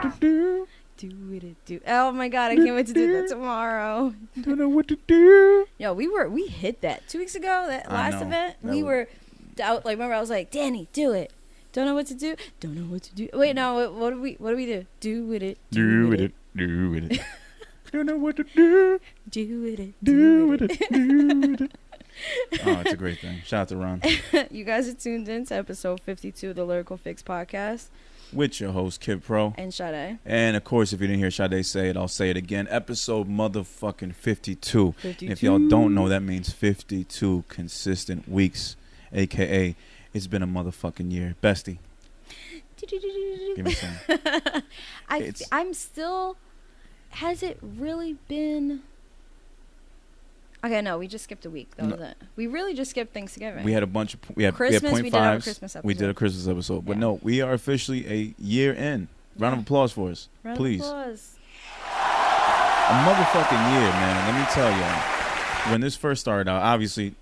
to do. Do it, do. Oh my god, I can't wait to do that tomorrow. Don't know what to do. Yo, we hit that 2 weeks ago. That last event, we were out. Like, remember, I was like, Danny, do it. Don't know what to do. Don't know what to do. Wait, no. What do we do? Do with it. Do with it. Do with it. Don't know what to do. Do with it. Do with it. Do with it. Oh, it's a great thing. Shout out to Ron. You guys are tuned in to episode 52 of the Lyrical Fix Podcast. With your host, Kid Pro. And Sade. And, of course, if you didn't hear Sade say it, I'll say it again. Episode motherfucking 52. 52. And if y'all don't know, that means 52 consistent weeks, a.k.a. it's been a motherfucking year. Bestie. Give me some. I'm still... Has it really been... Okay, no, we just skipped a week. That was it. We really just skipped Thanksgiving. We had a bunch of... We had Christmas, point we did have a fives. Christmas episode. We did a Christmas episode. But no, we are officially a year in. Round of applause for us. Please. Round of applause. A motherfucking year, man. Let me tell y'all. When this first started out, obviously,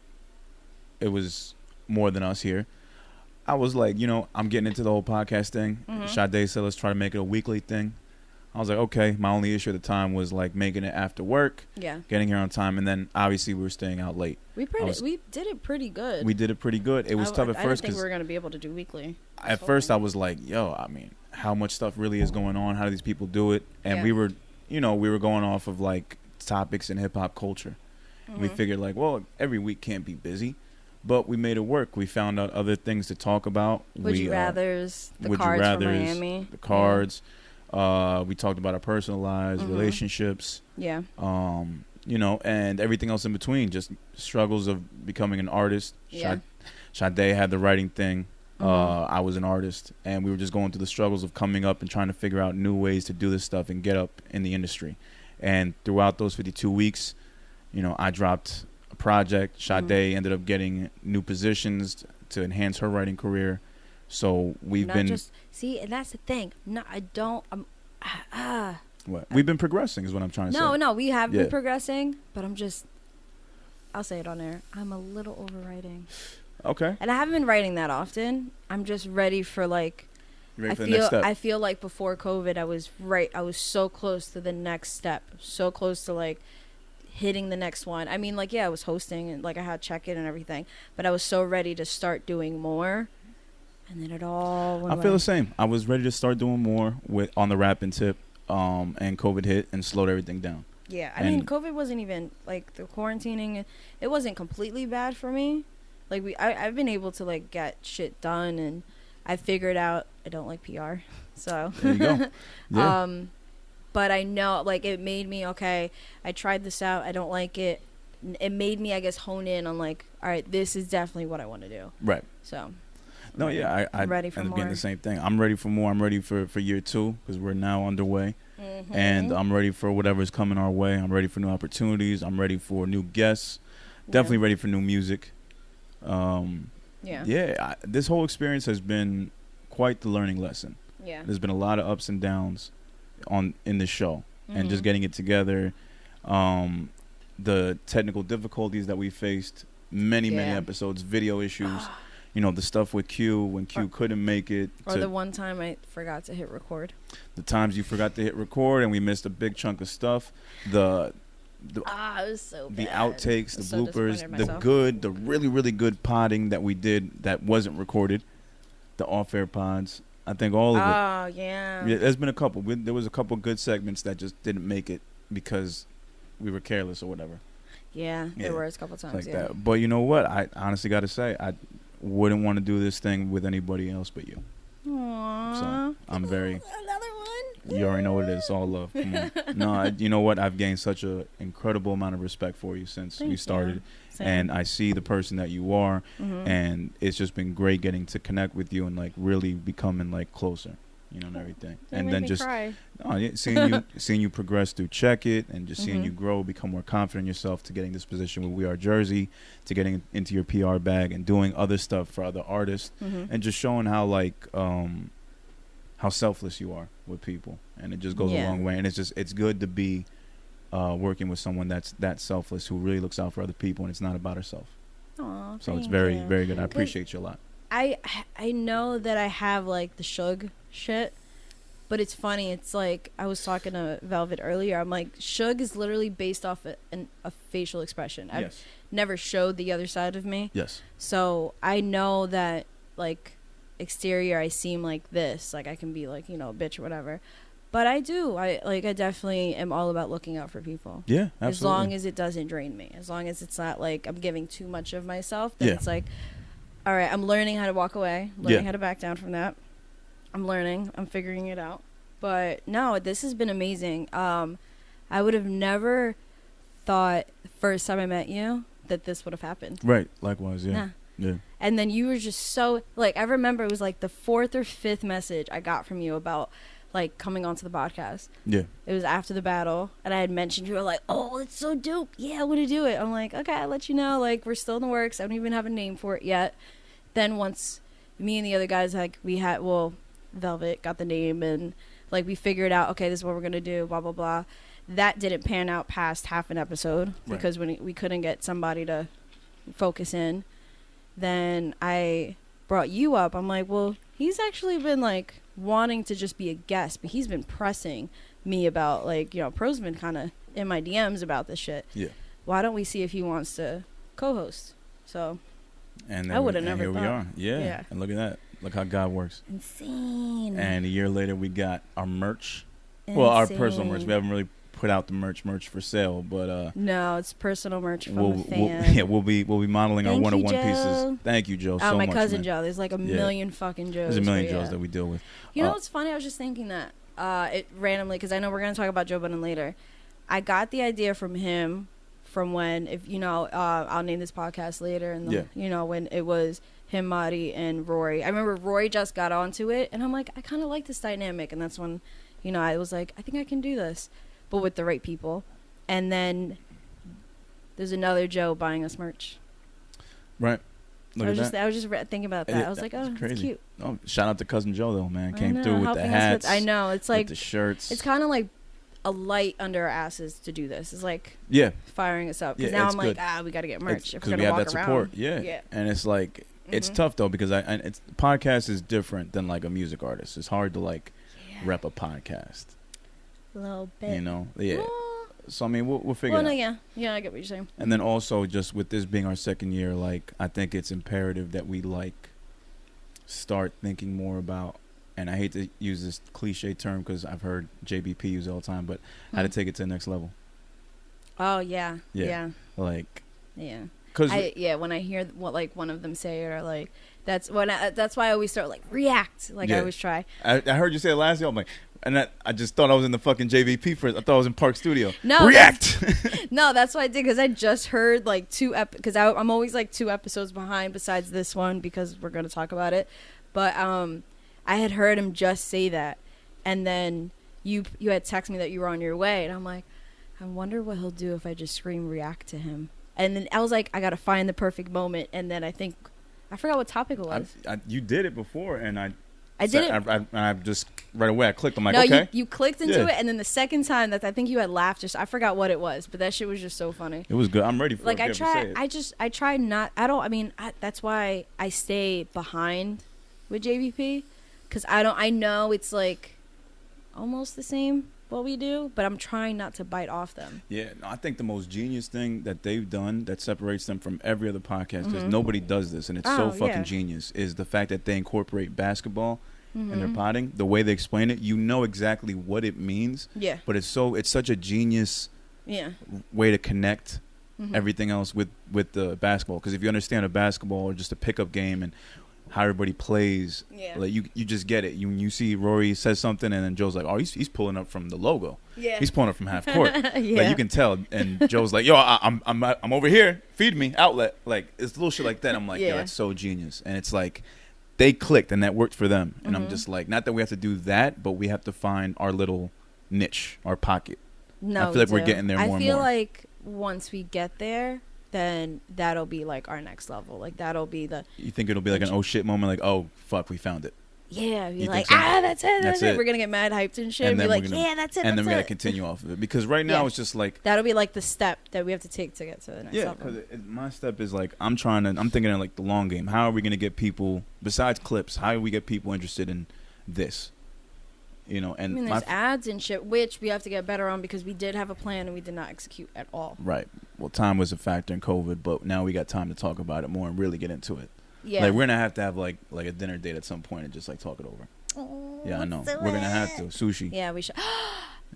it was more than us here. I was like, I'm getting into the whole podcast thing. Mm-hmm. Sade said, let's try to make it a weekly thing. I was like, okay. My only issue at the time was like making it after work, getting here on time, and then obviously we were staying out late. We did it pretty good. We did it pretty good. It was tough at first. I didn't think we were going to be able to do weekly. At first, I was like, how much stuff really is going on? How do these people do it? And we were, we were going off of like topics in hip hop culture. Mm-hmm. We figured like, well, every week can't be busy. But we made it work. We found out other things to talk about. Would you rathers, the cards from Miami. The cards. We talked about our personal lives, relationships. Yeah. And everything else in between. Just struggles of becoming an artist. Yeah. Sade had the writing thing. I was an artist. And we were just going through the struggles of coming up and trying to figure out new ways to do this stuff and get up in the industry. And throughout those 52 weeks, I dropped a project. Sade ended up getting new positions to enhance her writing career. So we've been and that's the thing. No, I don't. What we've been progressing is what I'm trying to say. No, we have been progressing, but I'll say it on air. I'm a little overwriting. Okay. And I haven't been writing that often. I'm just ready for like. I feel like before COVID, I was so close to the next step, so close to like hitting the next one. I mean, like, I was hosting and like I had check-in and everything, but I was so ready to start doing more. And then it all went away. I feel the same. I was ready to start doing more on the rapping tip, and COVID hit and slowed everything down. Yeah, I mean, COVID wasn't even, like, the quarantining, it wasn't completely bad for me. Like, I've been able to, like, get shit done, and I figured out I don't like PR, so. There you go. Yeah. But I know, like, it made me, okay, I tried this out, I don't like it. It made me, I guess, hone in on, like, all right, this is definitely what I want to do. Right. So. No, yeah, I'm ready for more. Getting the same thing. I'm ready for more. I'm ready for year 2 because we're now underway. Mm-hmm. And I'm ready for whatever's coming our way. I'm ready for new opportunities. I'm ready for new guests. Definitely ready for new music. This whole experience has been quite the learning lesson. Yeah. There's been a lot of ups and downs in this show. And just getting it together. The technical difficulties that we faced. Many episodes. Video issues. The stuff with Q when Q couldn't make it. Or the one time I forgot to hit record. The times you forgot to hit record and we missed a big chunk of stuff. It was so bad. The outtakes, the bloopers, the really, really good podding that we did that wasn't recorded. The off-air pods. I think all of it. Oh, yeah. There's been a couple. There was a couple good segments that just didn't make it because we were careless or whatever. Yeah, there were a couple times. Like that. But you know what? I honestly got to say, I wouldn't want to do this thing with anybody else but you. Aww. So I'm very. Another one. You already know what it is. It's all love. Come on. No, you know what? I've gained such an incredible amount of respect for you since we started, and I see the person that you are, and it's just been great getting to connect with you and like really becoming like closer. And everything. And then just seeing you progress through Check It and just seeing you grow, become more confident in yourself to getting this position with We Are Jersey, to getting into your PR bag and doing other stuff for other artists, and just showing how like how selfless you are with people, and it just goes a long way. And it's good to be working with someone that's that selfless, who really looks out for other people, and it's not about herself. Aww, so it's very, very good. I appreciate you a lot. I know that I have like the Suge shit, But it's funny. It's like I was talking to Velvet earlier. I'm like, Suge is literally based off a facial expression. I've never showed the other side of me. Yes. So I know that, like, exterior, I seem like this. Like, I can be like, you know, a bitch or whatever. But I do. I definitely am all about looking out for people. Yeah, absolutely. As long as it doesn't drain me. As long as it's not like I'm giving too much of myself. Then it's like, all right, I'm learning how to walk away. Learning how to back down from that. I'm learning. I'm figuring it out. But no, this has been amazing. I would have never thought the first time I met you that this would have happened. Right. Likewise, yeah. Nah. Yeah. And then you were just so, like, I remember it was like the 4th or 5th message I got from you about, like, coming onto the podcast. Yeah. It was after the battle, and I had mentioned, you were like, oh, it's so dope. Yeah, I want to do it. I'm like, okay, I'll let you know. Like, we're still in the works. I don't even have a name for it yet. Then once me and the other guys, like, Velvet got the name, and, like, we figured out, okay, this is what we're going to do, blah, blah, blah. That didn't pan out past half an episode because when we couldn't get somebody to focus in. Then I brought you up. I'm like, well, he's actually been, like, wanting to just be a guest, but he's been pressing me about, like, you know, Pro's been kind of in my DMs about this shit. Yeah. Why don't we see if he wants to co-host? So and I would have never thought. Here we are. Yeah. And look at that. Look how God works. Insane. And a year later, we got our merch. Insane. Well, our personal merch. We haven't really put out the merch for sale, but no, it's personal merch from a fan. We'll be modeling our one-on-one pieces. Thank you, Joe. So my much, cousin man. Joe. There's like a million fucking Joes. There's a million Joes that we deal with. You know what's funny? I was just thinking that it randomly, because I know we're gonna talk about Joe Budden later. I got the idea from him from when, if you know, I'll name this podcast later, and you know, when it was him, Matty, and Rory. I remember Rory just got onto it, and I'm like, I kind of like this dynamic, and that's when, you know, I was like, I think I can do this, but with the right people. And then there's another Joe buying us merch. Right. I was just thinking about that. I was like, oh, that's cute. Oh, shout out to cousin Joe though, man. Came through with the hats. I know. It's like the shirts. It's kind of like a light under our asses to do this. It's like firing us up. Because now I'm like, we got to get merch if we're gonna walk around. Support. Yeah. And it's like it's tough though, because it's podcast is different than like a music artist. It's hard to like rep a podcast. A little bit. You know. Yeah. Well, so I mean, we'll figure it out. Yeah, I get what you're saying. And then also, just with this being our second year, like I think it's imperative that we like start thinking more about, and I hate to use this cliche term because I've heard JBP use it all the time, but how to take it to the next level. Oh yeah. Like. Yeah. Cause when I hear what like one of them say it, or like that's why I always start like react. Like I always try. I heard you say it last year. I'm like. And I just thought I was in the fucking JVP first. I thought I was in Park Studio. No, react. No, that's what I did, because I just heard like because I'm always like 2 episodes behind besides this one, because we're going to talk about it. But I had heard him just say that, and then you had texted me that you were on your way, and I'm like, I wonder what he'll do if I just scream react to him. And then I was like, I got to find the perfect moment, and then I forgot what topic it was. You did it before, and I did it. I just right away I clicked. I'm like, no, okay. You clicked into it, and then the second time that I think you had laughed. I forgot what it was, but that shit was just so funny. It was good. I'm ready for like it. I try not. I don't. I mean, that's why I stay behind with JVP, because I know it's like almost the same what we do, but I'm trying not to bite off them. Yeah, no, I think the most genius thing that they've done that separates them from every other podcast, because nobody does this, and it's so fucking genius, is the fact that they incorporate basketball in their potting. The way they explain it, you know exactly what it means. Yeah. But it's such a genius way to connect everything else with the basketball. Because if you understand a basketball or just a pickup game and how everybody plays, like you just get it. You see Rory says something, and then Joe's like, oh, he's pulling up from the logo. Yeah. He's pulling up from half court. Like you can tell. And Joe's like, yo, I'm over here. Feed me, outlet. Like it's little shit like that. I'm like, yo, that's so genius. And it's like they clicked, and that worked for them. And I'm just like, not that we have to do that, but we have to find our little niche, our pocket. No, I feel like we're getting there more and more. I feel like once we get there, then that'll be like our next level. Like that'll be the. You think it'll be like an oh shit moment, like oh fuck, we found it. Yeah, be like, that's it. We're gonna get mad hyped and shit. And be like, that's it. And then we're gonna continue off of it, because right now it's just like that'll be like the step that we have to take to get to the next level. Yeah, because my step is like I'm thinking of like the long game. How are we gonna get people besides clips? How do we get people interested in this? you know. And I mean, there's ads and shit, which we have to get better on because we did have a plan and we did not execute at all. Right. Well, time was a factor in COVID, but now we got time to talk about it more and really get into it. Yeah. Like, we're going to have like a dinner date at some point and just, like, talk it over. Oh, yeah, I know. We're going to have to. Sushi. Yeah, we should.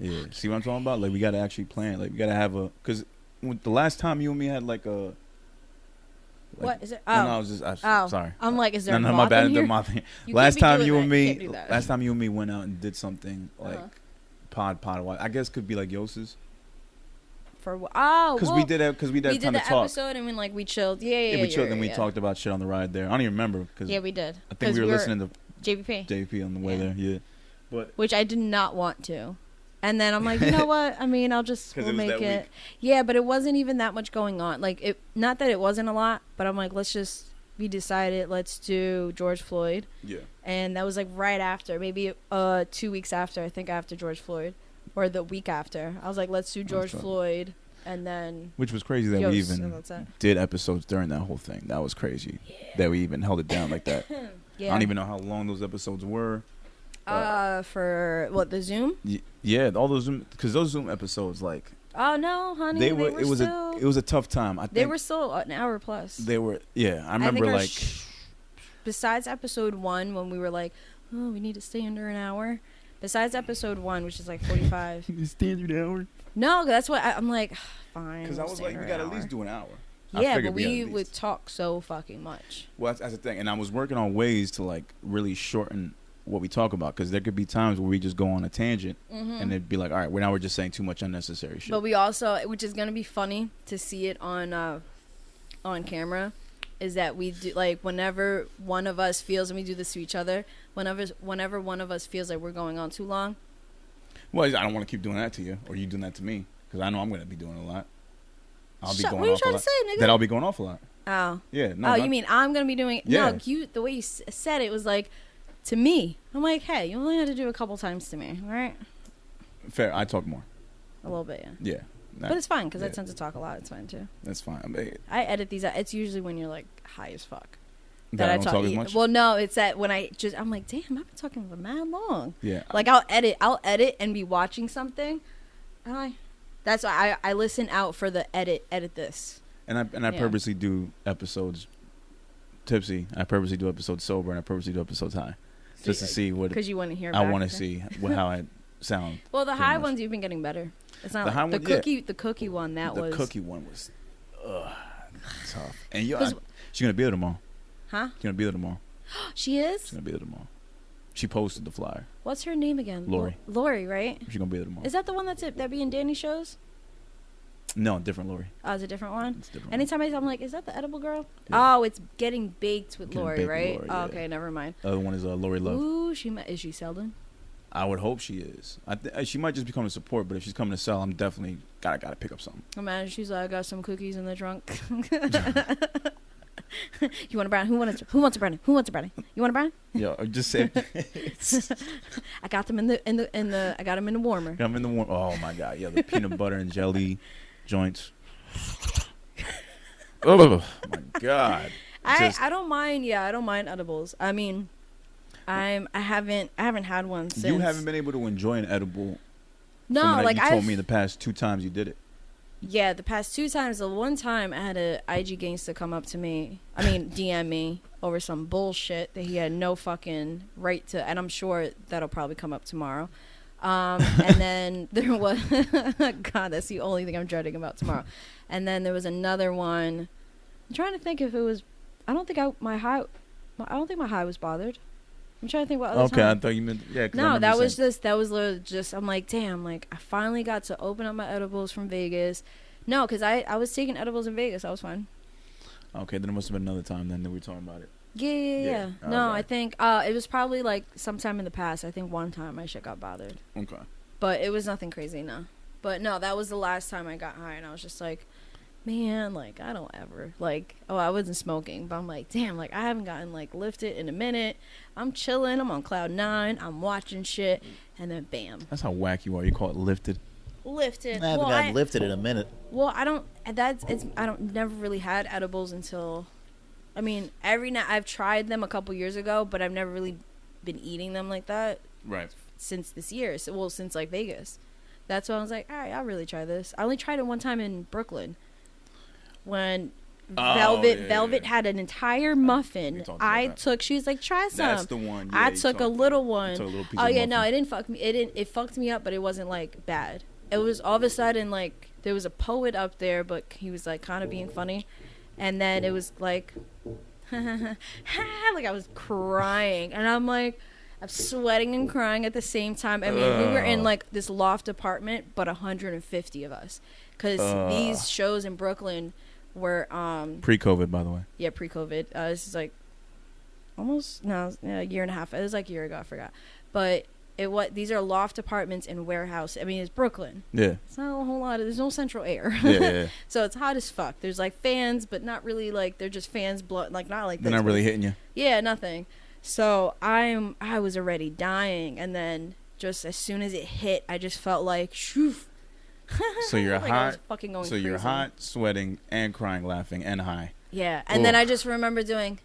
Yeah. See what I'm talking about? Like, we got to actually plan. Like, we got to have a... Because the last time you and me had, like, a... Like, what is it? Oh, no, I was just sorry. I'm like, is there no, a my bad. in here? Moth. You last time you and me, last time you and me went out and did something like pod. I guess could be like Yos's. For what? Oh, because we did time to talk. We did the episode and we chilled. Yeah, we chilled and we talked about shit on the ride there. I don't even remember because we did. I think we were listening to JBP on the way there. Yeah, but which I did not want to. And then I'm like, you know what? I mean, we'll make it. Week. Yeah, but it wasn't even that much going on. Like, not that it wasn't a lot, but I'm like, we decided, let's do George Floyd. Yeah. And that was like right after, maybe 2 weeks after, I think after George Floyd, or the week after. I was like, let's do George Floyd, and then. Which was crazy that we even did episodes during that whole thing. That was crazy that we even held it down like that. Yeah. I don't even know how long those episodes were. For what, the Zoom? Yeah, all those Zoom, because those Zoom episodes, like. Oh no, honey! It was a tough time. I think they were still an hour plus. They were, yeah. I remember besides episode 1, when we were like, oh, we need to stay under an hour. Besides episode 1, which is like 45. Standard hour. No, that's what I'm like. Fine. Because I was like, we got to at least do an hour. Yeah, but we would talk so fucking much. Well, that's the thing, and I was working on ways to like really shorten what we talk about, because there could be times where we just go on a tangent and it'd be like, all right, we're just saying too much unnecessary shit. But we also, which is going to be funny to see it on camera, is that we do, like, whenever one of us feels, and we do this to each other, whenever one of us feels like we're going on too long. Well, I don't want to keep doing that to you, or you doing that to me, because I know I'm going to be doing a lot. What are you trying to say, nigga? That I'll be going off a lot. Oh. Yeah. No. Oh, you mean I'm going to be doing? Yeah. No, the way you said it was like, to me. I'm like, hey, you only had to do a couple times to me, right? Fair. I talk more. A little bit, yeah. Yeah. But it's fine, because I tend to talk a lot. It's fine, too. That's fine. I mean, I edit these out. It's usually when you're, like, high as fuck. That I don't talk as much? Well, no, it's that when I'm like, damn, I've been talking for mad long. Yeah. Like, I'll edit and be watching something. That's why I listen out for the edit this. And I purposely do episodes tipsy. I purposely do episodes sober, and I purposely do episodes high. Just to see what... Because you want to hear I want to see how I sound. Well, the high ones, you've been getting better. It's not like the cookie one, the cookie one was tough. And she's going to be there tomorrow. Huh? She's going to be there tomorrow. She is? She's going to be there tomorrow. She posted the flyer. What's her name again? Lori. Lori, right? She's going to be there tomorrow. Is that the one that be in Danny shows? No, different Lori. Oh, it's a different one? It's different. Anytime I'm like, is that the edible girl? Yeah. Oh, it's Getting Baked with Lori, right? Lori, oh, okay, never mind. The other one is Lori Love. Ooh, is she Selden? I would hope she is. She might just be coming to support, but if she's coming to sell, I'm definitely gotta pick up something. Imagine she's like, I got some cookies in the trunk. You want a brownie? Who wants a brownie? You want a brownie? Yo, just say. I got them in the. I got them in the warmer. I'm in the warmer. Oh my god! Yeah, the peanut butter and jelly joints. Oh my god! I don't mind. Yeah, I don't mind edibles. I mean, I haven't had one since. You haven't been able to enjoy an edible. No, like you told me the past 2 times you did it. Yeah, the past 2 times. The one time I had a IG gangster come up to me. I mean, DM me over some bullshit that he had no fucking right to. And I'm sure that'll probably come up tomorrow. And then there was, God, that's the only thing I'm dreading about tomorrow. And then there was another one. I'm trying to think if it was. I don't think my high was bothered. I'm trying to think what other Okay, time. I thought you meant No, that was literally just. I'm like, damn, like I finally got to open up my edibles from Vegas. No, because I was taking edibles in Vegas. I was fine. Okay, then it must have been another time then that we were talking about it. Yeah. No, okay. I think it was probably like sometime in the past. I think one time my shit got bothered. Okay. But it was nothing crazy, no. But no, that was the last time I got high, and I was just like, man, like I don't ever like. Oh, I wasn't smoking, but I'm like, damn, like I haven't gotten like lifted in a minute. I'm chilling. I'm on cloud 9. I'm watching shit, and then bam. That's how whack you are. You call it lifted. Lifted. I haven't gotten lifted in a minute. Well, I don't. I don't. Never really had edibles until. I mean, every night I've tried them a couple years ago, but I've never really been eating them like that. Right. since this year. So, since like Vegas. That's why I was like, all right, I'll really try this. I only tried it one time in Brooklyn when Velvet had an entire muffin. She was like, try some. That's the one. Yeah, I took a little one. Oh yeah, no, it didn't fuck me. It fucked me up, but it wasn't like bad. It was all of a sudden like there was a poet up there, but he was like kind of being funny, and then it was like, like I was crying, and I'm like, I'm sweating and crying at the same time. I mean, we were in like this loft apartment, but 150 of us, because these shows in Brooklyn were pre-COVID, by the way. Yeah, pre-COVID. This is like a year and a half. It was like a year ago. I forgot. But these are loft apartments in warehouse. I mean, it's Brooklyn. Yeah. It's not a whole lot. There's no central air. Yeah. So it's hot as fuck. There's like fans, but not really like they're just fans blow like not like they're not really hitting you. Yeah, nothing. So I was already dying, and then just as soon as it hit, I just felt like shoof. So you're like hot. So you're hot, sweating, and crying, laughing, and high. Yeah, and then I just remember doing.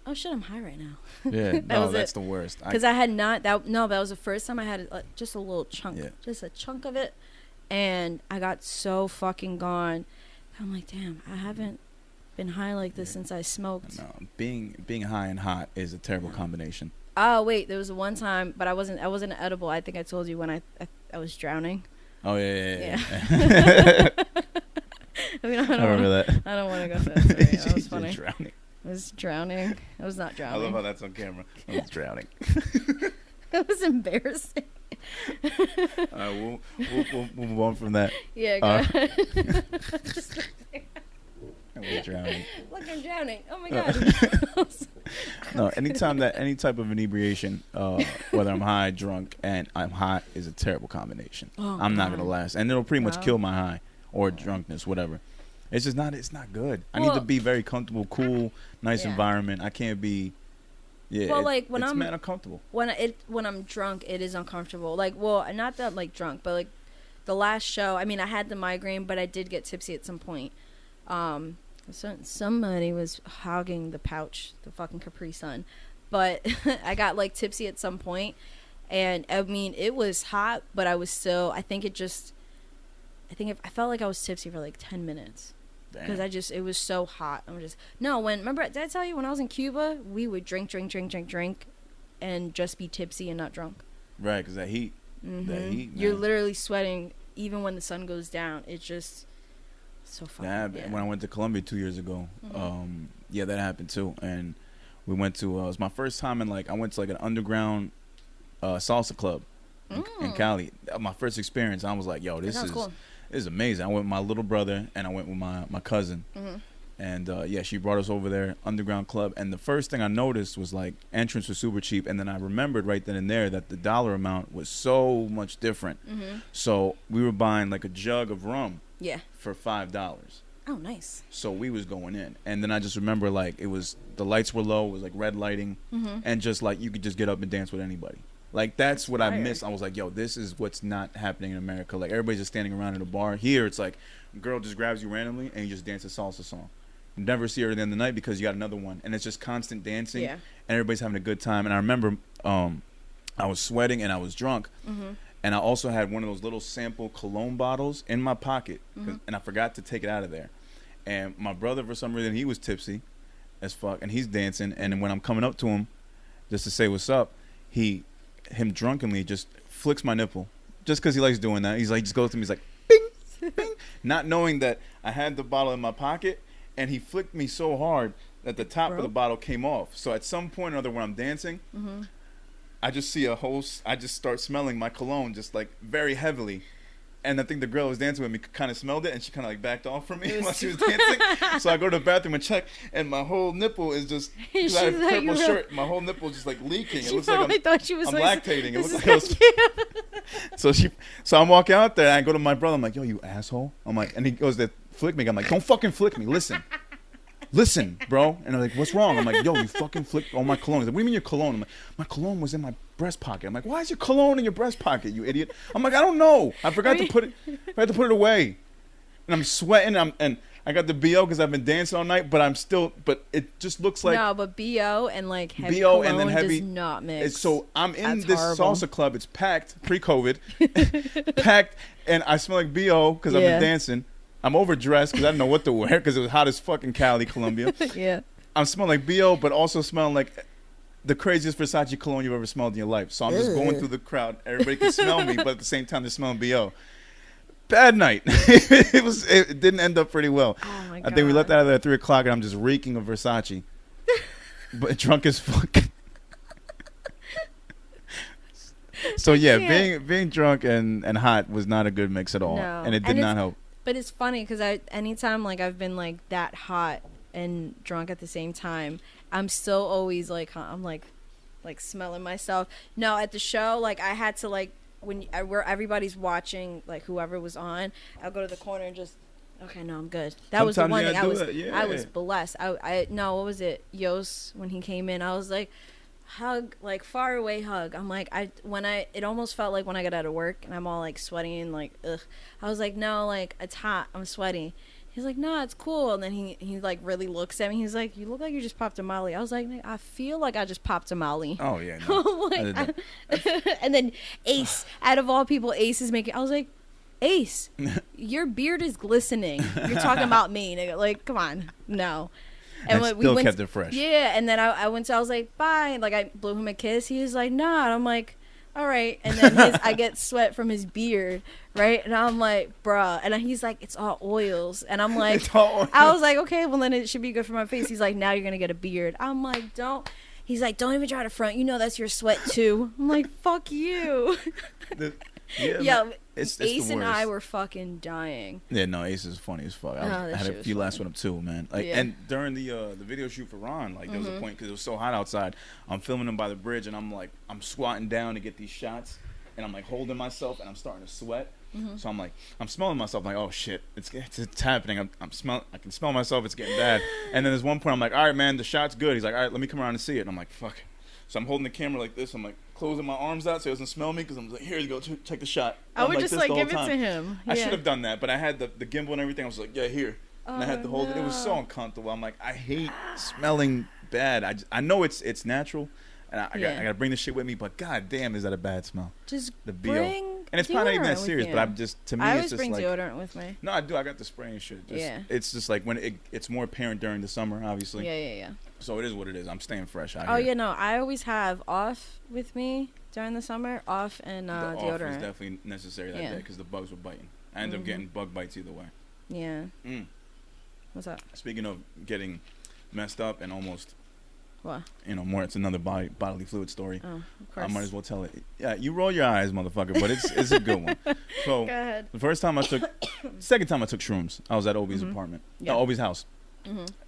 Oh shit! I'm high right now. Yeah, that's the worst. Because I had not that. No, that was the first time I had just a little chunk, just a chunk of it, and I got so fucking gone. I'm like, damn, I haven't been high like this since I smoked. No, being high and hot is a terrible combination. Oh wait, there was one time, but I wasn't edible. I think I told you when I was drowning. Oh yeah. I mean, I remember that. I don't want to go through that story. That was funny. Drowning. I was drowning. I was not drowning. I love how that's on camera. I was drowning. That was embarrassing. We'll move on from that. Yeah, go ahead. I was drowning. Look, I'm drowning. Oh my god. No, any type of inebriation, whether I'm high, drunk, and I'm hot, is a terrible combination. Oh, I'm not gonna last, and it'll pretty much kill my high or drunkenness, whatever. It's just not. It's not good. I need to be very comfortable, cool, nice environment. I can't be. Yeah. Well, like when it's I'm mad uncomfortable. When I'm drunk, it is uncomfortable. Like, well, not that like drunk, but like the last show. I mean, I had the migraine, but I did get tipsy at some point. Somebody was hogging the pouch, the fucking Capri Sun, but I got like tipsy at some point, and I mean it was hot, but I was still. I felt like I was tipsy for like 10 minutes. Because it was so hot. Remember, did I tell you when I was in Cuba, we would drink, and just be tipsy and not drunk. Right, because that heat. Mm-hmm. That heat, man. You're literally sweating even when the sun goes down. It's just so fucking. When I went to Colombia 2 years ago, that happened too. And we went to, it was my first time I went to like an underground salsa club in Cali. My first experience, I was like, yo, this is cool. This is amazing. I went with my little brother and I went with my cousin. Mm-hmm. And she brought us over there, underground club. And the first thing I noticed was like entrance was super cheap. And then I remembered right then and there that the dollar amount was so much different. Mm-hmm. So we were buying like a jug of rum for $5. Oh, nice. So we was going in. And then I just remember like the lights were low. It was like red lighting. Mm-hmm. And just like you could just get up and dance with anybody. Like, that's what I missed. I was like, yo, this is what's not happening in America. Like, everybody's just standing around in a bar. Here, it's like, a girl just grabs you randomly, and you just dance a salsa song. You never see her at the end of the night because you got another one. And it's just constant dancing, and everybody's having a good time. And I remember I was sweating, and I was drunk. Mm-hmm. And I also had one of those little sample cologne bottles in my pocket, and I forgot to take it out of there. And my brother, for some reason, he was tipsy as fuck, and he's dancing. And when I'm coming up to him just to say what's up, him drunkenly just flicks my nipple just because he likes doing that. He's like, just goes to me, he's like, bing, bing, not knowing that I had the bottle in my pocket, and he flicked me so hard that the top of the bottle came off. So at some point or other when I'm dancing, I just see I just start smelling my cologne just like very heavily. And I think the girl who was dancing with me kind of smelled it, and she kind of like backed off from me while she was dancing. So I go to the bathroom and check, and my whole nipple is just, because I have a purple shirt, my whole nipple is just like leaking. It looks like I'm lactating. It looks like I was. So I'm walking out there, and I go to my brother. I'm like, yo, you asshole. I'm like, and he goes to flick me. I'm like, don't fucking flick me. Listen, bro. And I'm like, what's wrong? I'm like, yo, you fucking flicked all my cologne. He's like, what do you mean your cologne? I'm like, my cologne was in my breast pocket. I'm like, why is your cologne in your breast pocket, you idiot? I'm like, I don't know. I forgot to put it away. And I'm sweating. And I got the BO because I've been dancing all night, but it just looks like. No, but BO and like heavy BO and then heavy does not mix. So I'm in this salsa club. It's packed pre-COVID, packed, and I smell like BO because I've been dancing. I'm overdressed because I didn't know what to wear because it was hot as fucking Cali, Colombia. Yeah. I'm smelling like BO, but also smelling like the craziest Versace cologne you've ever smelled in your life. So I'm just going through the crowd. Everybody can smell me, but at the same time, they're smelling BO. Bad night. It didn't end up pretty well. Oh my God. I think we left out of there at 3 o'clock, and I'm just reeking of Versace, but drunk as fuck. So yeah, being drunk and hot was not a good mix at all, and it did not help. But it's funny because anytime like I've been like that hot and drunk at the same time, I'm still always like I'm like smelling myself. No, at the show, like I had to like where everybody's watching, like whoever was on, I'll go to the corner and just okay, no, I'm good. That was the one thing I was blessed. I no, what was it? when he came in, I was like hug, like far away hug. I'm like it almost felt like when I got out of work and I'm all like sweaty and like ugh. I was like, no, like it's hot, I'm sweaty. He's like, no, it's cool. And then he like really looks at me. He's like, you look like you just popped a Molly. I was like, I feel like I just popped a Molly. Oh yeah. No, like, and then Ace, out of all people, Ace is making. I was like, Ace, your beard is glistening. You're talking about me, nigga. Like, come on, no. And we went, kept it fresh. Yeah, and then I went to. I was like, bye. And like I blew him a kiss. He was like, nah. And I'm like, all right. And then I get sweat from his beard, right? And I'm like, bruh. And he's like, it's all oils. And I'm like, I was like, okay, well then it should be good for my face. He's like, now you're gonna get a beard. I'm like, don't. He's like, don't even try to front. You know that's your sweat too. I'm like, fuck you. Yeah, it's Ace and I were fucking dying. Yeah, no, Ace is funny as fuck. I had a few laughs with him too, man. Like, and during the video shoot for Ron, like there was a point because it was so hot outside. I'm filming him by the bridge, and I'm squatting down to get these shots, and I'm like holding myself, and I'm starting to sweat. So I'm smelling myself, like, oh shit, it's happening. I can smell myself. It's getting bad. And then there's one point I'm like, all right, man, the shot's good. He's like, all right, let me come around and see it. And I'm like, fuck. So I'm holding the camera like this. I'm like closing my arms out so he doesn't smell me because I'm like, here you go, check the shot. I would just like give it to him. I should have done that, but I had the gimbal and everything. I was like, yeah, here. And I had to hold it. It was so uncomfortable. I'm like, I hate smelling bad. I know it's natural, and I gotta bring this shit with me. But god damn, is that a bad smell? Just the BO. And it's probably not even that serious, but I'm just to me I it's just bring like deodorant with me. No, I do. I got the spray and shit. It's just like when it's more apparent during the summer, obviously. Yeah. So it is what it is. I'm staying fresh out here. Oh yeah, no. I always have off with me during the summer, off and deodorant. Off was definitely necessary that day because the bugs were biting. I ended up getting bug bites either way. Yeah. What's up? Speaking of getting messed up and almost. What? More. It's another bodily fluid story. Oh, of course. I might as well tell it. Yeah, you roll your eyes, motherfucker, but it's a good one. So go ahead. Second time I took shrooms. I was at Obi's apartment, Obi's house,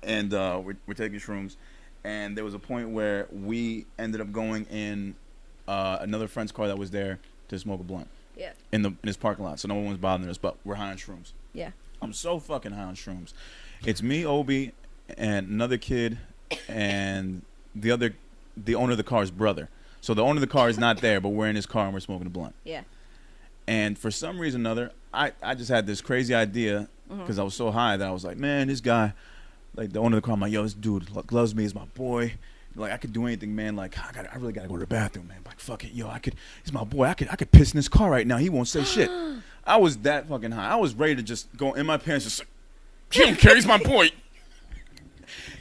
and we're taking shrooms, and there was a point where we ended up going in another friend's car that was there to smoke a blunt. Yeah. In his parking lot, so no one was bothering us, but we're high on shrooms. Yeah. I'm so fucking high on shrooms. It's me, Obi, and another kid. And the owner of the car's brother. So the owner of the car is not there, but we're in his car and we're smoking a blunt. Yeah. And for some reason or another, I just had this crazy idea because I was so high that I was like, man, this guy, like the owner of the car, I'm like, yo, this dude loves me, he's my boy. Like I could do anything, man. Like I really gotta go to the bathroom, man. Like fuck it, yo, he's my boy. I could piss in his car right now. He won't say shit. I was that fucking high. I was ready to just go in my pants, just like, he don't care, he's my boy.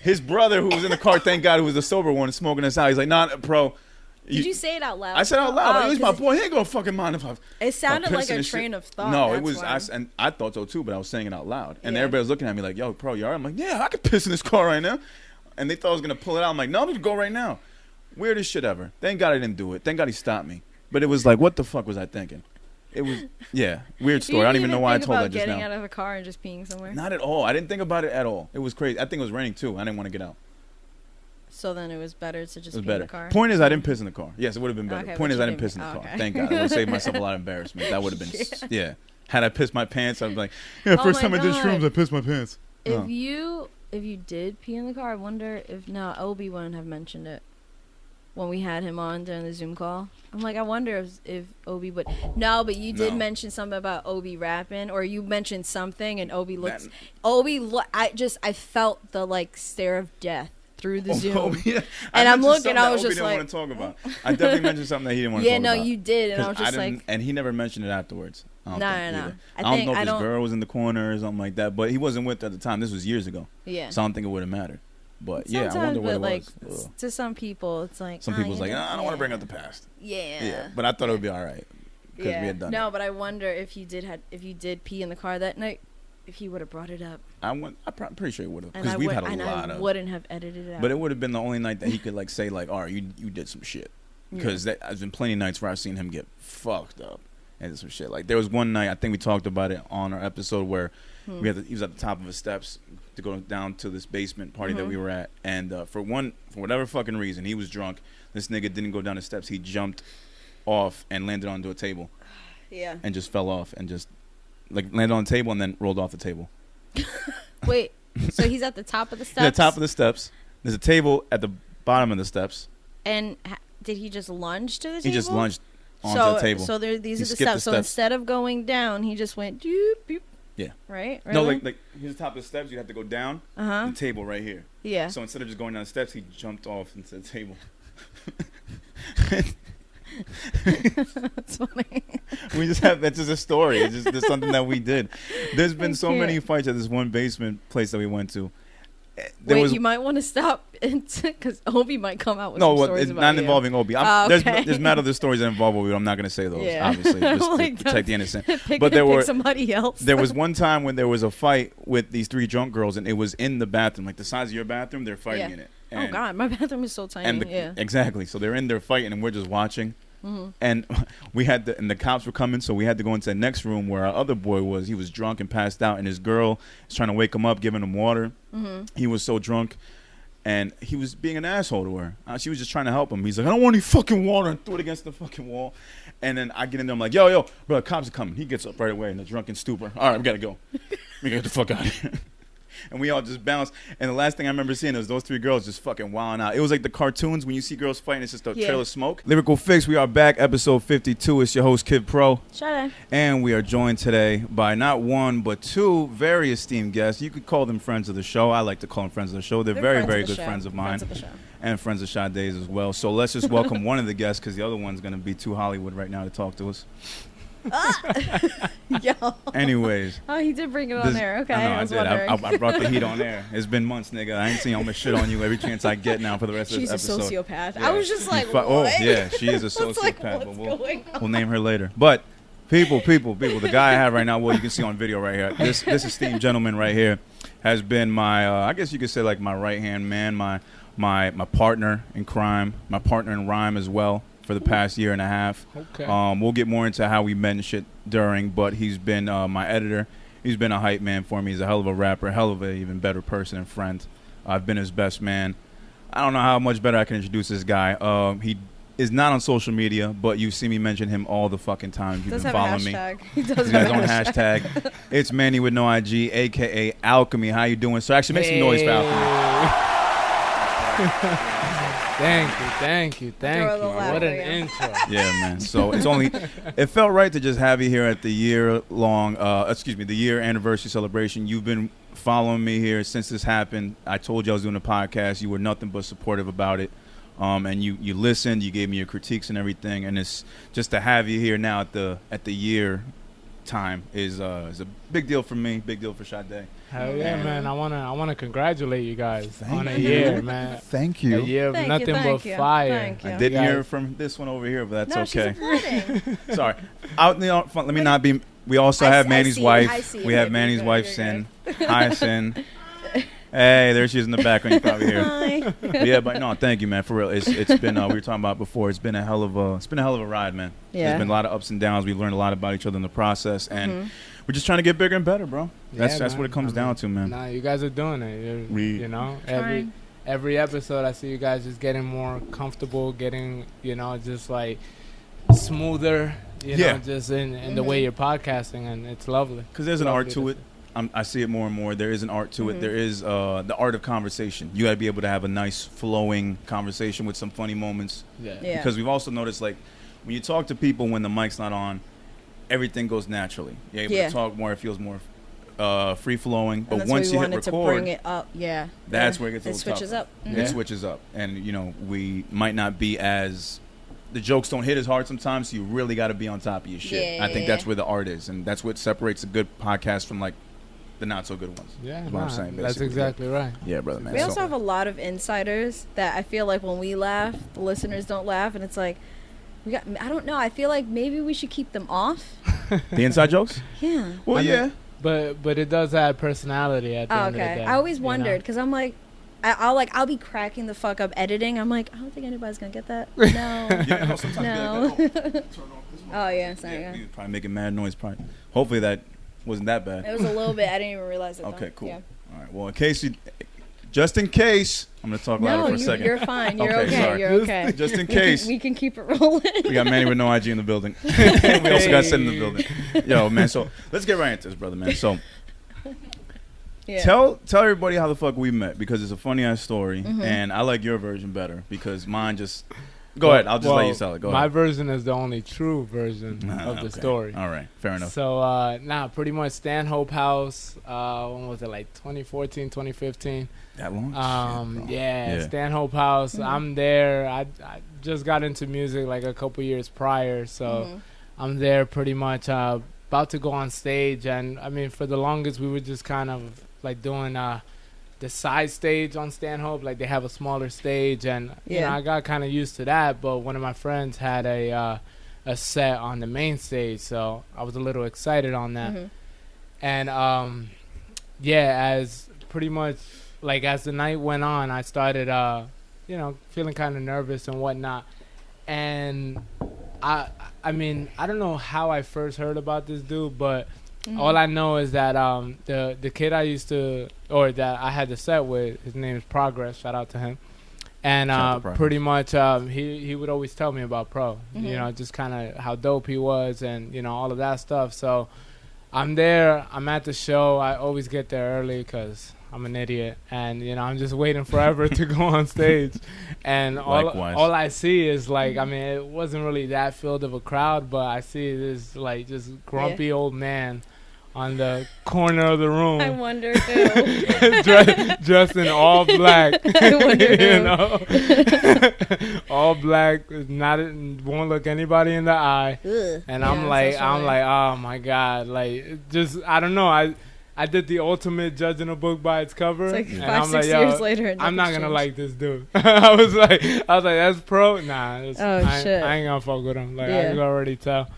His brother, who was in the car, thank God, who was the sober one, smoking us out. He's like, nah, bro. Did you say it out loud? I said it out loud. Like, he's my boy. He ain't gonna fucking mind if I. It sounded like a train of thought. No, it was. And I thought so too, but I was saying it out loud, and everybody was looking at me like, "Yo, bro, you alright?" I'm like, "Yeah, I could piss in this car right now," and they thought I was gonna pull it out. I'm like, "No, I'm gonna go right now." Weirdest shit ever. Thank God I didn't do it. Thank God he stopped me. But it was like, what the fuck was I thinking? It was, weird story. I don't even know why I told that just now. Getting out of a car and just peeing somewhere? Not at all. I didn't think about it at all. It was crazy. I think it was raining too. I didn't want to get out. So then it was better to just pee in the car? Point is, I didn't piss in the car. Yes, it would have been better. Okay, Point is, I didn't piss in the car. Okay. Thank God. I would have saved myself a lot of embarrassment. That would have been, Had I pissed my pants, I'd be like, first time I did shrooms, I pissed my pants. If you did pee in the car, I wonder if Obi wouldn't have mentioned it. when we had him on during the Zoom call. I'm like, I wonder if Obi would. No, but you did mention something about Obi rapping, or you mentioned something, and Obi looks. I felt the like stare of death through the Zoom, and I'm looking. I was just like, didn't want to talk about. I definitely mentioned something that he didn't want to talk about. Yeah, no, you did, and I was just like, and he never mentioned it afterwards. No. I don't know if his girl was in the corner or something like that, but he wasn't with her at the time. This was years ago. Yeah, so I don't think it would have mattered. But sometimes, I wonder what it was. To some people, it's like some people's like, I don't want to bring up the past. Yeah. But I thought it would be all right because we had done it. No, but I wonder if you did pee in the car that night, if he would have brought it up. I'm pretty sure he would have, because we've had a lot of. I wouldn't have edited it out. But it would have been the only night that he could like say like, all right, you did some shit, because there's been plenty of nights where I've seen him get fucked up and some shit. Like there was one night, I think we talked about it on our episode, where he was at the top of the steps to go down to this basement party that we were at, and for whatever fucking reason, he was drunk. This nigga didn't go down the steps. He jumped off and landed onto a table. Yeah. And just fell off and just like landed on the table and then rolled off the table. Wait, so he's at the top of the steps? At the top of the steps. There's a table at the bottom of the steps. And did he just lunge to the table? He just lunged onto the table. So these are the steps. So instead of going down, he just went doop, doop. Yeah. Right? No, like here's the top of the steps. You have to go down. The table right here. Yeah. So instead of just going down the steps, he jumped off into the table. That's funny. That's just a story. It's just something that we did. There's been so many fights at this one basement place that we went to. You might want to stop because Obi might come out with some stories about not involving Obi. There's mad other stories that involve Obi, but I'm not going to say those, obviously, just to protect the innocent. But there were somebody else. There was one time when there was a fight with these 3 drunk girls, and it was in the bathroom, like the size of your bathroom. They're fighting in it. And, oh God, my bathroom is so tiny. Exactly. So they're in there fighting, and we're just watching. And and the cops were coming, so we had to go into the next room where our other boy was. He was drunk and passed out, and his girl was trying to wake him up, giving him water. He was so drunk, and he was being an asshole to her. She was just trying to help him. He's like, I don't want any fucking water, and threw it against the fucking wall. And then I get in there, I'm like, yo, bro, the cops are coming. He gets up right away in a drunken stupor. All right, we gotta go. We gotta get the fuck out of here. And we all just bounced. And the last thing I remember seeing was those 3 girls just fucking wilding out. It was like the cartoons when you see girls fighting. It's just a trail of smoke. Lyrical Fix, we are back, episode 52. It's your host, Kid Pro. Sade. And we are joined today by not one, but 2 very esteemed guests. You could call them friends of the show. I like to call them friends of the show. They're very, very good friends of mine. Friends of the show. And friends of Sade's as well. So let's just welcome one of the guests, because the other one's going to be too Hollywood right now to talk to us. Yo. Anyways. Oh, he did bring it on there. Okay. I did. I brought the heat on there. It's been months, nigga. I ain't seen all my shit on you every chance I get now for the rest of the episode. She's a sociopath. Yeah. I was just like, what? Oh, yeah, she is a sociopath. But we'll name her later. But people, the guy I have right now, well, you can see on video right here. This esteemed gentleman right here has been my, I guess you could say like my right-hand man, my partner in crime, my partner in rhyme as well, for the past year and a half. Okay. We'll get more into how we met and shit during, but he's been my editor. He's been a hype man for me. He's a hell of a rapper, hell of an even better person and friend. I've been his best man. I don't know how much better I can introduce this guy. He is not on social media, but you see me mention him all the fucking time. You've been following me. He does have his own hashtag. It's MannyWithNoIG, a.k.a. Alchemy. How you doing? So actually make some noise for Alchemy. Thank you. What an intro. Yeah, man. So it felt right to just have you here at the year anniversary celebration. You've been following me here since this happened. I told you I was doing a podcast. You were nothing but supportive about it. And you listened, you gave me your critiques and everything. And it's just to have you here now at the year time is a big deal for me, big deal for Sade. Hell yeah, man. I wanna congratulate you guys on a year, man. Thank you. A year of nothing but fire. I didn't hear from this one over here, but that's okay. Sorry. Let me not be. We also have Manny's wife. We have Manny's wife, Sin. Hi, Sin. Hey, there she is in the background. You probably hear. Hi. Yeah, but no, thank you, man. For real, it's been. We were talking about before. It's been a hell of a ride, man. Yeah. There's been a lot of ups and downs. We've learned a lot about each other in the process, and we're just trying to get bigger and better, bro. That's what it comes down to, man. Nah, you guys are doing it. You know, every episode, I see you guys just getting more comfortable, getting just like smoother. You know, just in the way you're podcasting, and it's lovely. Because there's an art to it. I see it more and more. There is an art to it. There is the art of conversation. You got to be able to have a nice flowing conversation with some funny moments. Yeah. Because we've also noticed, like, when you talk to people when the mic's not on, everything goes naturally. You're able to talk more. It feels more free flowing. But once you hit record, to bring it up. That's where it gets a little switches up. It switches up, and you know, we might not be as, the jokes don't hit as hard sometimes, so you really got to be on top of your shit. I think that's where the art is, and that's what separates a good podcast from like the not so good ones. Yeah, what I'm saying. That's exactly right. Yeah, brother, man. We also have a lot of insiders that I feel like when we laugh, the listeners don't laugh, and it's like, I don't know. I feel like maybe we should keep them off. The inside jokes? Yeah. Well, yeah. But it does add personality at the end of the day. I always wondered, because I'm like, I'll be cracking the fuck up editing. I'm like, I don't think anybody's gonna get that. No. No. Oh yeah, sorry. Yeah. Probably making mad noise. Probably. Hopefully that wasn't that bad. It was a little bit. I didn't even realize it. Okay, cool. Yeah. All right. Well, just in case, I'm gonna talk louder for a second. You're fine. You're okay. You're okay. Just in case. We can keep it rolling. We got Manny with no IG in the building. We also got Sid in the building. Yo, man. So let's get right into this, brother, man. So. Yeah. Tell everybody how the fuck we met, because it's a funny ass story, and I like your version better because mine just. Go ahead. I'll just let you tell it. Go ahead. My version is the only true version of the story. All right, fair enough. So pretty much Stanhope House. When was it, like 2014, 2015? That long? Yeah, Stanhope House. I'm there. I just got into music like a couple years prior, so I'm there pretty much about to go on stage, and I mean for the longest we were just kind of like doing the side stage on Stanhope, like they have a smaller stage, and you know, I got kind of used to that. But one of my friends had a set on the main stage, so I was a little excited on that. And as pretty much like as the night went on, I started feeling kind of nervous and whatnot. And I mean I don't know how I first heard about this dude, but all I know is that the kid that I had the set with, his name is Progress. Shout out to him. And pretty much he would always tell me about Pro. You know, just kind of how dope he was, and you know all of that stuff. So I'm there. I'm at the show. I always get there early because I'm an idiot, and you know I'm just waiting forever to go on stage. And all I see is like, I mean, it wasn't really that filled of a crowd, but I see this like just grumpy old man on the corner of the room. I wonder who. dressed in all black. I wonder who. You know, all black. Won't look anybody in the eye. Ugh. And I'm like, oh my god, like just I don't know. I did the ultimate judging a book by its cover. It's like and 5-6 years later. I'm not gonna like this dude. I was like, that's Pro. Nah, shit. I ain't gonna fuck with him. Like I can already tell.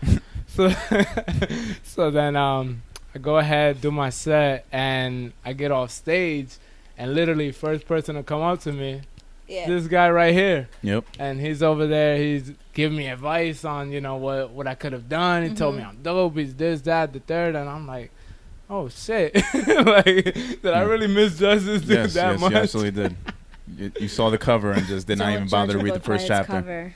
So then I go ahead, do my set, and I get off stage, and literally first person to come up to me, this guy right here. Yep. And he's over there. He's giving me advice on what I could have done. He told me I'm dope. He's this, that, the third, and I'm like, oh shit! Like, did I really misjudge this dude that much? You absolutely did. You saw the cover and just did not even bother to read the first chapter.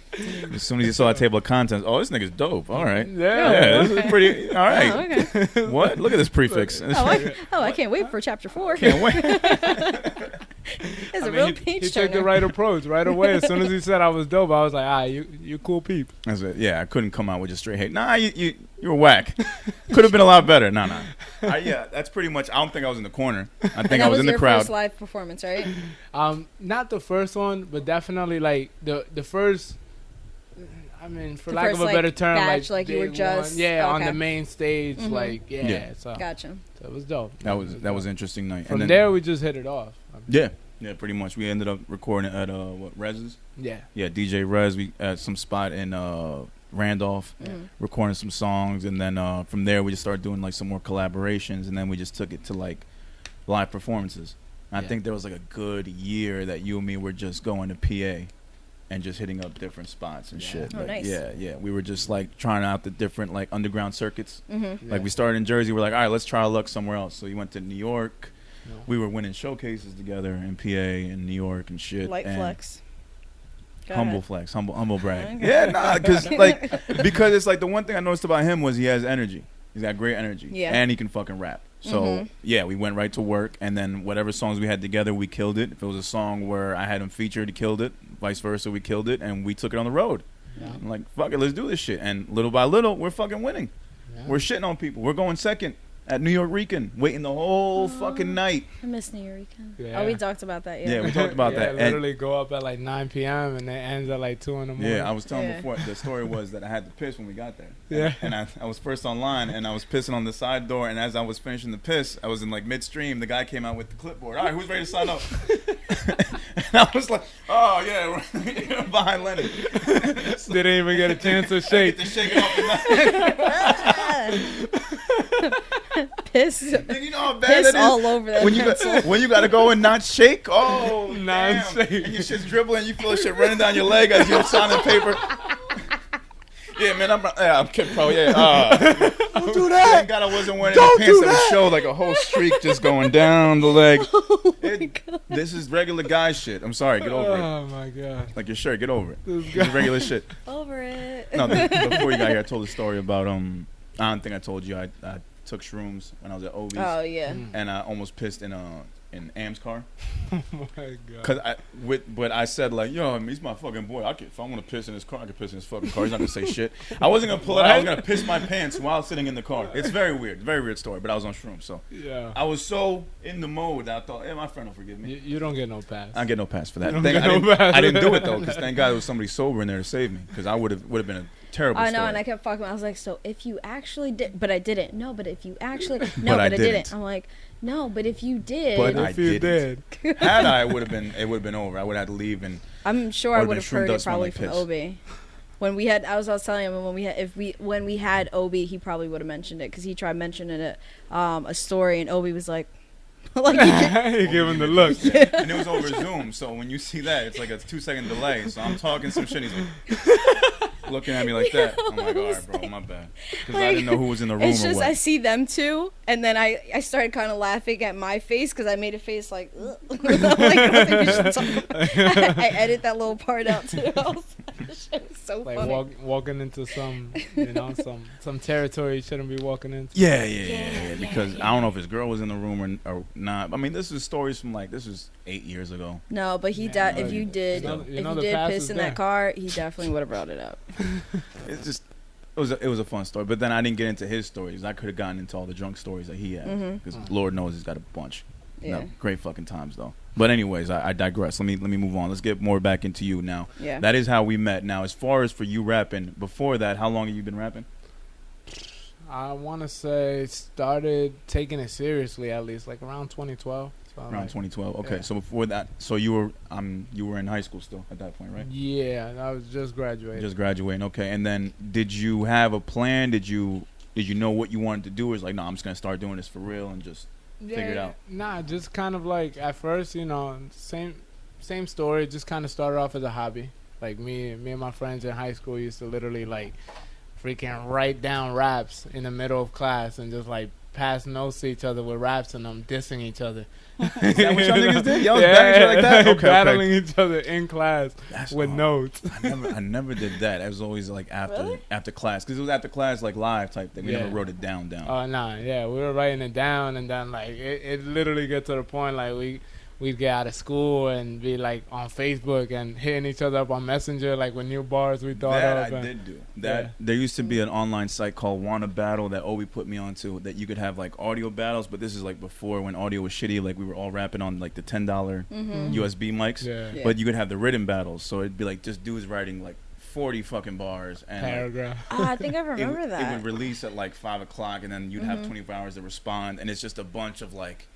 As soon as you saw that table of contents, oh, this nigga's dope. All right. Yeah, this is pretty. All right. Oh, okay. What? Look at this prefix. I can't wait for chapter 4. Can't wait. It's a real page He took the right approach right away. As soon as he said I was dope, I was like, you cool peep. That's it. Yeah, I couldn't come out with just straight hate. Nah, you were whack. Could have been a lot better. Nah. That's pretty much. I don't think I was in the corner. I think I was in the crowd. That was your first live performance, right? Not the first one, but definitely like the first. I mean, for lack of a like better term, batch, like you were just on the main stage, So gotcha. So it was dope. That was an interesting night. From there, we just hit it off. Yeah, pretty much. We ended up recording at Rez's. Yeah, DJ Rez. We at some spot in Randolph, recording some songs, and then from there we just started doing like some more collaborations, and then we just took it to like live performances. And I think there was like a good year that you and me were just going to PA and just hitting up different spots and shit. Oh, like, nice. Yeah. We were just like trying out the different like underground circuits. Like we started in Jersey. We're like, all right, let's try our luck somewhere else. So we went to New York. We were winning showcases together in PA and New York and shit. Light flex. Humble flex, humble brag. Yeah, because it's like the one thing I noticed about him was he has energy. He's got great energy. Yeah. And he can fucking rap. So, yeah, we went right to work, and then whatever songs we had together, we killed it. If it was a song where I had him featured, he killed it. Vice versa, we killed it, and we took it on the road. Yeah. I'm like, fuck it, let's do this shit. And little by little, we're fucking winning. Yeah. We're shitting on people. We're going second at New York Rican, waiting the whole fucking night. I miss New York Rican. Yeah. Oh, we talked about that. Yeah, we talked about that. Literally go up at like 9 p.m. and it ends at like 2 in the morning. Yeah, I was telling before, the story was that I had to piss when we got there. Yeah. And I was first online, and I was pissing on the side door, and as I was finishing the piss, I was in like midstream, the guy came out with the clipboard. All right, who's ready to sign up? And I was like, oh, yeah, we're behind Lennon. Didn't even get a chance to shake. Get to shake it off the piss. You know how bad that is? All over that when you got to go and not shake. Oh, non-shake. And your shit's dribbling. You feel shit running down your leg as you're signing paper. Yeah, man, I'm kidding, bro. Yeah, don't do that. Thank God I wasn't wearing any pants that would show like a whole streak just going down the leg. This is regular guy shit. I'm sorry, get over it. Oh my God. Like your shirt, get over it. This is regular shit. Over it. No, before you got here, I told a story about I don't think I told you. I took shrooms when I was at Obi's. Oh yeah. And I almost pissed in Am's car. Oh my God. But I said like, yo, he's my fucking boy. If I want to piss in his car, I can piss in his fucking car. He's not gonna say shit. I wasn't gonna pull it out. I was gonna piss my pants while sitting in the car. It's very weird story. But I was on shrooms, so yeah. I was so in the mode that I thought, hey, my friend will forgive me. You don't get no pass. I get no pass for that. I didn't do it though, because thank God there was somebody sober in there to save me, because I would have been a terrible story. I know, and I kept fucking. I was like, so if you actually did, but I didn't. No, but if you actually, no, but I didn't. I'm like, no, but if you did. But if you did. Had I, it would have been over. I would have had to leave, and I'm sure I would have heard it probably from Obi. When we had, I was telling him when we had Obi, he probably would have mentioned it, because he tried mentioning it a story, and Obi was like he gave him the look. Yeah. And it was over Zoom, so when you see that, it's like a 2-second delay. So I'm talking some shit, he's like looking at me like that. I'm like, all right, bro, my bad, because I didn't know who was in the room. It's just or what. I see them too, and then I started kind of laughing at my face, because I made a face like, ugh. Like, I don't think we should talk about. I edit that little part out too. This shit is so like funny. Walking into some some territory you shouldn't be walking into. Yeah. Because I don't know if his girl was in the room or not. I mean, this is stories from this was 8 years ago. No, but if you did piss in that car, he definitely would have brought it up. It's just it was a fun story, but then I didn't get into his stories. I could have gotten into all the drunk stories that he had, because Lord knows he's got a bunch. Yeah. No, great fucking times though. But anyways, I digress. Let me move on. Let's get more back into you now. Yeah. That is how we met. Now, as far as for you rapping, before that, how long have you been rapping? I want to say started taking it seriously at least like around 2012. So around 2012. Okay, yeah. So before that, so you were in high school still at that point, right? Yeah, I was just graduating. Just graduating. Okay, and then did you have a plan? Did you know what you wanted to do? Or was like, no, I'm just gonna start doing this for real and just figure it out? Nah, just kind of like at first, same story. Just kind of started off as a hobby. Like me and my friends in high school used to literally like freaking write down raps in the middle of class and just like pass notes to each other with raps and them dissing each other. Is that what y'all niggas did? Y'all was battling each other like that? Okay, battling each other in class with notes. I never did that. It was always like after class, because it was after class like live type thing. We never wrote it down. Oh nah, yeah, we were writing it down, and then like it literally get to the point like we'd get out of school and be like on Facebook and hitting each other up on Messenger, like with new bars we thought of. I did do that. Yeah. There used to be an online site called Wanna Battle that Obi put me onto, that you could have like audio battles, but this is like before when audio was shitty. Like we were all rapping on like the $10 USB mics, yeah. But you could have the written battles, so it'd be like just dudes writing like 40 fucking bars and paragraph. I think I remember that. It would release at like 5 o'clock, and then you'd have 24 hours to respond, and it's just a bunch of like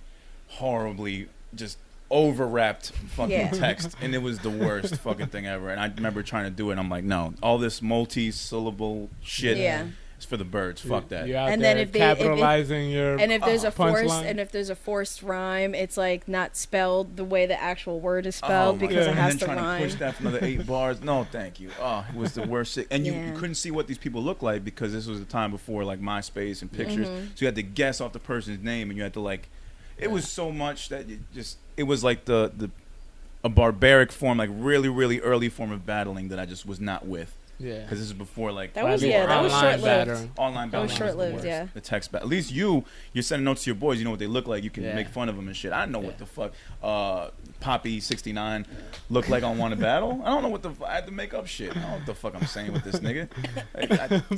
horribly just over-wrapped fucking text, and it was the worst fucking thing ever. And I remember trying to do it, and I'm like, no, all this multi-syllable shit is for the birds. Fuck that. And then if there's a forced rhyme, it's like not spelled the way the actual word is spelled, because it has to rhyme. And then trying to push that for another 8 bars. No, thank you. Oh, it was the worst shit. And you couldn't see what these people looked like, because this was the time before like MySpace and pictures. So you had to guess off the person's name, and you had to like. It was so much that it was like a barbaric form, like really, really early form of battling that I just was not with. Yeah. Because this is before like that was short-lived. Online battling. That was short-lived. Yeah. The text battle. At least you're sending notes to your boys. You know what they look like. You can make fun of them and shit. I don't know what the fuck. Poppy 69 looked like on Wanna Battle. I don't know what the I had to make up shit. I don't know what the fuck I'm saying with this nigga.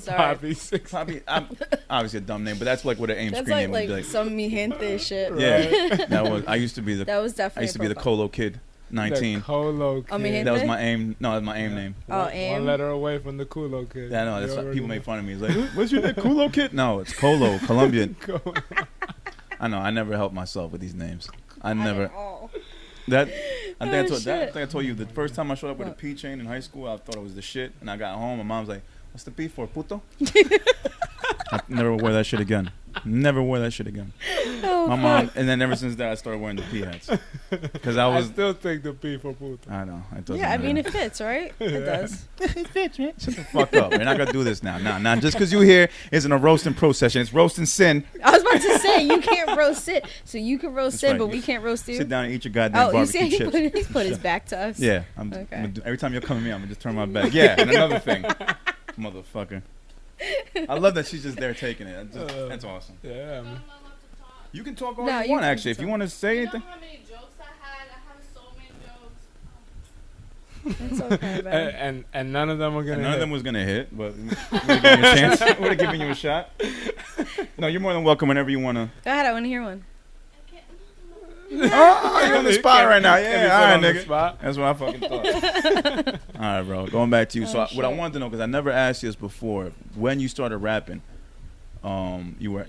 Poppy 69. Poppy, I'm obviously a dumb name, but that's like what an AIM screen name would be like. Some mi gente shit. Yeah, that was. I used to be the. That was definitely. I used to be the Colo Kid. 19. The Colo Kid. That was my aim. No, that was my AIM name. Oh, AIM. One letter away from the Culo Kid. Yeah, no, that's what people make fun of me. It's like, what's your name, Culo Kid? No, it's Colo, Colombian. I know. I never helped myself with these names. I never. I think I told you the first time I showed up with a P chain in high school, I thought it was the shit, and I got home, and Mom's like, "What's the P for, puto?" I never wore that shit again. Never wore that shit again. Oh, my mom, and then ever since that, I started wearing the P hats. Because I still take the P for puto. I know. It doesn't I matter. mean, it fits, right? It does. It fits, man. Shut the fuck up. We're not going to do this now. Nah. Just because you here isn't a roasting pro session. It's roasting sin. I was about to say, you can't roast sin. So you can roast sin, but we can't roast you. Sit down and eat your goddamn barbecue chips. He put his back to us. Yeah. Every time you're coming to me, I'm going to just turn my back. Yeah, and another thing. Motherfucker. I love that she's just there taking it. That's awesome. Yeah. You can talk all you want, actually. If you want to say anything. You know how many jokes I had? I have so many jokes. It's okay, baby. And none of them were going to hit. None of them was going to hit, but we would have given you a chance. We would have given you a shot. No, you're more than welcome whenever you want to. Go ahead, I want to hear one. Oh, you're on the spot right now. Yeah, all right, nigga. That's what I fucking thought. All right, bro. Going back to you. So what I wanted to know, because I never asked you this before, when you started rapping, you were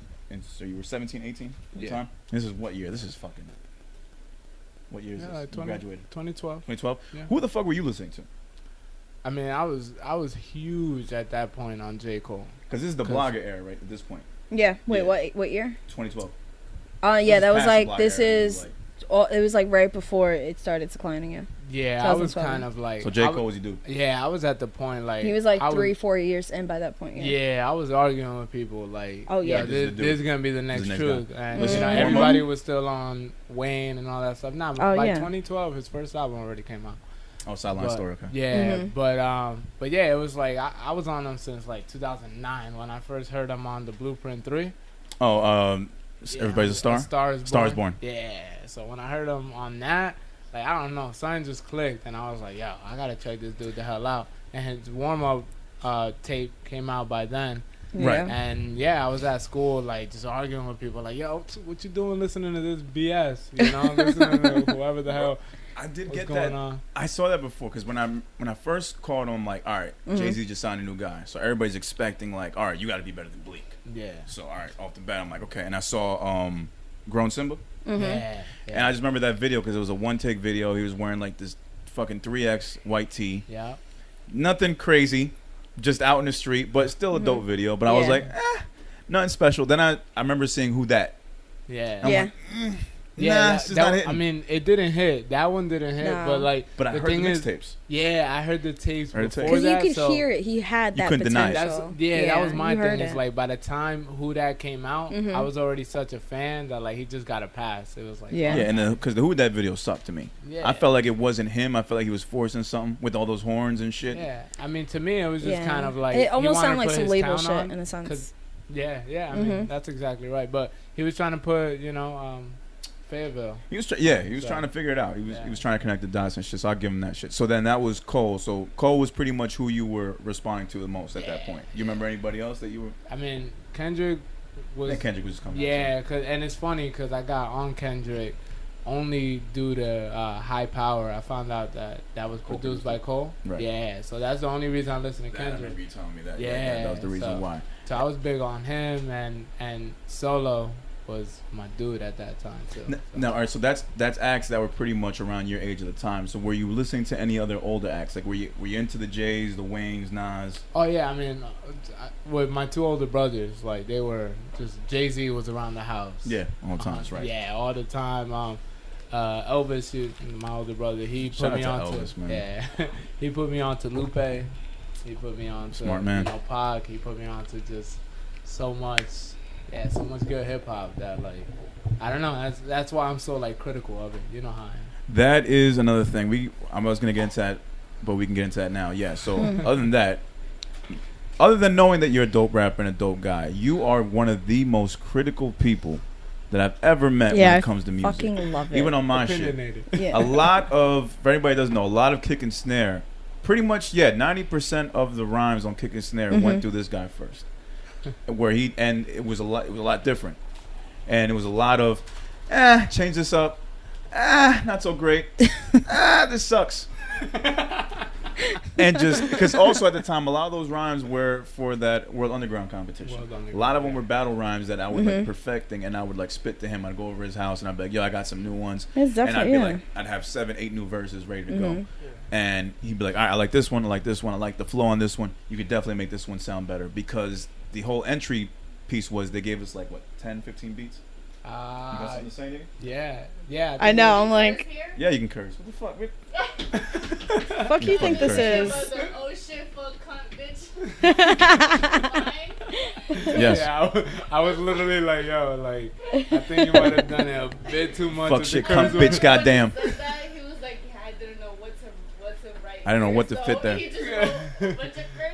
17, 18 at the time? This is what year? This is fucking... What year is this? You graduated? 2012. 2012? Yeah. Who the fuck were you listening to? I mean, I was huge at that point on J. Cole. Because this is the blogger era, right, at this point. Yeah. Wait, what year? 2012. Yeah, that was like, this is... It was like right before it started declining, yeah. Yeah, I was kind of like... So J. Cole was your dude? Yeah, I was at the point like... He was like 3-4 years in by that point, yeah. Yeah, I was arguing with people like... Oh, yeah. This is going to be the next truth. And everybody was still on Wayne and all that stuff. Nah, by 2012, his first album already came out. Oh, Sideline Story, okay. Yeah, but yeah, it was like... I was on them since like 2009 when I first heard him on the Blueprint 3. Oh, Everybody's a Star? Star is Born. Yeah. So when I heard him on that, like, I don't know, something just clicked, and I was like, yo, I gotta check this dude the hell out. And his warm-up tape came out by then. Right. And I was at school, like, just arguing with people, like, yo, what you doing listening to this BS? You know, listening to whoever the hell. I did get that. I saw that before, because when I first called him, like, all right, Jay-Z just signed a new guy, so everybody's expecting, like, all right, you got to be better than Bleak. Yeah. So all right, off the bat, I'm like, okay, and I saw Grown Simba. Mm-hmm. Yeah. And I just remember that video because it was a one-take video. He was wearing like this fucking 3X white tee. Yeah. Nothing crazy, just out in the street, but still a dope video. But I was like, nothing special. Then I remember seeing Who Dat. Yeah. I'm like, I mean, it didn't hit. That one didn't hit, but like, but I heard the mixtapes. Yeah, I heard the tapes before that. Because you could hear it. He had that you couldn't potential. Deny it. That was my thing. It's like by the time Who Dat came out, I was already such a fan that like he just got a pass. It was like and because the Who Dat video sucked to me. Yeah. I felt like it wasn't him. I felt like he was forcing something with all those horns and shit. Yeah, I mean, to me, it was just kind of like it almost sounded like some label shit in a sense. Yeah, I mean, that's exactly right. But he was trying to put, Fayetteville. He was trying to figure it out. He was trying to connect the dots and shit. So I'll give him that shit. So then that was Cole. So Cole was pretty much who you were responding to the most at that point. You remember anybody else that you were? I mean, Kendrick was. Kendrick was just coming. Yeah, and it's funny because I got on Kendrick only due to High Power. I found out that was produced by Cole. Right. Yeah, so that's the only reason I listen to Kendrick. I remember you telling me that. Yeah, that was the reason why. So I was big on him, and Solo was my dude at that time too. Now, all right, so that's acts that were pretty much around your age at the time. So were you listening to any other older acts? Like were you into the Jays, the Waynes, Nas? Oh yeah, I mean, with my two older brothers, like they were just Jay-Z was around the house. Yeah, all the time, that's right. Yeah, all the time. Elvis, my older brother, he put me on to Elvis, man. Yeah, he put me on to Lupe. He put me on to Smart man. Pac. He put me on to just so much good hip hop that like I don't know. That's why I'm so like critical of it. You know how I am. That is another thing. I was gonna get into that, but we can get into that now. Yeah. So other than that, other than knowing that you're a dope rapper and a dope guy, you are one of the most critical people that I've ever met when it comes to music. Fucking love it. Even on my shit. Yeah. A lot of, for anybody who doesn't know, a lot of kick and snare, pretty much, 90% of the rhymes on kick and snare went through this guy first. And it was a lot different. And it was a lot of, change this up. Not so great. This sucks. And just because also at the time a lot of those rhymes were for that World Underground competition. A lot of them were battle rhymes that I was like perfecting, and I would like spit to him. I'd go over his house and I'd be like, yo, I got some new ones. And I'd be like, I'd have 7-8 new verses ready to go. And he'd be like, all right, I like this one, I like this one, I like the flow on this one. You could definitely make this one sound better, because the whole entry piece was they gave us like what, 10-15 beats. You got something to say, nigga? Yeah. I know. I'm like, yeah, you can curse. What the fuck? Fuck you think this is? Oh shit, fuck, cunt, bitch. Yes. Yeah, I was literally like, yo, like, I think you might have done it a bit too much. Fuck shit, cunt, bitch, goddamn. He was like, I didn't know what to write. I didn't know what to fit there. He just wrote a bunch of curse.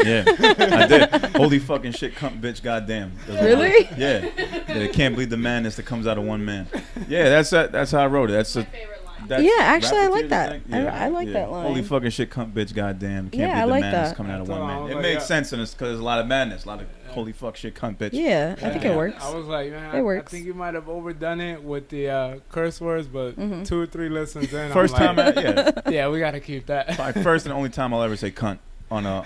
Yeah, I did. Holy fucking shit, cunt, bitch, goddamn. Really? Yeah. They can't believe the madness that comes out of one man. Yeah, that's how I wrote it. That's my favorite line. Yeah, actually, I like that. Yeah. I like that line. Holy fucking shit, cunt, bitch, goddamn. Can't Yeah, I believe the like madness that. coming out of That's one all. I man. was It like, makes yeah. sense, and it's because there's a lot of madness, a lot of holy fuck shit, cunt, bitch. Yeah, I think it works. I was like, man, It works. I think you might have overdone it with the curse words, but 2 or 3 listens in, First I'm like, time, yeah, we gotta keep that. Probably first and only time I'll ever say cunt on a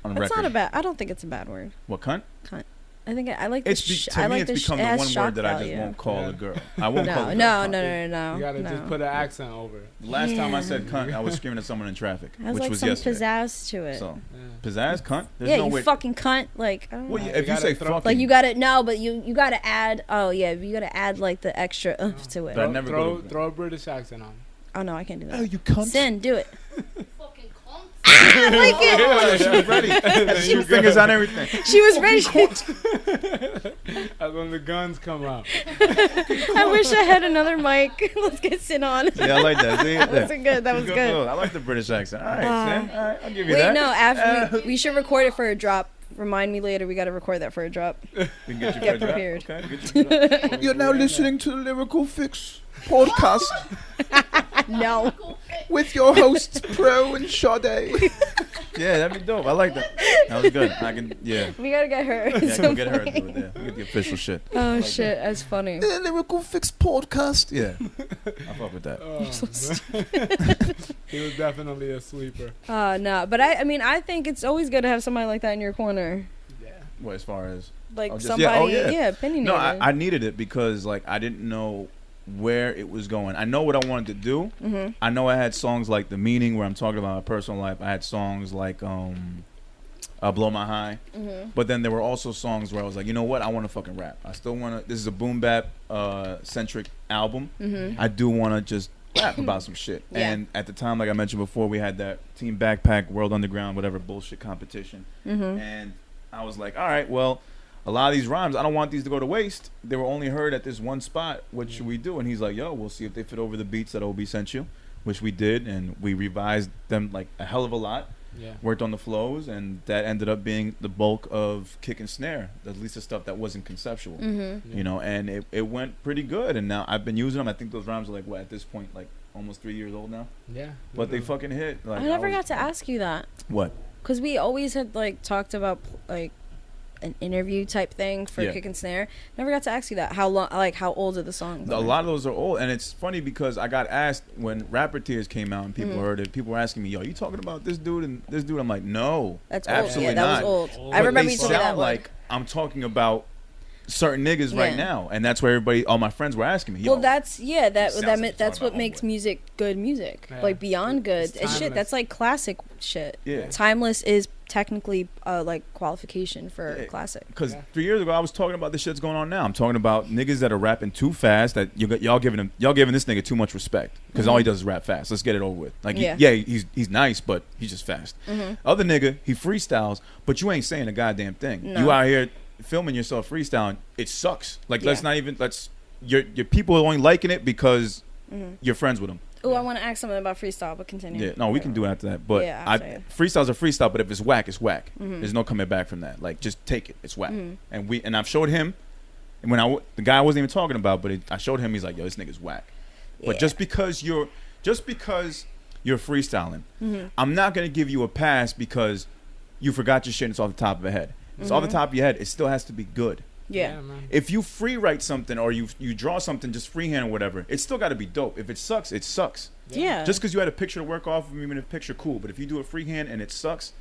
That's record. not a bad. I don't think it's a bad word. What, cunt? Cunt. I think I like. It's I like it's become the it has one shock word that I just value. won't call Yeah. a girl. I won't call a No, girl cunt. no. You gotta no. just put an accent over it. The last time I Yeah. said cunt, I was screaming at someone in traffic, It has which like was some yesterday. pizzazz to it. So, Yeah. pizzazz, cunt? There's yeah, no you way. fucking cunt. Like, I don't know. Well, You if you gotta say throw- fucking. Like you gotta but you gotta add. Oh yeah, you gotta add like the extra oomph to it. But I never throw a British accent on. Oh no, I can't do that. Oh, you cunt. Sin, do it. Fucking cunt. I like it. Oh, she was ready. She was fingers on everything. She was ready. That's when the guns come out. I wish I had another mic. Let's get Sin on. Yeah, I like that. See, That's good. That was Good good. flow. I like the British accent. All right, Sin. All right, I'll give you Wait, that. no. After we should record it for a drop. Remind me later. We got to record that for a drop. We can get you Get for a drop. prepared. Okay, get you for a drop. You're now listening to the Lyrical Fix Podcast No. with your hosts Pro and Sade. Yeah, that'd be dope. I like that. That was good. We gotta get her. Yeah, go get her to do it. Yeah, we get the official shit. Oh shit, that's funny. The Lyrical Fix Podcast. Yeah, I fuck with that. He was definitely a sleeper. No, but I mean, I think it's always good to have somebody like that in your corner. Yeah. Well, as far as Like just- somebody, yeah. opinionated. no, I needed it because like I didn't know where it was going. I know what I wanted to do. Mm-hmm. I know I had songs like The Meaning where I'm talking about my personal life. I had songs like Blow My High. Mm-hmm. But then there were also songs where I was like, you know what? I want to fucking rap. I still want to. This is a boom bap centric album. Mm-hmm. I do want to just rap about some shit. Yeah. And at the time, like I mentioned before, we had that Team Backpack, World Underground, whatever bullshit competition. Mm-hmm. And I was like, all right, well, a lot of these rhymes, I don't want these to go to waste. They were only heard at this one spot. What should we do? And he's like, yo, we'll see if they fit over the beats that OB sent you, which we did. And we revised them like a hell of a lot. Yeah. Worked on the flows, and that ended up being the bulk of kick and snare, at least the stuff that wasn't conceptual. Mm-hmm. You know, and it went pretty good. And now I've been using them. I think those rhymes are like, what, at this point, like almost 3 years old now? Yeah. But they fucking hit. Like, I never was- got to ask you that What? because we always had like talked about like an interview type thing for Yeah. kick and snare. Never got to ask you that. How long? Like how old are the songs? A lot of those are old, and it's funny because I got asked when Rapper Tears came out and people heard it. People were asking me, "Yo, you talking about this dude and this dude?" I'm like, "No, That's absolutely old. Yeah, that not." was old. Old. I But remember they you told me that sound one. like I'm talking about certain niggas right Yeah. now, and that's where all my friends were asking me. Yo, Well, that's sounds like you're that's talking what about makes homeboy. music good music. Yeah. Like beyond good. It's It's shit. timeless. That's like classic shit. Yeah. Timeless is technically like qualification for Yeah. classic. Because Yeah. 3 years ago I was talking about the shit that's going on now. I'm talking about niggas that are rapping too fast. That y'all giving this nigga too much respect because all he does is rap fast. Let's get it over with. Like Yeah. he's nice, but he's just fast. Mm-hmm. Other nigga, he freestyles, but you ain't saying a goddamn thing. No. You out here filming yourself freestyling. It sucks. Like Yeah. let's not even your people are only liking it because Mm-hmm. you're friends with them. Oh, I want to ask something about freestyle, but continue. Yeah, no, we can do after that. But freestyle's a freestyle, but if it's whack, it's whack. There's no coming back from that. Like, just take it. It's whack. And I've showed him, and the guy I wasn't even talking about, but I showed him, he's like, yo, this nigga's whack. But just because you're freestyling, I'm not going to give you a pass because you forgot your shit and it's off the top of your head. It's off the top of your head. It still has to be good. Yeah. If you free write something or you draw something just freehand or whatever, it's still got to be dope. If it sucks, it sucks. Yeah. Just because you had a picture to work off of, even if picture cool, but if you do it freehand and it sucks,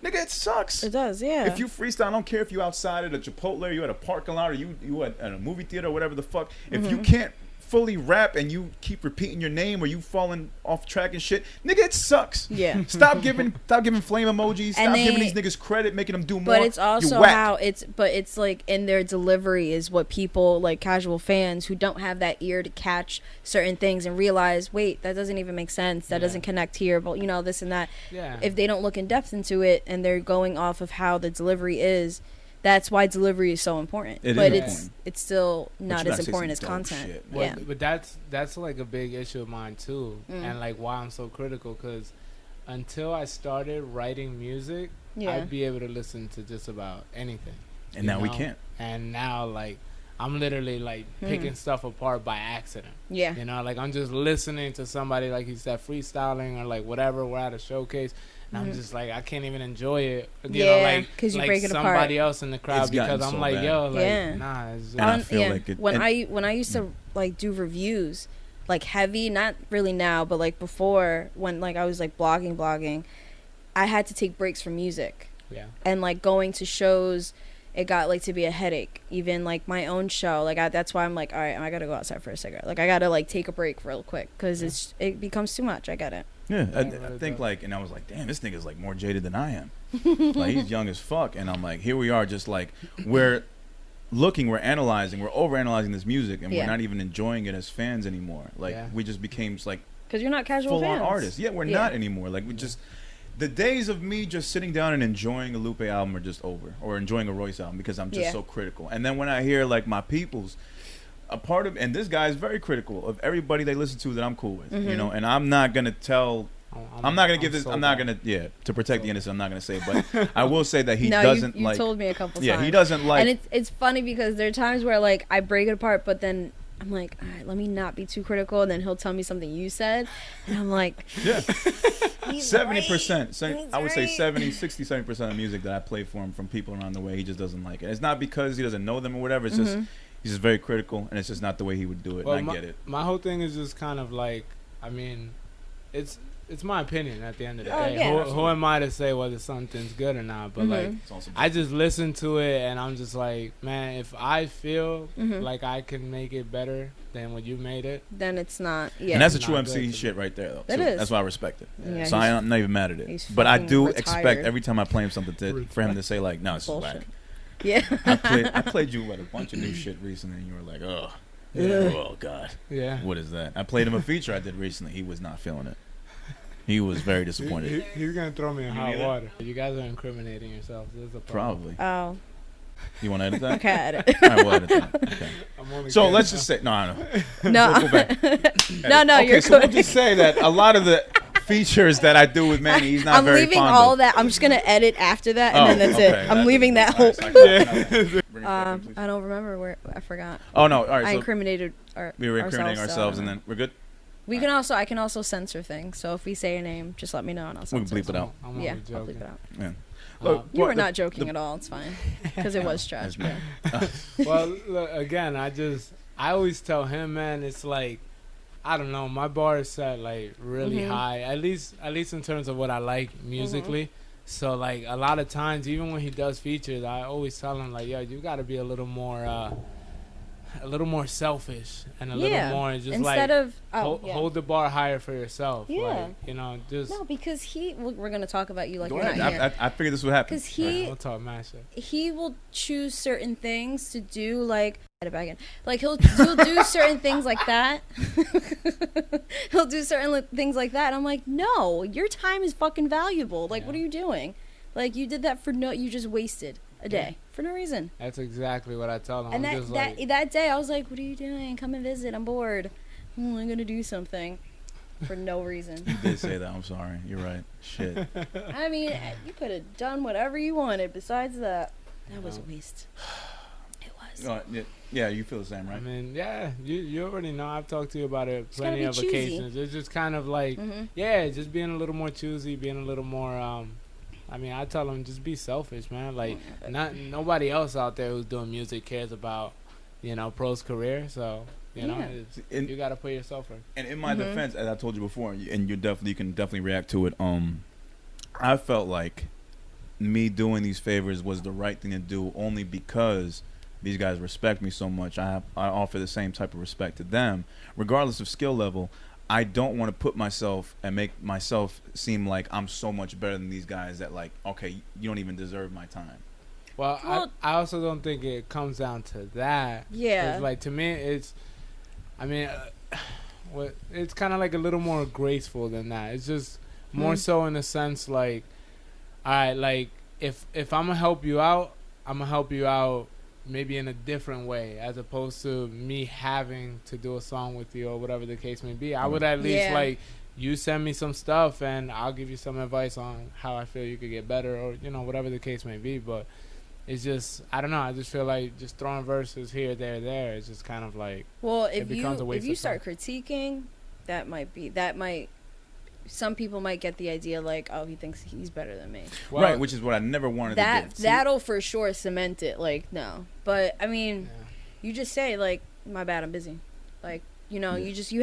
nigga, it sucks. It does, yeah. If you freestyle, I don't care if you outside at a Chipotle or you at a parking lot or you at a movie theater or whatever the fuck. If you can't fully rap and you keep repeating your name or you falling off track and shit, nigga, it sucks. Yeah. Stop giving flame emojis. Stop giving these niggas credit, making them do more. But it's also how it's like in their delivery is what people like casual fans who don't have that ear to catch certain things and realize, wait, that doesn't even make sense. That doesn't connect here. But this and that. Yeah. If they don't look in depth into it and they're going off of how the delivery is. That's why delivery is so important. It's still not as important as content. Shit, yeah. But that's like a big issue of mine too, and like why I'm so critical, because until I started writing music, I'd be able to listen to just about anything. And now we can't. And now like I'm literally like picking stuff apart by accident. Yeah. Like I'm just listening to somebody, like he said, freestyling or like whatever. We're at a showcase. And I'm just like, I can't even enjoy it. You know, like, because you break it apart. Somebody else in the crowd, because I'm so like, bad. Yo, like, nah. It's just, I feel like it. When I used to like do reviews, like heavy, not really now, but like before, when like I was like blogging, I had to take breaks from music. Yeah. And like going to shows, it got like to be a headache. Even like my own show, like that's why I'm like, all right, I gotta go outside for a cigarette. Like I gotta like take a break real quick because it becomes too much. I get it. Yeah, I think like, and I was like, damn, this nigga's like more jaded than I am. Like he's young as fuck, and I'm like, here we are, just like we're analyzing, we're overanalyzing this music, and we're not even enjoying it as fans anymore. Like we just became like because you're not casual full-on artists. Yeah, we're not anymore. Like we just. The days of me just sitting down and enjoying a Lupe album are just over, or enjoying a Royce album, because I'm just so critical. And then when I hear like my peoples, a part of, and this guy is very critical of everybody they listen to that I'm cool with, and I'm not gonna tell, I'm not gonna give this, I'm not gonna, to protect the innocent, I'm not gonna say, but I will say that he doesn't you like. You told me a couple times. Yeah, he doesn't like. And it's funny because there are times where like I break it apart, but then I'm like, all right, let me not be too critical, and then he'll tell me something you said, and I'm like, 70%, I would say 70% of music that I play for him from people around the way, he just doesn't like it. It's not because he doesn't know them or whatever, it's just he's just very critical, and it's just not the way he would do it. Well, and I get it. My whole thing is just kind of like, I mean, it's my opinion at the end of the day. Yeah. Who am I to say whether something's good or not? But like, I just listen to it and I'm just like, man, if I feel like I can make it better than what you made it, then it's not. Yeah, and that's a true MC shit right there, though. It is. That's why I respect it. Yeah, so I'm not even mad at it. But I do expect every time I play him something for him to say like, no, this is whack. Yeah. I played you with a bunch of new shit recently, and you were like, oh, oh god, what is that? I played him a feature I did recently. He was not feeling it. He was very disappointed. He's gonna throw me in hot water. You guys are incriminating yourselves. This is a problem. Probably. Oh. You want to edit that? Okay, edit. All right, we'll edit that. Okay. So let's just say no. No, go back. no. Okay, You're so good. we'll just say that a lot of the features that I do with Manny, he's not very fond of. I'm leaving all that. I'm just gonna edit after that, and then that's it. I'm leaving that whole. I don't remember where I forgot. Oh no! All right. I incriminated. We were incriminating ourselves, and then we're good. We can also. I can also censor things. So if we say a name, just let me know, and I'll censor. We can bleep it out. Yeah, I'll bleep it out. Yeah. You were not joking at all. It's fine, because it was trash. Well, look, again, I always tell him, man, it's like, I don't know, my bar is set like really high, at least in terms of what I like musically. So like a lot of times, even when he does features, I always tell him like, yo, you got to be a little more selfish and a little more just instead like of hold the bar higher for yourself. Yeah, like, just no, because we're gonna talk about you like you're not here. I figured this would happen because we'll talk mashup. He will choose certain things to do, like like he'll do certain things like that. He'll do certain things like that. And I'm like, no, your time is fucking valuable. Like, what are you doing? Like, you did that you just wasted a day for no reason. That's exactly what I tell him. And that day I was like, what are you doing? Come and visit. I'm bored. I'm gonna do something. for no reason. You did say that. I'm sorry. You're right. Shit. I mean, you could have done whatever you wanted. Besides that, that was a waste. It was. Yeah, you feel the same, right? I mean, yeah, you already know. I've talked to you about it plenty of occasions. It's just kind of like, just being a little more choosy, being a little more. I mean, I tell them just be selfish, man. Like, nobody else out there who's doing music cares about, pro's career. So. You got to put yourself first. And in my defense, as I told you before, and you can definitely react to it. I felt like me doing these favors was the right thing to do, only because these guys respect me so much. I offer the same type of respect to them, regardless of skill level. I don't want to put myself and make myself seem like I'm so much better than these guys that, like, okay, you don't even deserve my time. Well, I also don't think it comes down to that. Yeah. Like, to me, it's kind of like a little more graceful than that. It's just more so in a sense like, all right, like if I'm gonna help you out, I'm gonna help you out maybe in a different way, as opposed to me having to do a song with you or whatever the case may be. I would at least like you send me some stuff and I'll give you some advice on how I feel you could get better, or whatever the case may be. But it's just, I don't know. I just feel like just throwing verses here, there. It's just kind of like, well, if you start critiquing, some people might get the idea like, oh, he thinks he's better than me. Well, right, which is what I never wanted to do. That'll for sure cement it. Like, no, but I mean, you just say like, my bad, I'm busy. Like, you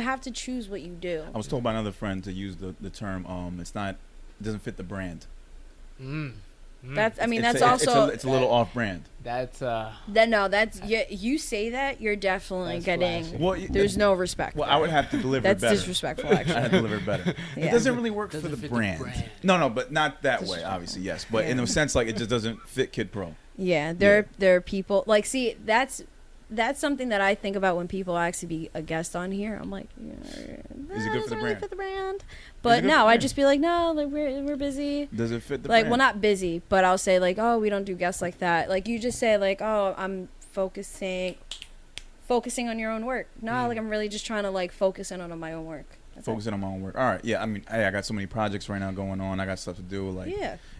have to choose what you do. I was told by another friend to use the term, it doesn't fit the brand. That's also it's a little off brand. That's you say that, you're definitely getting flashy. Well, there's no respect. Well, I would have to deliver it better. That's disrespectful, actually. I have to deliver it better. It doesn't really work for the brand. No, but not that way, obviously, yes. But in a sense, like, it just doesn't fit Kid Pro. Yeah, there are people like, see, that's something that I think about when people actually be a guest on here. I'm like, is it good for the brand? But no, I just be like, no, like we're busy. Does it fit the brand? Like, well, not busy, but I'll say like, oh, we don't do guests like that. Like, you just say like, oh, I'm focusing on your own work. No, like, I'm really just trying to like focus in on my own work. Focusing on my own work. All right, yeah. I mean, I got so many projects right now going on. I got stuff to do. Like,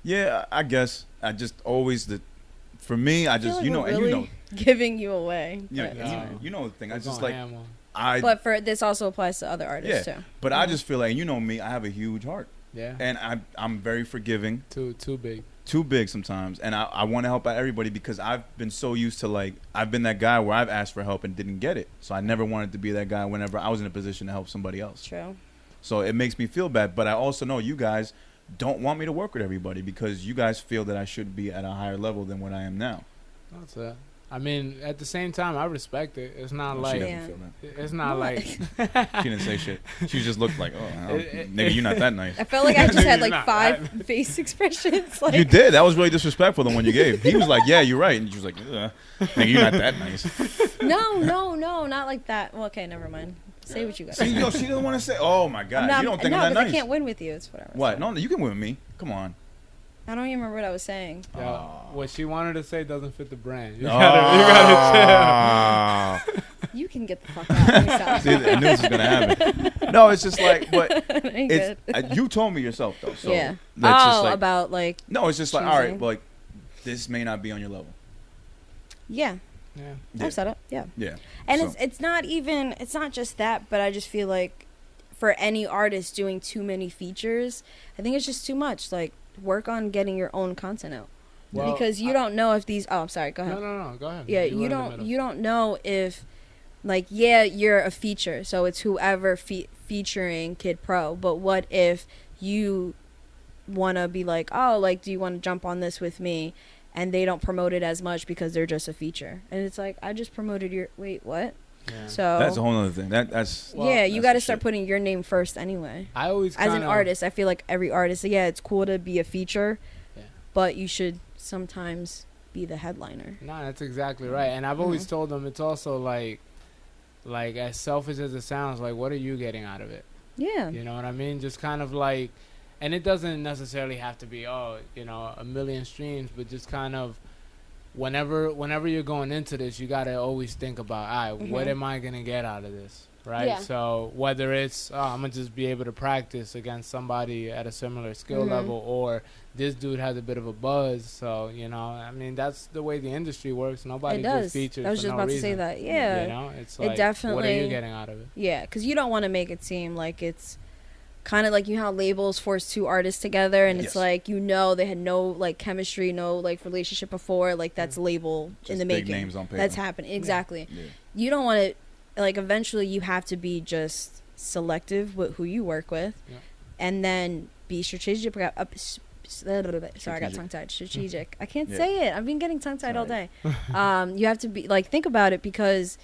yeah. I guess I just always for me, I just, really giving you away. Yeah, the thing. I just like, but for this also applies to other artists too. But I just feel like, me, I have a huge heart. Yeah. And I'm very forgiving. Too big. Too big sometimes. And I want to help out everybody, because I've been so used to, like, I've been that guy where I've asked for help and didn't get it. So I never wanted to be that guy whenever I was in a position to help somebody else. True. So it makes me feel bad. But I also know you guys don't want me to work with everybody, because you guys feel that I should be at a higher level than what I am now. That's it. I mean, at the same time, I respect it. It's not like, she doesn't feel that. It's not like she didn't say shit. She just looked like, oh, nigga, you're not that nice. I felt like I just had like 5 face expressions. Like, you did. That was really disrespectful, the one you gave. He was like, yeah, you're right, and she was like, nigga, you're not that nice. No, not like that. Well, okay, never mind. Say what you got. See, she doesn't want to say. Oh my God, you don't think I'm that nice? I can't win with you. It's whatever. What? No, you can win with me. Come on. I don't even remember what I was saying. What she wanted to say doesn't fit the brand. You gotta chill. You can get the fuck out. See, I knew this was gonna happen. No, it's just like, but you told me yourself though. So yeah. That's just like, about like. No, it's just like, all right, like, this may not be on your level. Yeah. I've said it. Yeah. Yeah. And it's not just that, but I just feel like for any artist doing too many features, I think it's just too much. Like, work on getting your own content out. Well, because you don't know if these. Oh, I'm sorry. Go ahead. No. Go ahead. Yeah, you don't know if, like, you're a feature, so it's whoever featuring Kid Pro. But what if you wanna be like, oh, like, do you want to jump on this with me? And they don't promote it as much because they're just a feature. And it's like, I just promoted your. Wait, what? Yeah. So that's a whole other thing. You got to start putting your name first anyway. I always as an artist, I feel like every artist, it's cool to be a feature, but you should sometimes be the headliner. No, that's exactly right. And I've always told them it's also like as selfish as it sounds, like, what are you getting out of it? Yeah. You know what I mean? Just kind of like, and it doesn't necessarily have to be 1 million streams, but just kind of, whenever you're going into this, you gotta always think about, all right, what am I gonna get out of this, right? Yeah. So whether it's I'm gonna just be able to practice against somebody at a similar skill level, or this dude has a bit of a buzz. So I mean, that's the way the industry works. Nobody gets featured. I was just about to say that. Yeah, it's like, it definitely. What are you getting out of it? Yeah, because you don't want to make it seem like it's kind of like how labels force two artists together, and it's like they had no like chemistry, no like relationship before. Like that's label just in the making. Names on paper. That's happening exactly. Yeah. You don't want to like. Eventually, you have to be just selective with who you work with, and then be strategic. Sorry, I got tongue tied. Strategic. I can't say it. I've been getting tongue tied all day. You have to be like think about it because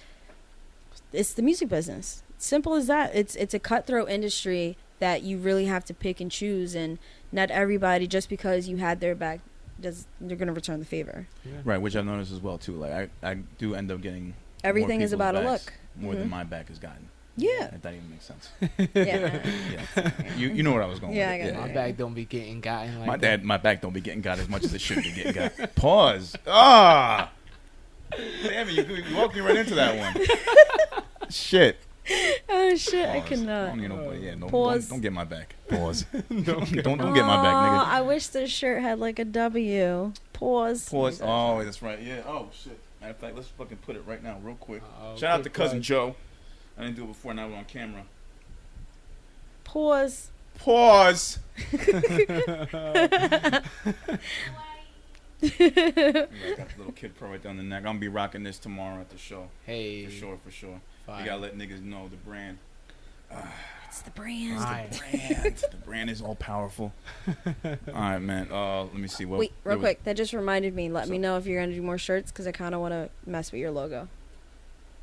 it's the music business. Simple as that. It's a cutthroat industry that you really have to pick and choose, and not everybody, just because you had their back, they're going to return the favor. Yeah. Right, which I've noticed as well too. Like I do end up getting everything is about a look more than my back has gotten. Yeah, if that even makes sense. Yeah. You know what I was going. Yeah, with. My back don't be getting gotten. Like my back don't be getting got as much as it should be getting got. Pause. Damn it! You walked me right into that one. Shit. Oh shit! Pause. I cannot. Pause. Don't get my back. Pause. don't get my back, nigga. I wish this shirt had like a W. Pause. Oh, that's right. Yeah. Oh shit. Matter of fact, let's fucking put it right now, real quick. Shout out to Cousin Joe. I didn't do it before. Now we're on camera. Pause. I got the little Kid Pro right down the neck. I'm gonna be rocking this tomorrow at the show. Hey, for sure. Fine. You gotta let niggas know the brand. It's the brand. The brand is all powerful. All right, man. Let me see. Wait, real quick. That just reminded me. Let me know if you're gonna do more shirts, because I kind of want to mess with your logo.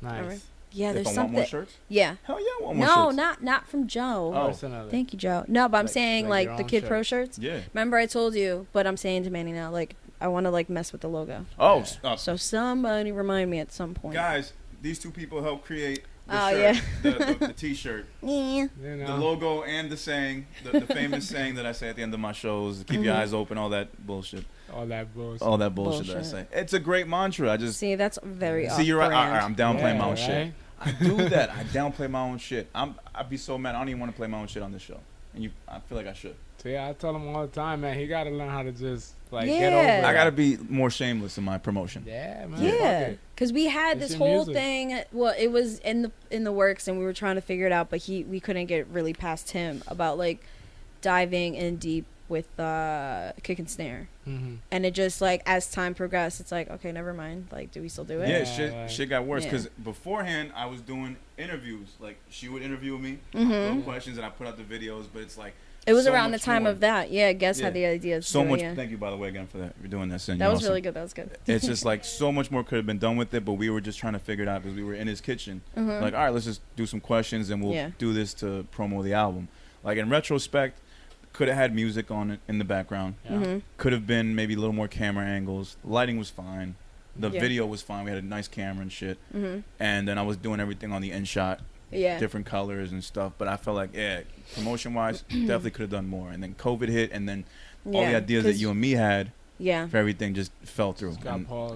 Nice. Right? Yeah, there's if I something. Want more shirts? Yeah. Hell yeah, I want more shirts. No, not from Joe. Oh, thank you, Joe. No, but I'm saying like the Kid Pro shirts. Yeah. Remember I told you, but I'm saying to Manny now, like I want to like mess with the logo. Oh. So somebody remind me at some point. Guys, these two people helped create the shirt, the T-shirt, yeah, the logo, and the saying, the famous saying that I say at the end of my shows: "Keep your eyes open." All that bullshit. All that bullshit that I say. It's a great mantra. I just see that's very. See, you're right. I'm downplaying my own right? shit. I do that. I downplay my own shit. I'd be so mad. I don't even want to play my own shit on this show, and I feel like I should. See, I tell him all the time, man. He got to learn how to just get over it. I got to be more shameless in my promotion. Yeah, man. Yeah, because we had this whole thing. Well, it was in the works, and we were trying to figure it out, but we couldn't get really past him about like diving in deep with kick and snare. And it just like as time progressed, it's like, okay, never mind, like do we still do it? Yeah, shit got worse because beforehand I was doing interviews, like she would interview me, little questions, and I put out the videos, but it's like it was around the time of that. Yeah, Guess had the ideas. So much. Thank you, by the way, again for that. You're doing that. That was really good. That was good. It's just like so much more could have been done with it, but we were just trying to figure it out because we were in his kitchen. Like, all right, let's just do some questions and we'll do this to promo the album. Like in retrospect, could have had music on it in the background. Could have been maybe a little more camera angles. Lighting was fine. The video was fine. We had a nice camera and shit. And then I was doing everything on the end shot. Different colors and stuff. But I felt like, promotion wise, definitely could have done more. And then COVID hit, and then all the ideas that you and me had for everything just fell through.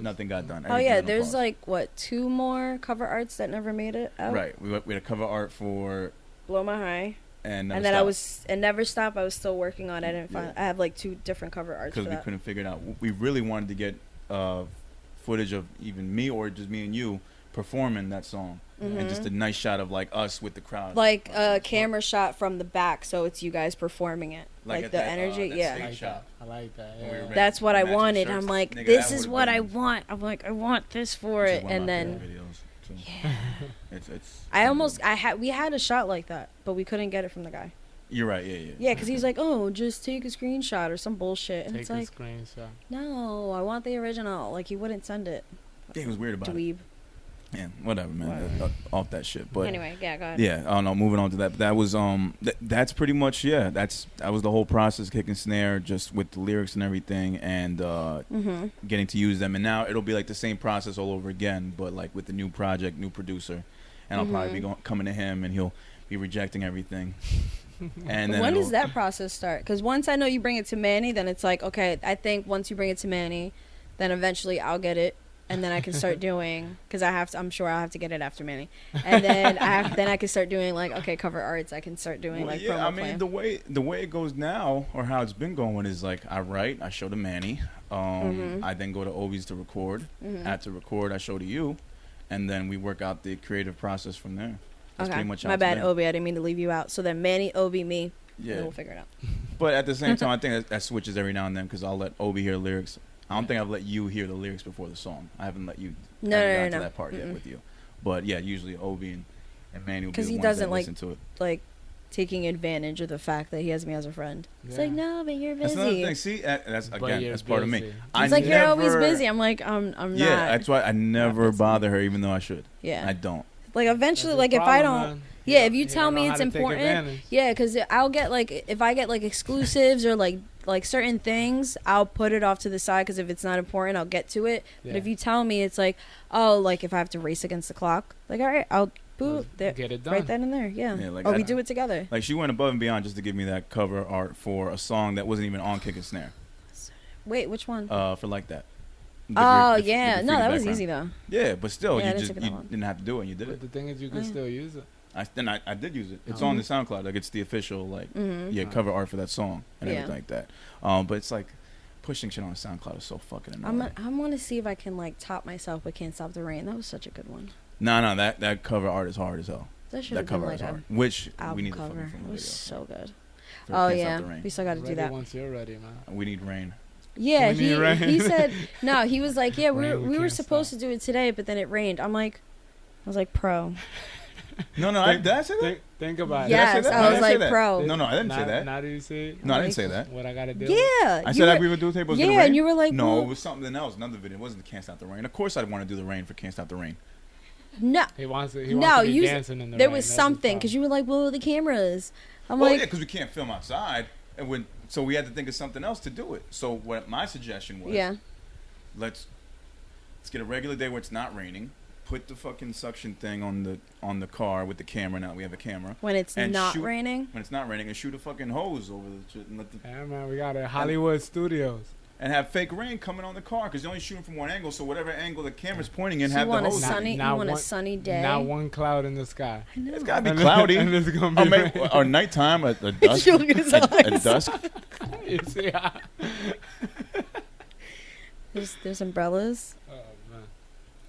Nothing got done. There's like what 2 more cover arts that never made it out. Right. We had a cover art for Blow My High. And then I was Never Stop. I was still working on. I didn't find. I have like 2 different cover arts because we couldn't figure it out. We really wanted to get footage of even me or just me and you performing that song, and just a nice shot of like us with the crowd, like a camera shot from the back, so it's you guys performing it, like the energy. I like that. Yeah. That's what I wanted. I'm like, this is what I want. I'm like, I want this for it, and then. We had a shot like that, but we couldn't get it from the guy. You're right. Yeah, because he's like, oh, just take a screenshot or some bullshit, and it's like, screenshot. No, I want the original. Like he wouldn't send it. Yeah, he was weird about it. Yeah, whatever, man. Off that shit. But anyway, go ahead. Yeah, I don't know. Moving on to that. But that was that's pretty much that was the whole process, kick and snare, just with the lyrics and everything, and getting to use them. And now it'll be like the same process all over again, but like with the new project, new producer, and I'll probably be coming to him, and he'll be rejecting everything. And then when does that process start? Because once I know you bring it to Manny, then it's like, okay, I think once you bring it to Manny, Then eventually I'll get it. And then I can start doing, because I'm sure I'll have to get it after Manny. And then I can start doing like, okay, cover arts. I can start doing like promo plan. the way it goes now, or how it's been going, is like I write, I show to Manny, I then go to Obi's to record. After record, I show to you, and then we work out the creative process from there. That's pretty much my bad, Obi. I didn't mean to leave you out. So then Manny, Obi, me. Yeah, and we'll figure it out. But at the same time, I think that switches every now and then, because I'll let Obi hear lyrics. I don't think I've let you hear the lyrics before the song. I haven't let you got to that part yet with you. But yeah, usually Obi and Manny will be the ones that listen to it. Like taking advantage of the fact that he has me as a friend. It's like, no, but you're busy. That's another thing. See, that's part of me. It's like, you're always busy. I'm like, I'm not. Yeah, that's why I never bother her, even though I should. Yeah. I don't. Like eventually, like if I don't. Yeah, if you tell me it's important, because I'll get like, if I get like exclusives or like certain things, I'll put it off to the side, because if it's not important, I'll get to it. But if you tell me it's like, oh, like if I have to race against the clock, like, all right, I'll get it done. Right then and there, like we do it together. Like she went above and beyond just to give me that cover art for a song that wasn't even on Kick and Snare. Wait, which one? For Like That. No, that was easy though. Yeah, but still, you didn't have to do it, and you did it. The thing is, you can still use it. I did use it. It's on the SoundCloud. Like, it's the official cover art for that song and everything like that. But it's like pushing shit on SoundCloud is so fucking annoying. I want to see if I can like top myself with Can't Stop the Rain. That was such a good one. No, that cover art is hard as hell. That cover art is hard. Which we need cover. to fucking film. It was so good. Oh yeah, we still got to do that. Once you're ready, man. We need rain. Yeah, he said no. He was like, yeah, we were supposed to do it today, but then it rained. I was like, pro. No, did I say that? Think about it. Yes, I was like, pro. No, I didn't say that. Now do you say it? No, I didn't say that. What I gotta do? Yeah. I said we would do a tape. Yeah, and you were like, no, it was something else. Another video. It wasn't Can't Stop the Rain. Of course, I'd want to do the rain for Can't Stop the Rain. No. He wants to be dancing in the rain. There was something, because you were like, well, the cameras. Yeah, because we can't film outside, so we had to think of something else to do it. So what my suggestion was, let's get a regular day where it's not raining. Put the fucking suction thing on the car with the camera. Now we have a camera. When it's not raining? When it's not raining, and shoot a fucking hose over the shit. And yeah, man, we got it. Hollywood Studios. And have fake rain coming on the car, because you're only shooting from one angle. So whatever angle the camera's pointing in, so have the hose. You want a sunny day. Not one cloud in the sky. It's got to be cloudy. And it's gonna be rain. Or nighttime, a dusk. At dusk. There's umbrellas. Oh, man.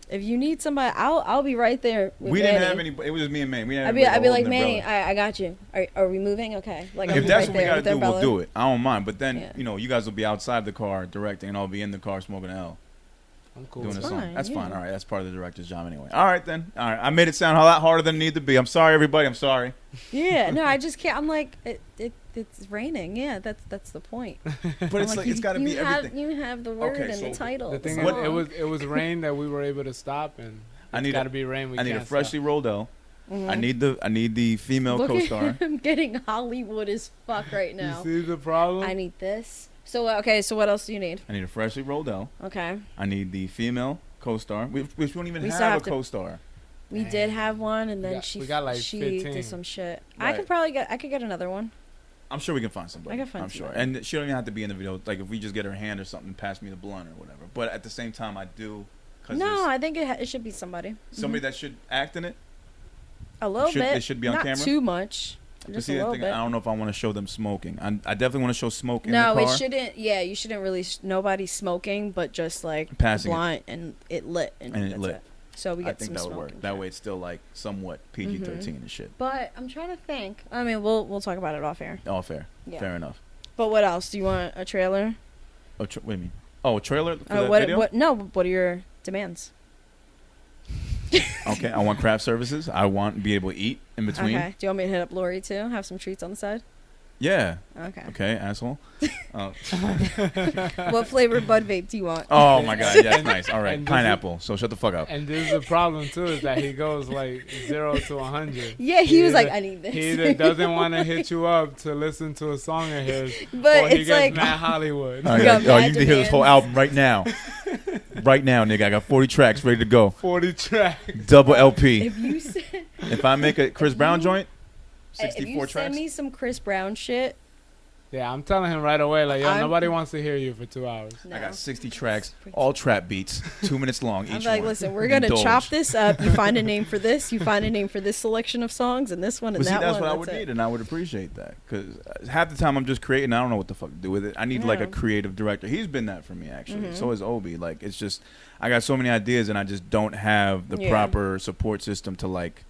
If you need somebody, I'll be right there. We didn't have any. It was just me and Manny. I'd be like, Manny, I got you. Are we moving? Okay. Like, if that's what we gotta do, we'll do it. I don't mind. But then you guys will be outside the car directing, and I'll be in the car smoking an L. I'm cool. Doing a song. That's fine. All right. That's part of the director's job anyway. All right then. All right. I made it sound a lot harder than it needed to be. I'm sorry, everybody. I'm sorry. Yeah. No, I just can't. I'm like, it's raining. Yeah. That's the point. But it's like it's got to be everything. You have the word and the title. The thing is, it was rain that we were able to stop, and it's got to be rain. I need a freshly rolled L. I need the female co-star. I'm getting Hollywood as fuck right now. You see the problem? I need this. So okay, so what else do you need? I need a freshly rolled L. Okay. I need the female co-star. We don't even have a co-star. We did have one, and then we got like she 15. did some shit. Right. I could get another one. I'm sure we can find somebody. I can find I'm somebody. sure. And she don't even have to be in the video. Like, if we just get her hand or something, pass me the blunt or whatever. But at the same time, I do. No, I think it should be somebody. Somebody that should act in it? A little bit. They should be on camera? Not too much. Just a little bit. I don't know if I want to show them smoking. I definitely want to show smoke in the car. No, it shouldn't. Yeah, you shouldn't really. Nobody's smoking, but just like passing blunt and it lit. And it lit. So we get some smoke. I think that would work. That way it's still like somewhat PG-13 and shit. But I'm trying to think. I mean, we'll talk about it off air. Off air. Yeah. Fair enough. But what else? Do you want a trailer? What do you mean? Oh, a trailer for that video? No, what are your demands? Okay, I want craft services. I want to be able to eat in between. Okay. Do you want me to hit up Lori too? Have some treats on the side? Yeah. Okay. Okay, asshole. What flavored bud vape do you want? Oh my god, yeah, nice. All right, pineapple. So shut the fuck up. And this is the problem too, is that he goes like 0 to 100. Yeah, he was like, I need this. He either doesn't want to hit you up to listen to a song of his, but or he gets like mad Hollywood. You need to hear this whole album right now. Right now, nigga. I got 40 tracks ready to go. 40 tracks. Double LP. If I make a Chris Brown joint, 64 if you tracks. send me some Chris Brown shit, Yeah, I'm telling him right away, like, yo, nobody wants to hear you for 2 hours. No. I got 60 tracks, all trap beats, 2 minutes long each I'm like, listen, we're going to chop this up. You find a name for this. You find a name for this selection of songs and this one and that one. That's what I would need, and I would appreciate that. Because half the time I'm just creating, I don't know what the fuck to do with it. I need, like, a creative director. He's been that for me, actually. So is Obi. Like, it's just, I got so many ideas, and I just don't have the proper support system to, like,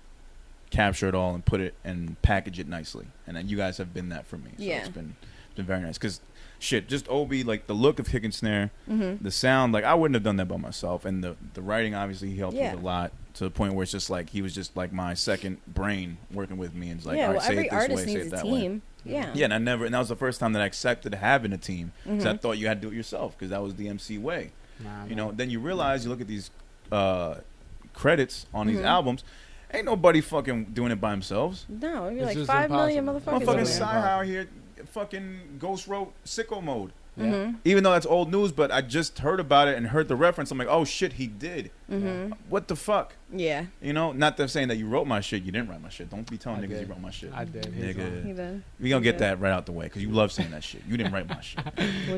capture it all and put it and package it nicely. And then you guys have been that for me. So it's been very nice. Because shit, just Obi, like the look of kick and snare, the sound, like I wouldn't have done that by myself. And the writing, obviously, he helped with a lot, to the point where it's just like he was just like my second brain working with me, and it's like, all right, say it this way, say it that way. Yeah, and that was the first time that I accepted having a team, because I thought you had to do it yourself, because that was the MC way. You know, then you realize, you look at these credits on these albums, ain't nobody fucking doing it by themselves. No, you're like 5 million motherfuckers. Motherfucking Sci-Hi here fucking ghost wrote Sicko Mode. Even though that's old news, but I just heard about it and heard the reference. I'm like, oh shit, he did. What the fuck? Yeah. You know, not them saying that you wrote my shit. You didn't write my shit. Don't be telling niggas you wrote my shit. I did. Nigga. He did. We gonna get that right out the way, because you love saying that shit. You didn't write my shit.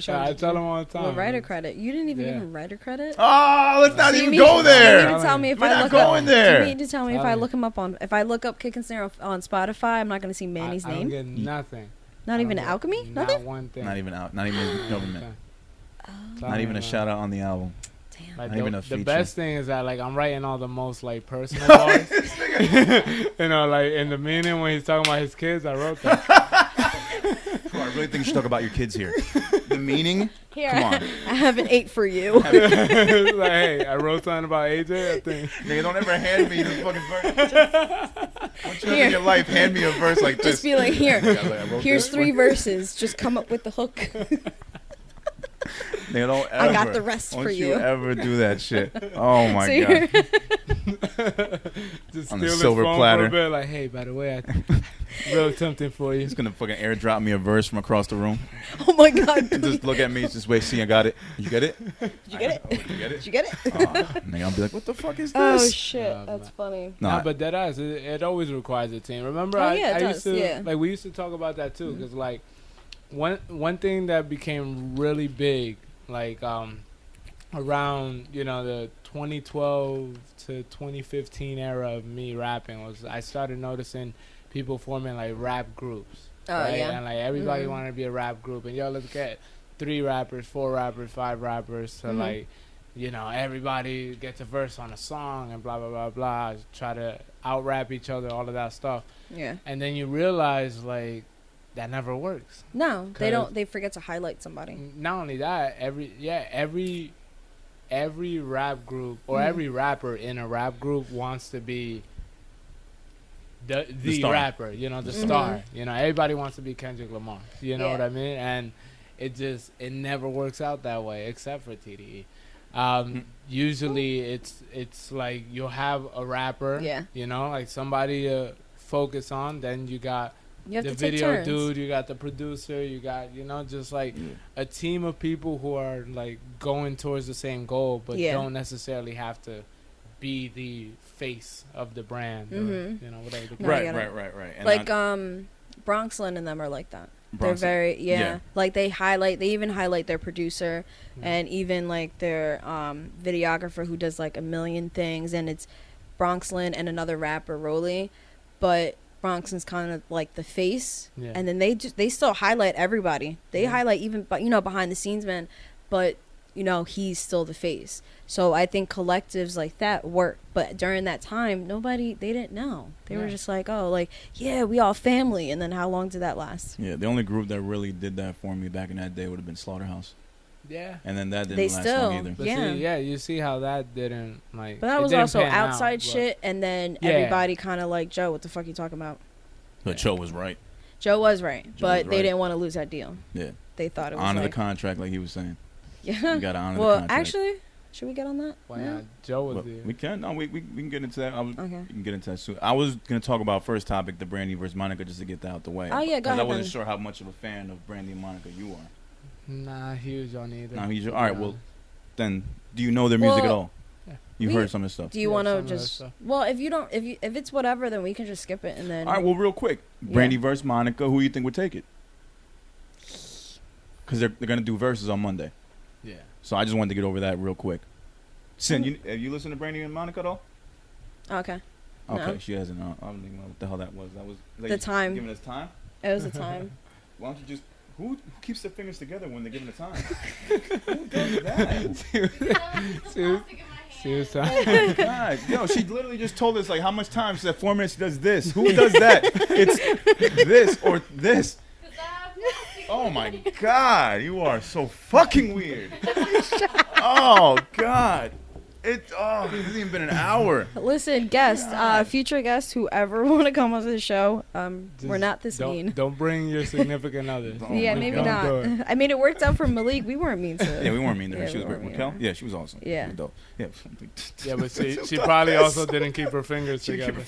I tell him all the time. Well, writer credit. You didn't even give him writer credit. Oh, let's not even go there. You mean to tell me if I look up? You mean to tell me if I look him up if I look up Kick and Snare on Spotify, I'm not gonna see Manny's name? I don't get nothing. Not even Alchemy? Nothing? Not one thing. Not even government. Not even a shout out on the album. Damn. Like not even a feature. The best thing is that, like, I'm writing all the most, like, personal bars. You know, like, in the meaning when he's talking about his kids, I wrote that. I really think you should talk about your kids here. The meaning? Here, come on. I have an 8 for you. Like, hey, I wrote something about AJ, I think. Nigga, don't ever hand me this fucking verse. Once you in your life, hand me a verse like this. Just be like, here. Here's 3 verses. Just come up with the hook. They don't ever, I got the rest for you. Don't you ever do that shit. Oh my God. Just on steal the silver phone platter. For a bit, like, hey, by the way, I wrote something for you. He's gonna fucking airdrop me a verse from across the room. Oh my God. Just look at me, just wait, see, I got it. You get it? Did you get it? Did you get it? Did you get it? Nigga, I'll be like, what the fuck is this? Oh shit, that's funny. Nah, but that ass, it always requires a team. Remember, I used to, like, we used to talk about that too, because like one thing that became really big, like around, you know, the 2012 to 2015 era of me rapping, was I started noticing people forming like rap groups. Right? And like everybody wanted to be a rap group, and yo, let's get 3 rappers, 4 rappers, 5 rappers to like, you know, everybody gets a verse on a song and blah blah blah blah, try to out rap each other, all of that stuff. Yeah. And then you realize, like, that never works. No, they don't. They forget to highlight somebody. Not only that, every rap group or every rapper in a rap group wants to be the rapper, you know, the star. You know, everybody wants to be Kendrick Lamar. You know what I mean? And it never works out that way, except for TDE. Usually it's like you'll have a rapper, you know, like somebody to focus on. Then you got the video dude, you got the producer, you got, you know, just like a team of people who are like going towards the same goal, but don't necessarily have to be the face of the brand, or, you know, whatever. Right. And like Bronxland and them are like that. They're very like they even highlight their producer and even like their videographer who does like a million things, and it's Bronxland and another rapper, Rolly, but Bronxland's kind of like the face, and then they still highlight everybody. They highlight even, but you know, behind the scenes man, but you know, he's still the face. So I think collectives like that work, but during that time, they didn't know. They were just like, oh, like, yeah, we all family. And then how long did that last? Yeah, the only group that really did that for me back in that day would have been Slaughterhouse. Yeah. And then that didn't last long either. But you see how that didn't, like, but that was also outside shit, and then everybody kind of like, Joe, what the fuck you talking about? But Joe was right. But they didn't want to lose that deal. Yeah. They thought it was honor the contract, like he was saying. Yeah. You got to honor the contract. Well, actually, should we get on that? Why not? Joe was there. We can. No, we can get into that. We can get into that soon. I was going to talk about first topic, the Brandy versus Monica, just to get that out the way. Oh, yeah, go ahead. I wasn't sure how much of a fan of Brandy and Monica you are. Nah, huge on either. Nah, huge. All right, well, then, do you know their music at all? Yeah. You've heard some of the stuff. Do you want to just... Well, if you don't... If it's whatever, then we can just skip it and then... All right, well, real quick. Brandy versus Monica, who you think would take it? because they're gonna do verses on Monday. Yeah. So I just wanted to get over that real quick. Sin, have you listened to Brandy and Monica at all? Okay. Okay, No. she hasn't. I don't even know what the hell that was. That was like, The time. Giving us time. It was the time. Why don't you just? Who keeps their fingers together when they're giving the time? Who does that? She was Oh my God. Yo, she literally just told us like how much time. She said 4 minutes. She does this. Who does that? It's this or this. Oh my God, you are so fucking weird. Oh God. It hasn't even been an hour. Listen, guest, future guests, whoever want to come on the show, we're not this mean. Don't bring your significant other. Yeah, maybe not. I mean, it worked out for Malik. We weren't mean to her. Yeah, we weren't mean to her. Yeah, she was we great. weren't Raquel? mean. Yeah, she was awesome. Yeah. She was dope. Yeah. Yeah, but she probably also didn't keep her fingers together.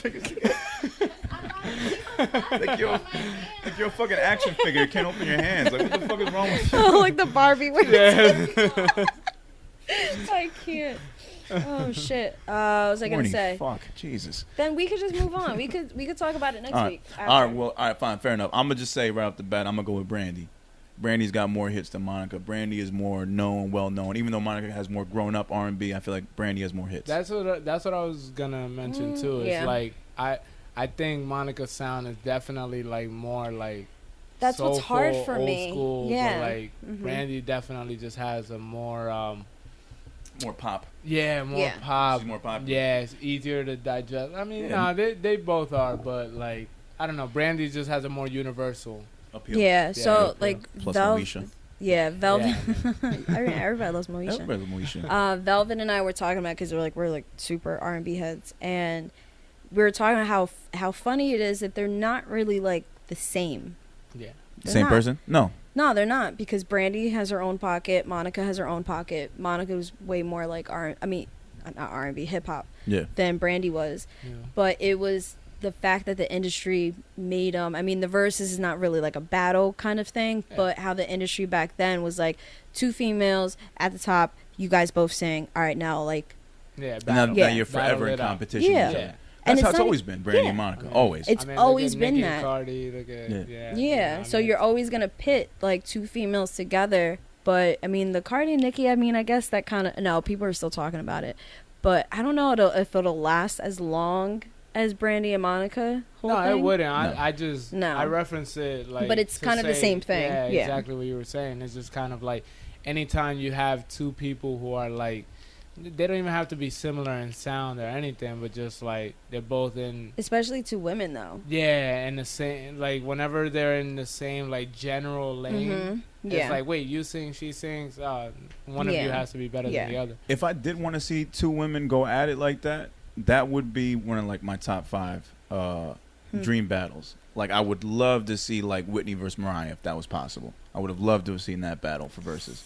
Like you're a fucking action figure. You can't open your hands. Like, what the fuck is wrong with you? Oh, like the Barbie. Yeah. I can't. Oh shit. What was I gonna say? Fuck, Jesus. Then we could just move on. We could talk about it next week. All right, fine, fair enough. I'm gonna just say right off the bat, I'm gonna go with Brandy. Brandy's got more hits than Monica. Brandy is more known, well known. Even though Monica has more grown up R&B, I feel like Brandy has more hits. That's what I was gonna mention too. It's yeah. like I think Monica's sound is definitely like more like that's soulful, what's hard for old me. School, Yeah. But like Brandy definitely just has a more more pop. Yeah, more Yeah. pop. She's more popular. Yeah, it's easier to digest. I mean, Yeah. they both are, but like I don't know. Brandy just has a more universal appeal. Yeah. So appeal. like Plus Moesha. Yeah, Velvet. Yeah. Everybody loves Moesha. Everybody loves Moesha. Velvet and I were talking about because we're like super R&B heads, and we were talking about how funny it is that they're not really like the same. Yeah. They're Same not. person? No. No, they're not, because Brandy has her own pocket. Monica has her own pocket. Monica was way more like not R&B, hip hop. Yeah. Than Brandy was. Yeah. But it was the fact that the industry made them. I mean, the verses is not really like a battle kind of thing, but how the industry back then was like 2 females at the top. You guys both sing. All right, now like. Yeah. Now you're Battle forever in it out. competition. Yeah. With each other. And That's it's how it's not always been. Brandy and Monica, always. It's I mean, always look at been Nicki that. and Cardi, look at, Yeah. So I mean, you're always gonna pit like 2 females together. But I mean, the Cardi and Nicki. I mean, I guess that kind of no. People are still talking about it, but I don't know if it'll last as long as Brandy and Monica. No, it wouldn't. No. I just No. I reference it like. But it's to kind of the say- same thing. Yeah, Yeah. exactly what you were saying. It's just kind of like anytime you have 2 people who are like. They don't even have to be similar in sound or anything, but just like they're both in. Especially 2 women though. Yeah, in the same like whenever they're in the same like general lane, Yeah. it's like wait, you sing, she sings. One of you Yeah. has to be better Yeah. than the other. If I did want to see 2 women go at it like that, that would be one of like my top 5 dream battles. Like I would love to see like Whitney versus Mariah if that was possible. I would have loved to have seen that battle for verses.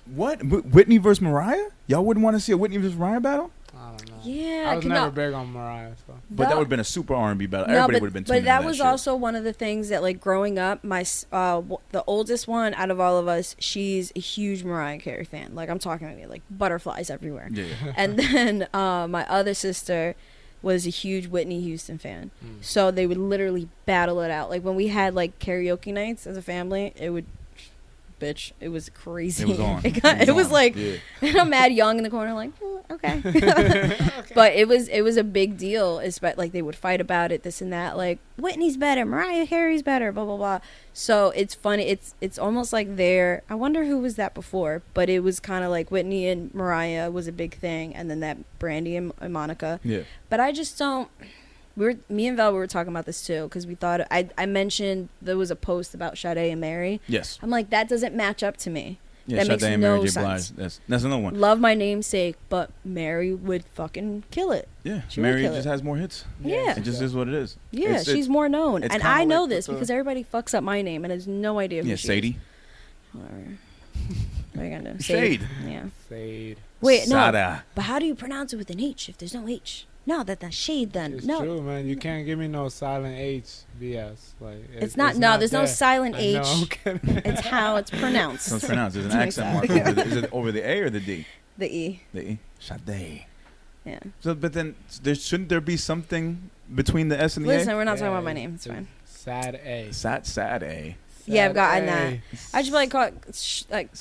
What? Whitney versus Mariah? Y'all wouldn't want to see a Whitney versus Mariah battle? I don't know. Yeah. I was never big on Mariah. So. But that would have been a super R&B battle. Everybody would have been tuning But that into was shit. also one of the things that, like, growing up, my the oldest one out of all of us, she's a huge Mariah Carey fan. Like, I'm talking about like butterflies everywhere. Yeah. And then my other sister was a huge Whitney Houston fan. So they would literally battle it out. Like, when we had, like, karaoke nights as a family, it would... Bitch, it was crazy. It was on. It was on. like, Yeah. and I'm mad young in the corner, like, okay. But it was a big deal. It's like they would fight about it, this and that. Like, Whitney's better, Mariah Carey's better, blah blah blah. So it's funny. It's almost like I wonder who was that before, but it was kind of like Whitney and Mariah was a big thing, and then that Brandy and Monica. Yeah. But I just don't. Me and Val, we were talking about this too, because we thought I mentioned there was a post about Sade and Mary. Yes. I'm like, that doesn't match up to me. Yeah, that Sade makes and no Mary J. sense. Blige. That's another one. Love my namesake, but Mary would fucking kill it. Yeah. She would Mary kill just it. has more hits. Yeah. It just is what it is. Yeah, she's more known. it's And kinda I know like this with because everybody fucks up my name and has no idea who Yeah, she Sadie. is. Whatever. What are you going to do? Shade. Yeah. Fade. Wait, no. Sada. But how do you pronounce it with an H if there's no H? No, that's shade then. It's no. true, man. You can't give me no silent H BS. Like It's not. No, there's no there. silent I know, H. I'm kidding. It's how it's pronounced. So it's pronounced. There's an Makes accent mark. sense. Is it over the A or the D? The E. The E. Sade. Yeah. So, but then shouldn't there be something between the S and the Listen, A? we're not talking about my name. It's fine. Sad A. Sade. Yeah, I've gotten that. I just like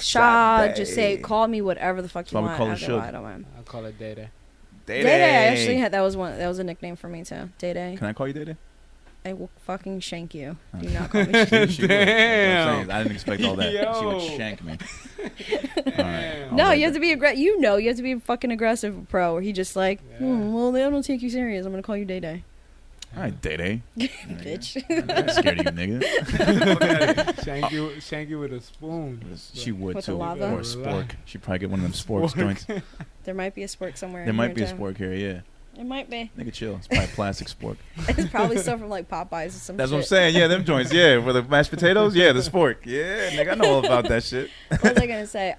Sha. Just say call me whatever the fuck you want. Call it I don't mind. I'll call it Day Day. Day Day. I actually had that was a nickname for me too. Day Day. Can I call you Day Day? I will fucking shank you. Do not call me shank. Damn. I didn't expect all that. She would shank me. All right, no, you have to be you have to be a fucking aggressive pro. Where he just like, well, they don't take you serious. I'm gonna call you Day Day. All right, Day Day. Bitch. I'm scared of you, nigga. Shank you with a spoon. She would with too. lava? Or a spork. She'd probably get one of them sporks joints. There might be a spork somewhere. There might be a spork here, yeah. It might be. Nigga, chill. It's probably a plastic spork. It's probably still from like Popeyes or some That's shit. what I'm saying. Yeah, them joints. Yeah, for the mashed potatoes. Yeah, the spork. Yeah, nigga, I know all about that shit. What was I gonna say?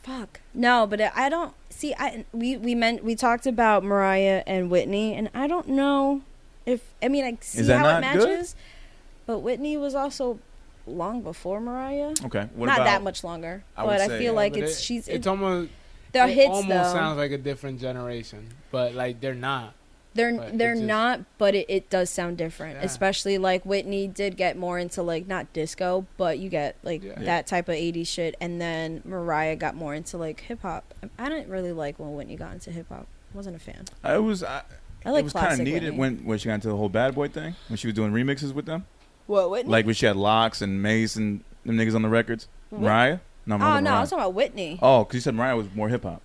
Fuck. No, but I don't see. We talked about Mariah and Whitney, and I don't know if I see how it matches. Good? But Whitney was also long before Mariah. Okay, not that much longer. But I feel like it's almost. Their hits almost sounds like a different generation, but like they're not. They're not, but it does sound different. Yeah. Especially like Whitney did get more into like not disco, but you get like that type of 80s shit, and then Mariah got more into like hip hop. I didn't really like when Whitney got into hip hop. Wasn't a fan. I was kind of needed Whitney. when she got into the whole Bad Boy thing, when she was doing remixes with them. What, Whitney? Like when she had Locks and Mace and them niggas on the records. Mariah? No, I was talking about Whitney. Oh, because you said Mariah was more hip hop.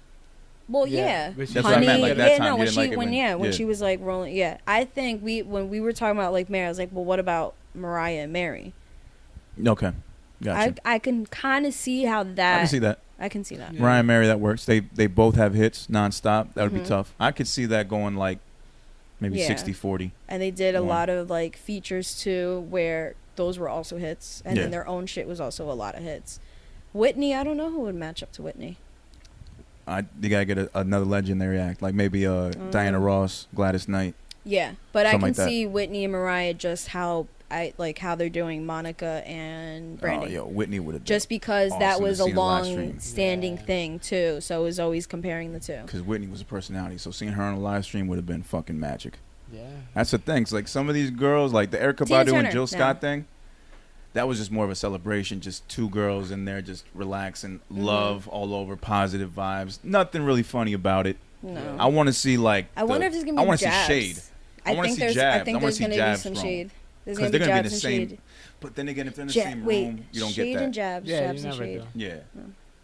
Well, yeah. That's what I meant. Like that time, when she was like rolling. Yeah, I think when we were talking about like Mary, I was like, well, what about Mariah and Mary? Okay, gotcha. I can kind of see how that. I can see that. I can see that. Yeah. Mariah and Mary, that works. They both have hits nonstop. That would be tough. I could see that going like maybe 60-40. And they did a lot of like features too, where those were also hits, and then their own shit was also a lot of hits. Whitney, I don't know who would match up to Whitney. You gotta get another legendary act, like maybe Diana Ross, Gladys Knight. Yeah, but I can see Whitney and Mariah just how they're doing Monica and Brandy. Oh, Whitney would have just because that was a long-standing thing too, so it was always comparing the two. Because Whitney was a personality, so seeing her on a live stream would have been fucking magic. Yeah, that's the thing. It's like some of these girls, like the Erykah Badu and Jill Scott thing. That was just more of a celebration, just two girls in there just relaxing, love all over, positive vibes. Nothing really funny about it. No. I want to see like I wonder if there's going to be jabs. I want to see shade. I want to see jabs. I think there's going to be some shade. There's going to be jabs and shade. But then again, if they're in the same room, you don't get that. Shade and jabs, jabs and shade. Yeah.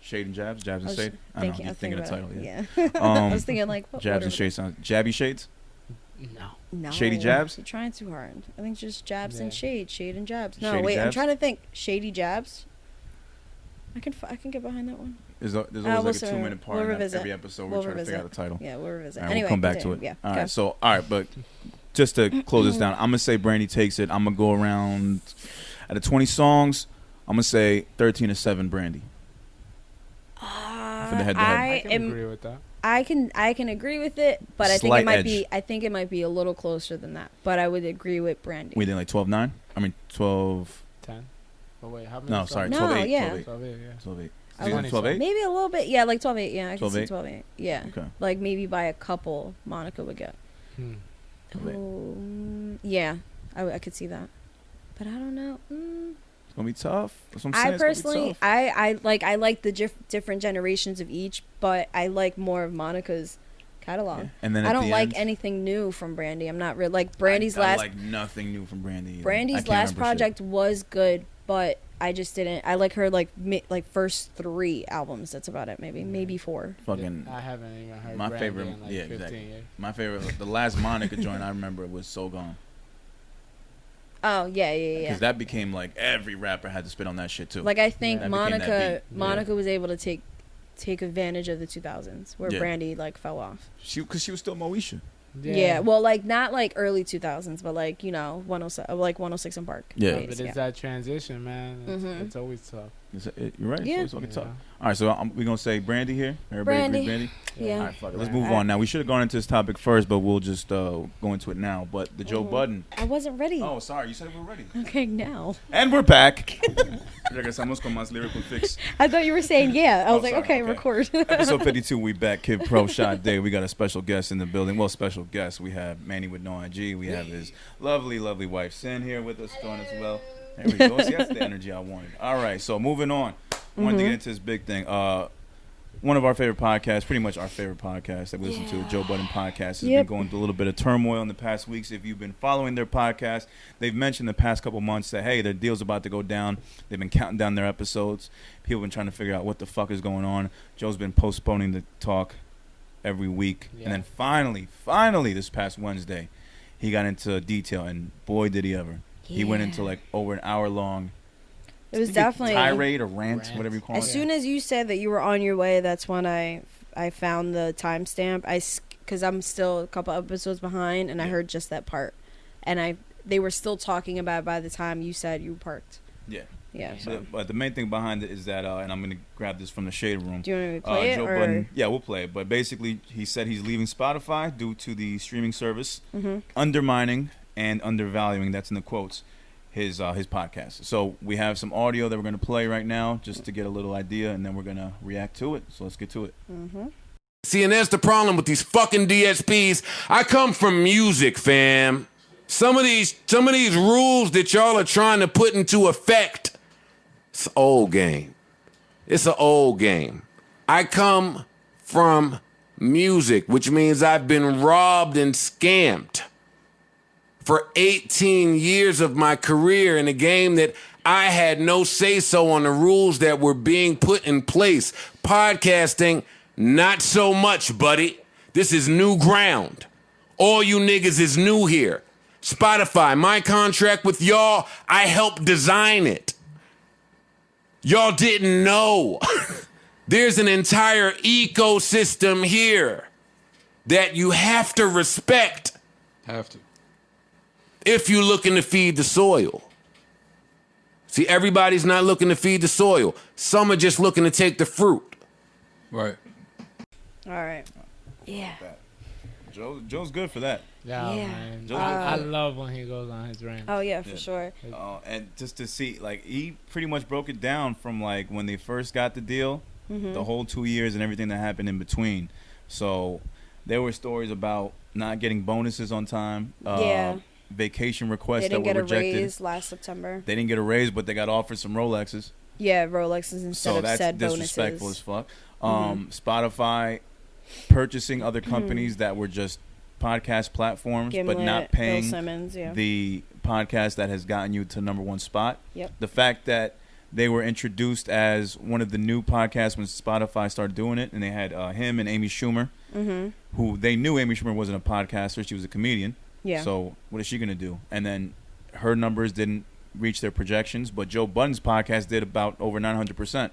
Shade and jabs, jabs and shade. I know, you're thinking of the title, yeah. I was thinking like... Jabs and shade sounds... Jabby shades? No. Shady jabs? You're trying too hard. I think just jabs and shade and jabs. No, shady wait, jabs? I'm trying to think. Shady jabs. I can get behind that one. There's always like a 2-minute part in every episode where we're trying to figure out the title. Yeah, we'll revisit. Right, anyway, we'll come back to it. Yeah. All right, but just to close this down, I'm going to say Brandy takes it. I'm going to go around, out of 20 songs, I'm going to say 13-7 Brandy. For the head-to-head. I can agree with that. I can agree with it, but I think it might be a little closer than that. But I would agree with Brandy. We did like 12-9? I mean 12-10. Oh wait, how many? No, sorry, 12-8. Yeah. 12-8. 12-8? Maybe a little bit. Yeah, like 12-8. Yeah, I can see 12-8. 12-8. Yeah. Okay. Like maybe by a couple Monica would get. Yeah, I could see that. But I don't know. It's gonna be tough. That's what I'm saying. I personally, I like the different generations of each, but I like more of Monica's catalog. Yeah. And then I don't like anything new from Brandy. I'm not really like Brandy's last. I like nothing new from Brandy either. Brandy's last project was good, but I just didn't. I like her like first 3 albums. That's about it. Maybe 4. Fucking. I haven't even heard my Brandy favorite. in like 15 exactly. years. My favorite. The last Monica joint I remember was So Gone. Oh yeah. Because that became like every rapper had to spit on that shit too. Like I think Monica was able to take advantage of the 2000s where Brandy like fell off. Because she was still Moesha. Yeah, well, like not like early 2000s, but like 106 in Park. Yeah, but it's that transition, man. It's always tough. You're right. It's always fucking tough. All right, so we're gonna say Brandy here. Everybody agree Brandy? Yeah. All right, fuck it. Let's move on now. We should have gone into this topic first, but we'll just go into it now. But the Joe Budden. I wasn't ready. Oh, sorry. You said we were ready. Okay, now. And we're back. Regresamos con más Lyrical Fix. I thought you were saying I was like, okay, record. Episode 52. We back. Kid Pro Shot Day. We got a special guest in the building. Well, special guest. We have Manny with No IG. We have his lovely, lovely wife Sin here with us, join as well. There we go. See, that's the energy I wanted. All right, so moving on. I wanted to get into this big thing. One of our favorite podcasts, pretty much our favorite podcast that we listen to, the Joe Budden podcast, has been going through a little bit of turmoil in the past weeks. If you've been following their podcast, they've mentioned the past couple months that, hey, their deal's about to go down. They've been counting down their episodes. People have been trying to figure out what the fuck is going on. Joe's been postponing the talk every week. Yeah. And then finally, this past Wednesday, he got into detail, and boy, did he ever. Yeah. He went into like over an hour long. It was definitely tirade or rant, whatever you call it. As soon as you said that you were on your way, that's when I found the timestamp. Because I'm still a couple episodes behind, and I heard just that part, and they were still talking about it by the time you said you parked. Yeah. Yeah. So. But the main thing behind it is that, and I'm gonna grab this from the Shade Room. Do you want me to play it? Joe Budden, yeah, we'll play it. But basically, he said he's leaving Spotify due to the streaming service undermining and undervaluing. That's in the quotes. His podcast. So we have some audio that we're going to play right now just to get a little idea, and then we're going to react to it. So let's get to it. See, and that's the problem with these fucking DSPs. I come from music, fam. Some of these rules that y'all are trying to put into effect, it's an old game. It's an old game. I come from music, which means I've been robbed and scammed for 18 years of my career in a game that I had no say-so on the rules that were being put in place. Podcasting, not so much, buddy. This is new ground. All you niggas is new here. Spotify, my contract with y'all, I helped design it. Y'all didn't know. There's an entire ecosystem here that you have to respect. Have to. If you're looking to feed the soil. See, everybody's not looking to feed the soil. Some are just looking to take the fruit. Right. All right. Yeah. Joe's good for that. Yeah, man. I love when he goes on his rant. Oh, yeah, for sure. And just to see, like, he pretty much broke it down from, like, when they first got the deal, the whole 2 years and everything that happened in between. So there were stories about not getting bonuses on time. Vacation requests that were rejected. They didn't get a raise last September. They didn't get a raise, but they got offered some Rolexes. Yeah, Rolexes instead of said bonuses. So that's disrespectful as fuck. Spotify purchasing other companies that were just podcast platforms, but not paying Simmons, the podcast that has gotten you to #1 spot. Yep. The fact that they were introduced as one of the new podcasts when Spotify started doing it, and they had him and Amy Schumer, who they knew Amy Schumer wasn't a podcaster; she was a comedian. Yeah. So what is she going to do? And then her numbers didn't reach their projections, but Joe Budden's podcast did about over 900%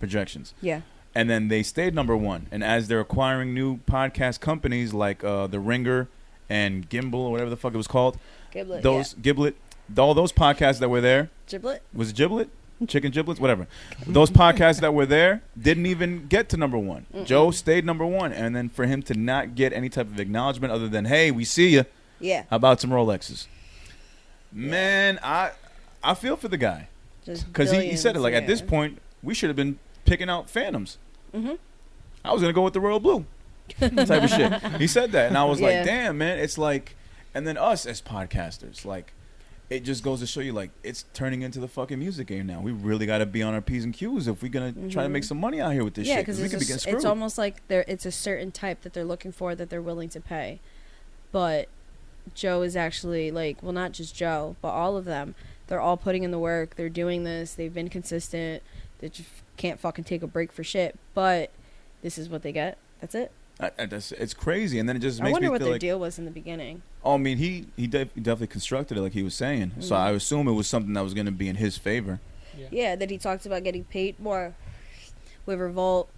projections. Yeah. And then they stayed #1. And as they're acquiring new podcast companies like The Ringer and Gimbal or whatever the fuck it was called. Giblet. Giblet. All those podcasts that were there. Giblet? Was it Giblet? Chicken giblets? Whatever. Those podcasts that were there didn't even get to #1. Joe stayed #1. And then for him to not get any type of acknowledgement other than, hey, we see you. Yeah. How about some Rolexes? Man, I feel for the guy. Because he said it, like, at this point, we should have been picking out Phantoms. I was going to go with the Royal Blue type of shit. He said that. And I was like, damn, man. It's like, and then us as podcasters, like, it just goes to show you, like, it's turning into the fucking music game now. We really got to be on our P's and Q's if we're going to try to make some money out here with this shit. Because it's almost like it's a certain type that they're looking for that they're willing to pay. But Joe is actually, like, well, not just Joe, but all of them. They're all putting in the work. They're doing this. They've been consistent. They just can't fucking take a break for shit. But this is what they get. That's it. It's crazy, and then it just makes me feel like... I wonder what their deal was in the beginning. Oh, I mean, he definitely constructed it like he was saying. So I assume it was something that was going to be in his favor. Yeah, that he talked about getting paid more with Revolt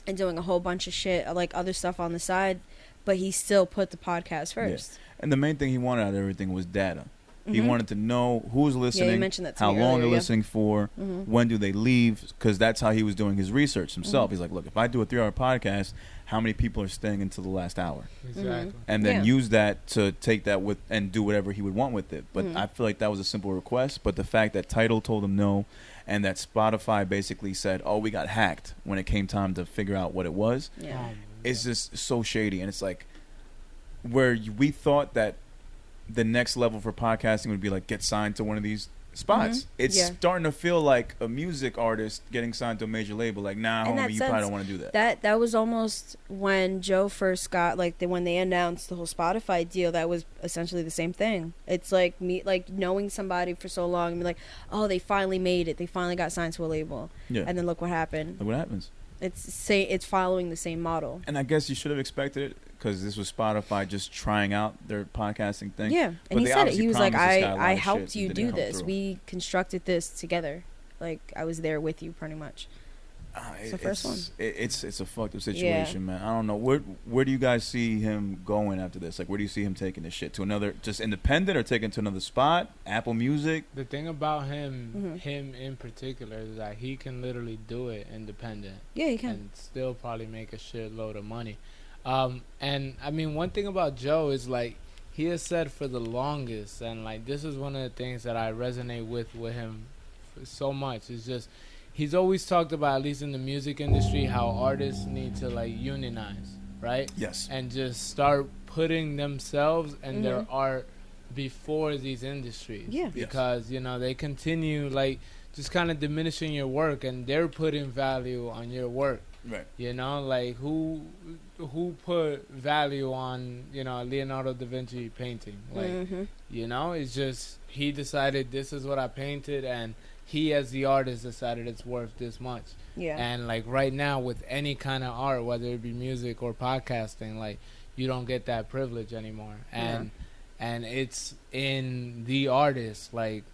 and doing a whole bunch of shit, like other stuff on the side, but he still put the podcast first. Yeah. And the main thing he wanted out of everything was data. He wanted to know who's listening, you mentioned that to how me long earlier, they're listening for, when do they leave, because that's how he was doing his research himself. He's like, look, if I do a 3-hour podcast, how many people are staying until the last hour? Exactly. And then use that to take that with and do whatever he would want with it. But I feel like that was a simple request. But the fact that Tidal told him no, and that Spotify basically said, oh, we got hacked when it came time to figure out what it was, it's just so shady. And it's like, where we thought that the next level for podcasting would be like get signed to one of these spots. It's starting to feel like a music artist getting signed to a major label. Like, nah, homie, you probably don't want to do that. That was almost when Joe first got, like, when they announced the whole Spotify deal. That was essentially the same thing. It's like me, like, knowing somebody for so long and be like, oh, they finally made it. They finally got signed to a label. Yeah. And then look what happened. Look what happens. It's following the same model. And I guess you should have expected it, because this was Spotify just trying out their podcasting thing. Yeah, and but he said it. He was like, I helped you do this. Through. We constructed this together. Like, I was there with you pretty much. It's the first one. It's a fucked up situation, man. I don't know. Where do you guys see him going after this? Like, where do you see him taking this shit? To another, just independent, or taking to another spot? Apple Music? The thing about him in particular, is that he can literally do it independent. Yeah, he can. And still probably make a shitload of money. And, I mean, one thing about Joe is, like, he has said for the longest, and, like, this is one of the things that I resonate with him so much, is just, he's always talked about, at least in the music industry, how artists need to, like, unionize, right? Yes. And just start putting themselves and their art before these industries. Yeah. Because, you know, they continue, like, just kind of diminishing your work, and they're putting value on your work. Right. You know, like, who put value on, you know, Leonardo da Vinci painting? Like, you know, it's just, he decided this is what I painted, and he as the artist decided it's worth this much. Yeah. And, like, right now with any kind of art, whether it be music or podcasting, like, you don't get that privilege anymore. And it's in the artist, like,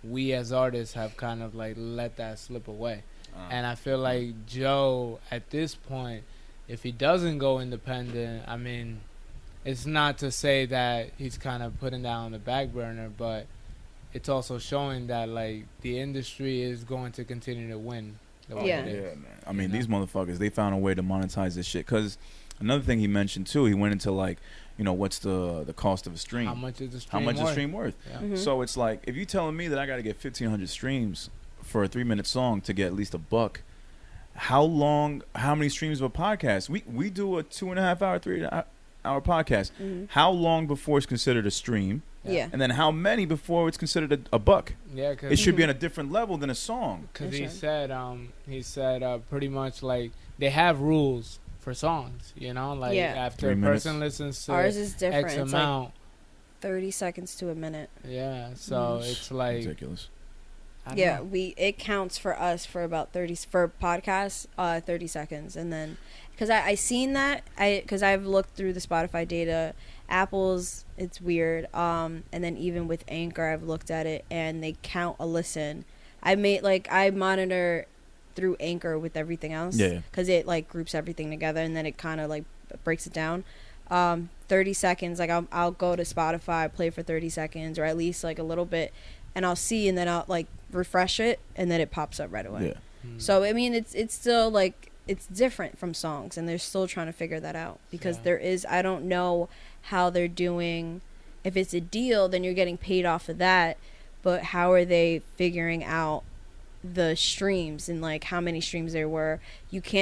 we as artists have kind of, like, let that slip away. And I feel like Joe, at this point, if he doesn't go independent, I mean, it's not to say that he's kind of putting that on the back burner, but it's also showing that, like, the industry is going to continue to win. Yeah, man. I mean, these motherfuckers, they found a way to monetize this shit. Because another thing he mentioned, too, he went into, like, you know, what's the cost of a stream? How much is the stream worth? Yeah. So it's like, if you're telling me that I got to get 1,500 streams for a 3-minute song to get at least $1, how many streams of a podcast? We do a 2.5 hour, 3 hour podcast. How long before it's considered a stream? Yeah. And then how many before it's considered a $1? Yeah, cause it should be on a different level than a song. Because he said pretty much, like, they have rules for songs, you know, like, after a person listens to ours is different. X it's amount, like 30 seconds to a minute. Yeah, so it's like ridiculous. Yeah, it counts for us for about 30 for podcasts, 30 seconds, and then because I seen that because I've looked through the Spotify data, Apple's it's weird, and then even with Anchor I've looked at it and they count a listen. I monitor through Anchor with everything else, because it like groups everything together and then it kind of like breaks it down. 30 seconds, like I'll go to Spotify, play for 30 seconds or at least like a little bit, and I'll see, and then I'll like refresh it, and then it pops up right away. So I mean, it's still like it's different from songs, and they're still trying to figure that out because I don't know how they're doing. If it's a deal, then you're getting paid off of that, but how are they figuring out the streams and like how many streams there were?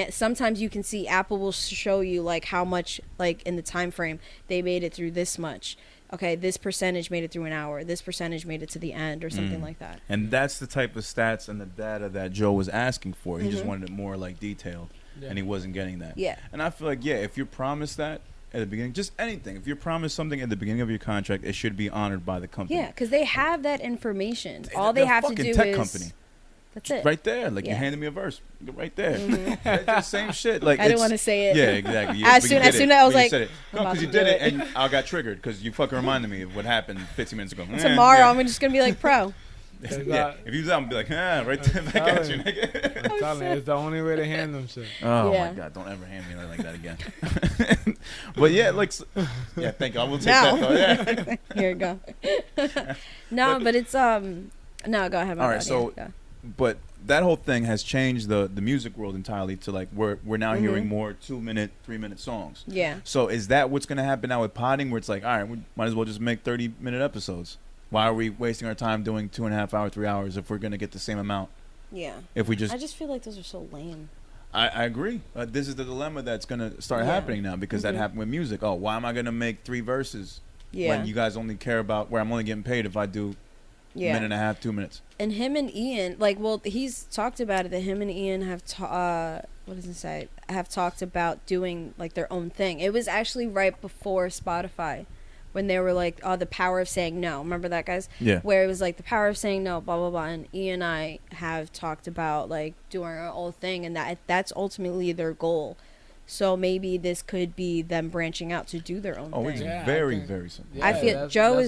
Sometimes you can see Apple will show you like how much, like in the time frame they made it through this much. Okay, this percentage made it through an hour. This percentage made it to the end or something like that. And that's the type of stats and the data that Joe was asking for. He just wanted it more like detailed, and he wasn't getting that. Yeah. And I feel like, if you're promised that at the beginning, just anything. If you're promised something at the beginning of your contract, it should be honored by the company. Yeah, because they have that information. All they have to do tech is... company. That's it. Right there. Like, you handed me a verse. Right there. It's the same shit. Like, I didn't want to say it. Yeah, exactly. As soon as I was like... No, because you did it, and I got triggered because you fucking reminded me of what happened 15 minutes ago. Tomorrow, I'm just going to be like, pro. If you do that, I'm going to be like, right there, back at you, nigga. I'm telling you, it's the only way to hand them shit. Oh, my God. Don't ever hand me anything like that again. But, thank you. I will take that, though. Yeah. Here you go. But it's... No, go ahead. All right, so... But that whole thing has changed the music world entirely to like we're now hearing more 2-minute, 3-minute songs. Yeah. So is that what's going to happen now with podding, where it's like, all right, we might as well just make 30-minute episodes? Why are we wasting our time doing 2.5 hours, 3 hours if we're going to get the same amount? Yeah. If we I just feel like those are so lame. I agree. This is the dilemma that's going to start happening now, because that happened with music. Oh, why am I going to make 3 verses when you guys only care about where I'm only getting paid if I do Yeah. Minute and a half, 2 minutes. And him and Ian, like, well, he's talked about it that him and Ian have, what does it say? Have talked about doing, like, their own thing. It was actually right before Spotify when they were like, oh, the power of saying no. Remember that, guys? Yeah. Where it was like the power of saying no, blah, blah, blah. And Ian and I have talked about, like, doing our own thing, and that's ultimately their goal. So maybe this could be them branching out to do their own thing. It's very, very simple. Yeah, I feel Joe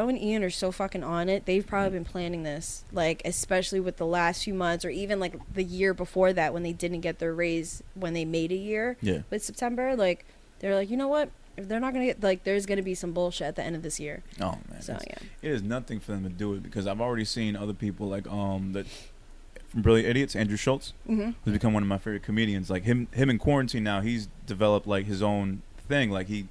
and Ian are so fucking on it. They've probably been planning this, like, especially with the last few months, or even like the year before that when they didn't get their raise when they made a year with September. Like, they're like, you know what? If they're not gonna get, like, there's gonna be some bullshit at the end of this year. Oh man, so it is nothing for them to do it, because I've already seen other people like that. From Brilliant Idiots, Andrew Schultz, who's become one of my favorite comedians. Like him in quarantine now, he's developed like his own thing. Like he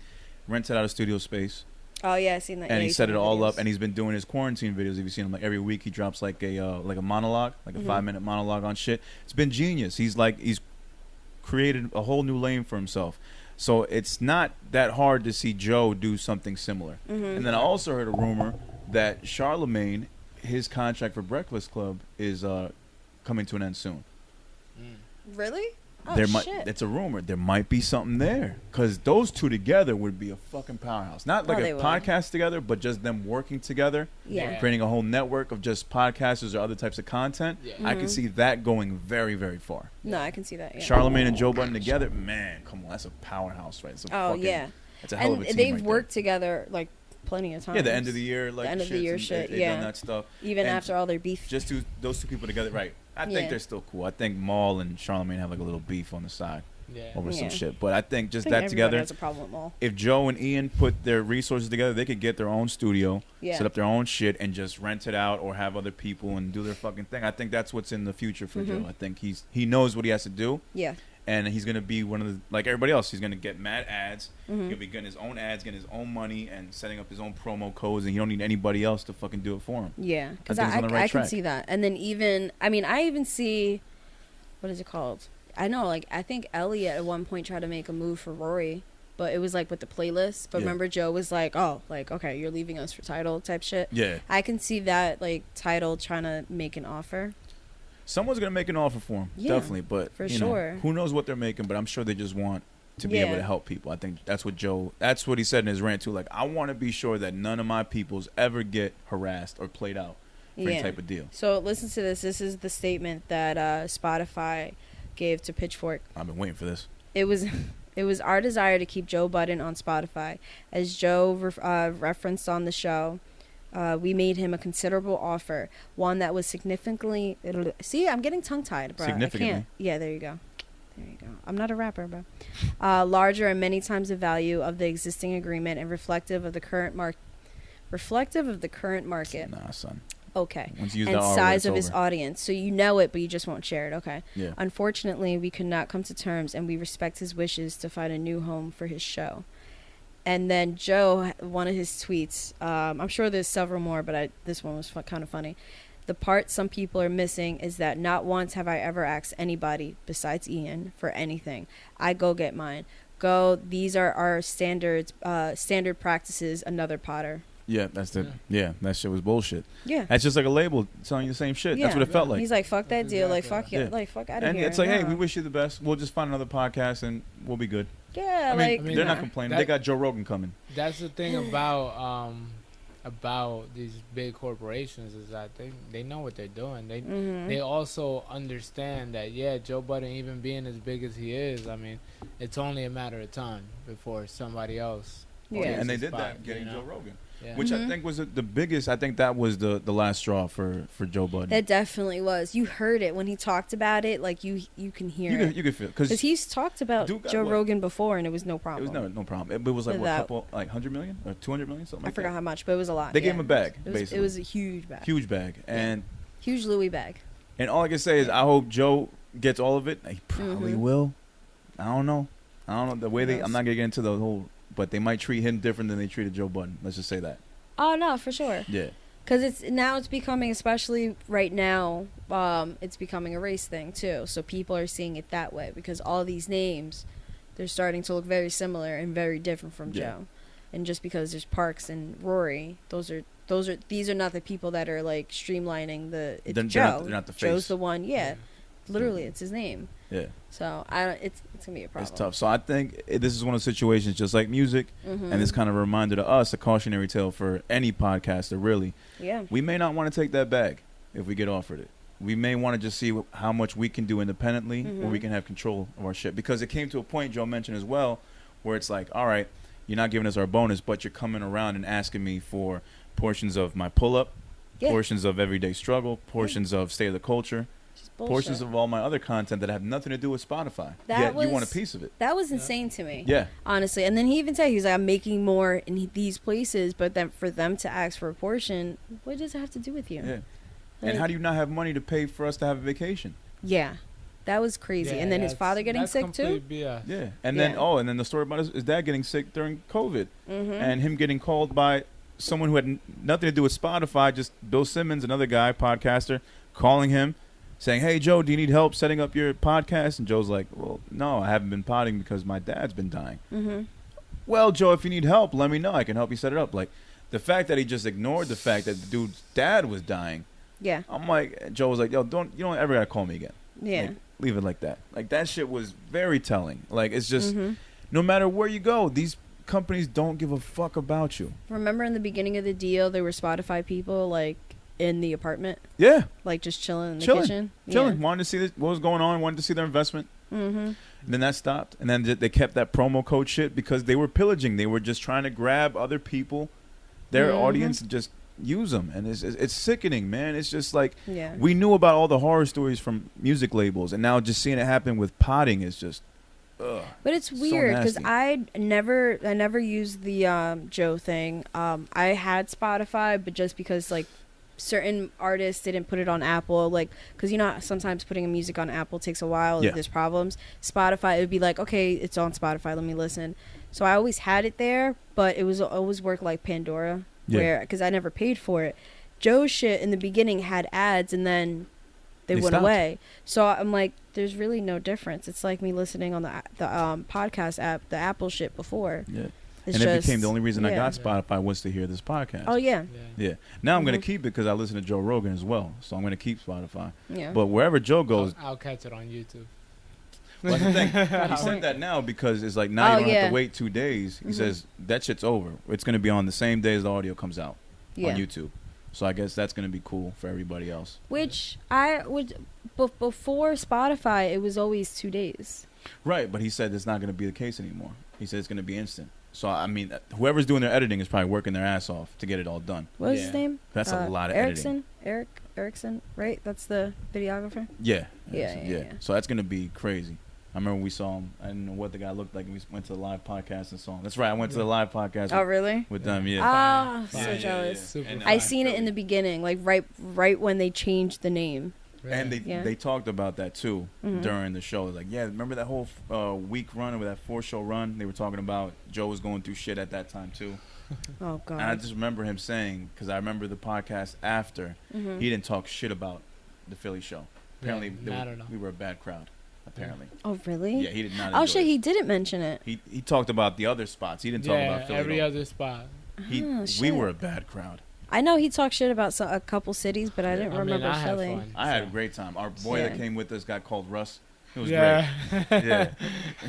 rented out a studio space. Oh yeah, I've seen that. And he set it all up, and he's been doing his quarantine videos. If you've seen him, like every week he drops like a monologue, like a 5-minute monologue on shit. It's been genius. He's created a whole new lane for himself. So it's not that hard to see Joe do something similar. And then I also heard a rumor that Charlemagne, his contract for Breakfast Club is coming to an end soon. Really? Oh, shit. It's a rumor. There might be something there, because those two together would be a fucking powerhouse. Not like a podcast together, but just them working together, creating a whole network of just podcasters or other types of content. I can see that going very, very far. No, I can see that. Yeah. Charlemagne and Joe Budden together, man, come on, that's a powerhouse, right? It's a it's a hell of a team. And they've right worked together like plenty of times. Yeah, the end of the year, like the end of the year shit. They've done that stuff. Even after all their beef. Just those two people together, right? I think they're still cool. I think Maul and Charlemagne have like a little beef on the side over some shit. But I think that together, has a problem with Maul. If Joe and Ian put their resources together, they could get their own studio, set up their own shit, and just rent it out or have other people and do their fucking thing. I think that's what's in the future for Joe. I think he knows what he has to do. Yeah. And he's going to be one of the, like everybody else, he's going to get mad ads. He's going to be getting his own ads, getting his own money, and setting up his own promo codes, and you don't need anybody else to fucking do it for him. Yeah, because I can see that. And then I even see, what is it called? I know, like, I think Elliot at one point tried to make a move for Rory, but it was like with the playlist. But remember, Joe was like, oh, like, okay, you're leaving us for Tidal type shit. Yeah. I can see that, like, Tidal trying to make an offer. Someone's going to make an offer for him, definitely. But for sure, who knows what they're making, but I'm sure they just want to be able to help people. I think that's what he said in his rant too. Like, I want to be sure that none of my peoples ever get harassed or played out for any type of deal. So listen to this. This is the statement that Spotify gave to Pitchfork. I've been waiting for this. It was our desire to keep Joe Budden on Spotify. As Joe referenced on the show, we made him a considerable offer, one that was significantly... See, I'm getting tongue-tied, bro. Significantly? I can't. Yeah, there you go. I'm not a rapper, bro. Larger and many times the value of the existing agreement and reflective of the current market. Nah, son. Okay. Once you use and the R size word, of his audience. So you know it, but you just won't share it. Okay. Yeah. Unfortunately, we could not come to terms, and we respect his wishes to find a new home for his show. And then Joe, one of his tweets, I'm sure there's several more, but this one was kind of funny. The part some people are missing is that not once have I ever asked anybody besides Ian for anything. I go get mine. These are our standard practices, another Potter. Yeah, that's that shit was bullshit. Yeah. That's just like a label telling you the same shit. That's what it felt like. He's like, fuck that deal. Like, fuck you. Like, fuck out of here. And it's like, hey, we wish you the best. We'll just find another podcast and we'll be good. Yeah, I mean they're not complaining. They got Joe Rogan coming. That's the thing about these big corporations is that they know what they're doing. They also understand that Joe Budden, even being as big as he is, I mean, it's only a matter of time before somebody else. And they did that getting Joe Rogan. Yeah. Which I think was the biggest. I think that was the last straw for Joe Budden. That definitely was. You heard it when he talked about it. Like you can hear it. You could feel it because he's talked about Joe Rogan before, and it was no problem. It was no problem. It was like a couple, like 100 million or 200 million, something. I forgot how much, but it was a lot. They gave him a bag. It was a huge bag. Huge bag and huge Louis bag. And all I can say is I hope Joe gets all of it. He probably will. I don't know the way I'm not gonna get into the whole. But they might treat him different than they treated Joe Budden. Let's just say that. Oh, no, for sure. Yeah. Because it's becoming, especially right now, it's becoming a race thing, too. So people are seeing it that way. Because all these names, they're starting to look very similar and very different from Joe. and just because there's Parks and Rory, these are not the people that are like streamlining the. It's Joe. They're not the face. Joe's the one. Yeah. Literally, it's his name. Yeah. So it's gonna be a problem. It's tough. So I think this is one of the situations, just like music, and it's kind of a reminder to us, a cautionary tale for any podcaster, really. Yeah. We may not want to take that bag if we get offered it. We may want to just see how much we can do independently, where we can have control of our shit. Because it came to a point, Joe mentioned as well, where it's like, all right, you're not giving us our bonus, but you're coming around and asking me for portions of my pull-up, portions of everyday struggle, portions of state of the culture. Portions of all my other content that have nothing to do with Spotify. You want a piece of it. That was insane to me. Yeah. Honestly. And then he even said, he was like, I'm making more in these places, but then for them to ask for a portion, what does it have to do with you? Yeah. Like, and how do you not have money to pay for us to have a vacation? Yeah. That was crazy. And then his father getting sick too? BS. Yeah. And then the story about his dad getting sick during COVID. And him getting called by someone who had nothing to do with Spotify, just Bill Simmons, another guy, podcaster, calling him, saying, hey, Joe, do you need help setting up your podcast? And Joe's like, well, no, I haven't been podding because my dad's been dying. Well, Joe, if you need help, let me know. I can help you set it up. Like, the fact that he just ignored the fact that the dude's dad was dying. Yeah. I'm like, Joe was like, yo, you don't ever got to call me again. Yeah. Like, leave it like that. Like, that shit was very telling. Like, it's just, no matter where you go, these companies don't give a fuck about you. Remember in the beginning of the deal, there were Spotify people, like, in the apartment, like just chilling in the kitchen, wanted to see what was going on, wanted to see their investment. And then that stopped, and then they kept that promo code shit because they were pillaging. They were just trying to grab other people, their audience, and just use them. And it's sickening, man. It's just like we knew about all the horror stories from music labels, and now just seeing it happen with potting is just. Ugh, but it's weird because I never used the Joe thing. I had Spotify, but just because like certain artists didn't put it on Apple, like because you know sometimes putting music on Apple takes a while if there's problems. Spotify, it would be like, okay, it's on Spotify, let me listen. So I always had it there, but it was always worked like Pandora, where because I never paid for it. Joe's shit in the beginning had ads, and then they went away. So I'm like, there's really no difference. It's like me listening on the podcast app, the Apple shit before. And it became the only reason I got Spotify was to hear this podcast. Oh, yeah. Now I'm going to keep it because I listen to Joe Rogan as well. So I'm going to keep Spotify. Yeah. But wherever Joe goes. I'll catch it on YouTube. Well, that's the thing. He said that now because it's like now you don't have to wait 2 days. He says that shit's over. It's going to be on the same day as the audio comes out on YouTube. So I guess that's going to be cool for everybody else. Which I would, before Spotify, it was always 2 days. Right, but he said it's not going to be the case anymore. He said it's going to be instant. So, I mean, whoever's doing their editing is probably working their ass off to get it all done. What was his name? That's a lot of editing. Eric Erickson, right? That's the videographer? Yeah. So that's going to be crazy. I remember we saw him. I didn't know what the guy looked like, and we went to the live podcast and saw him. That's right. I went to the live podcast. Oh, really? With them, So jealous. I seen it in the beginning, like right when they changed the name. And they talked about that too during the show. Like, remember that whole week run, or that 4-show run? They were talking about Joe was going through shit at that time too. Oh God! And I just remember him saying, because I remember the podcast after, he didn't talk shit about the Philly show. Apparently, we were a bad crowd. Apparently. Oh really? Yeah, he did not. Oh shit, he didn't mention it. He talked about the other spots. He didn't talk about Philly. Every other spot. We were a bad crowd. I know he talked shit about a couple cities, but I didn't remember Philly. I had a great time. Our boy that came with us got called Russ. It was great.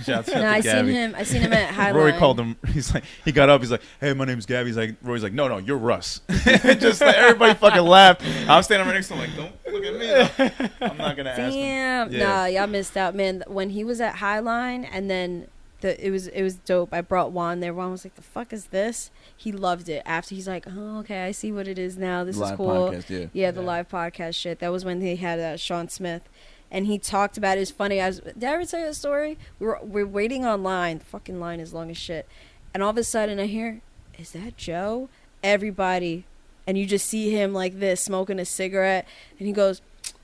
Shouts out to Gabby. I seen him at Highline. Rory called him. He's like, he got up. He's like, hey, my name's Gabby. Rory's like, no, you're Russ. Just like everybody fucking laughed. I'm standing right next to him like, don't look at me. I'm not gonna ask him. Nah, y'all missed out, man. When he was at Highline, and then it was dope. I brought Juan there. Juan was like, the fuck is this? He loved it. After he's like, oh, okay, I see what it is now. This is cool. Podcast, the live podcast shit. That was when they had Sean Smith. And he talked about it. It's funny. Did I ever tell you a story? We're waiting online. The fucking line is long as shit. And all of a sudden I hear, is that Joe? Everybody. And you just see him like this, smoking a cigarette. And he goes,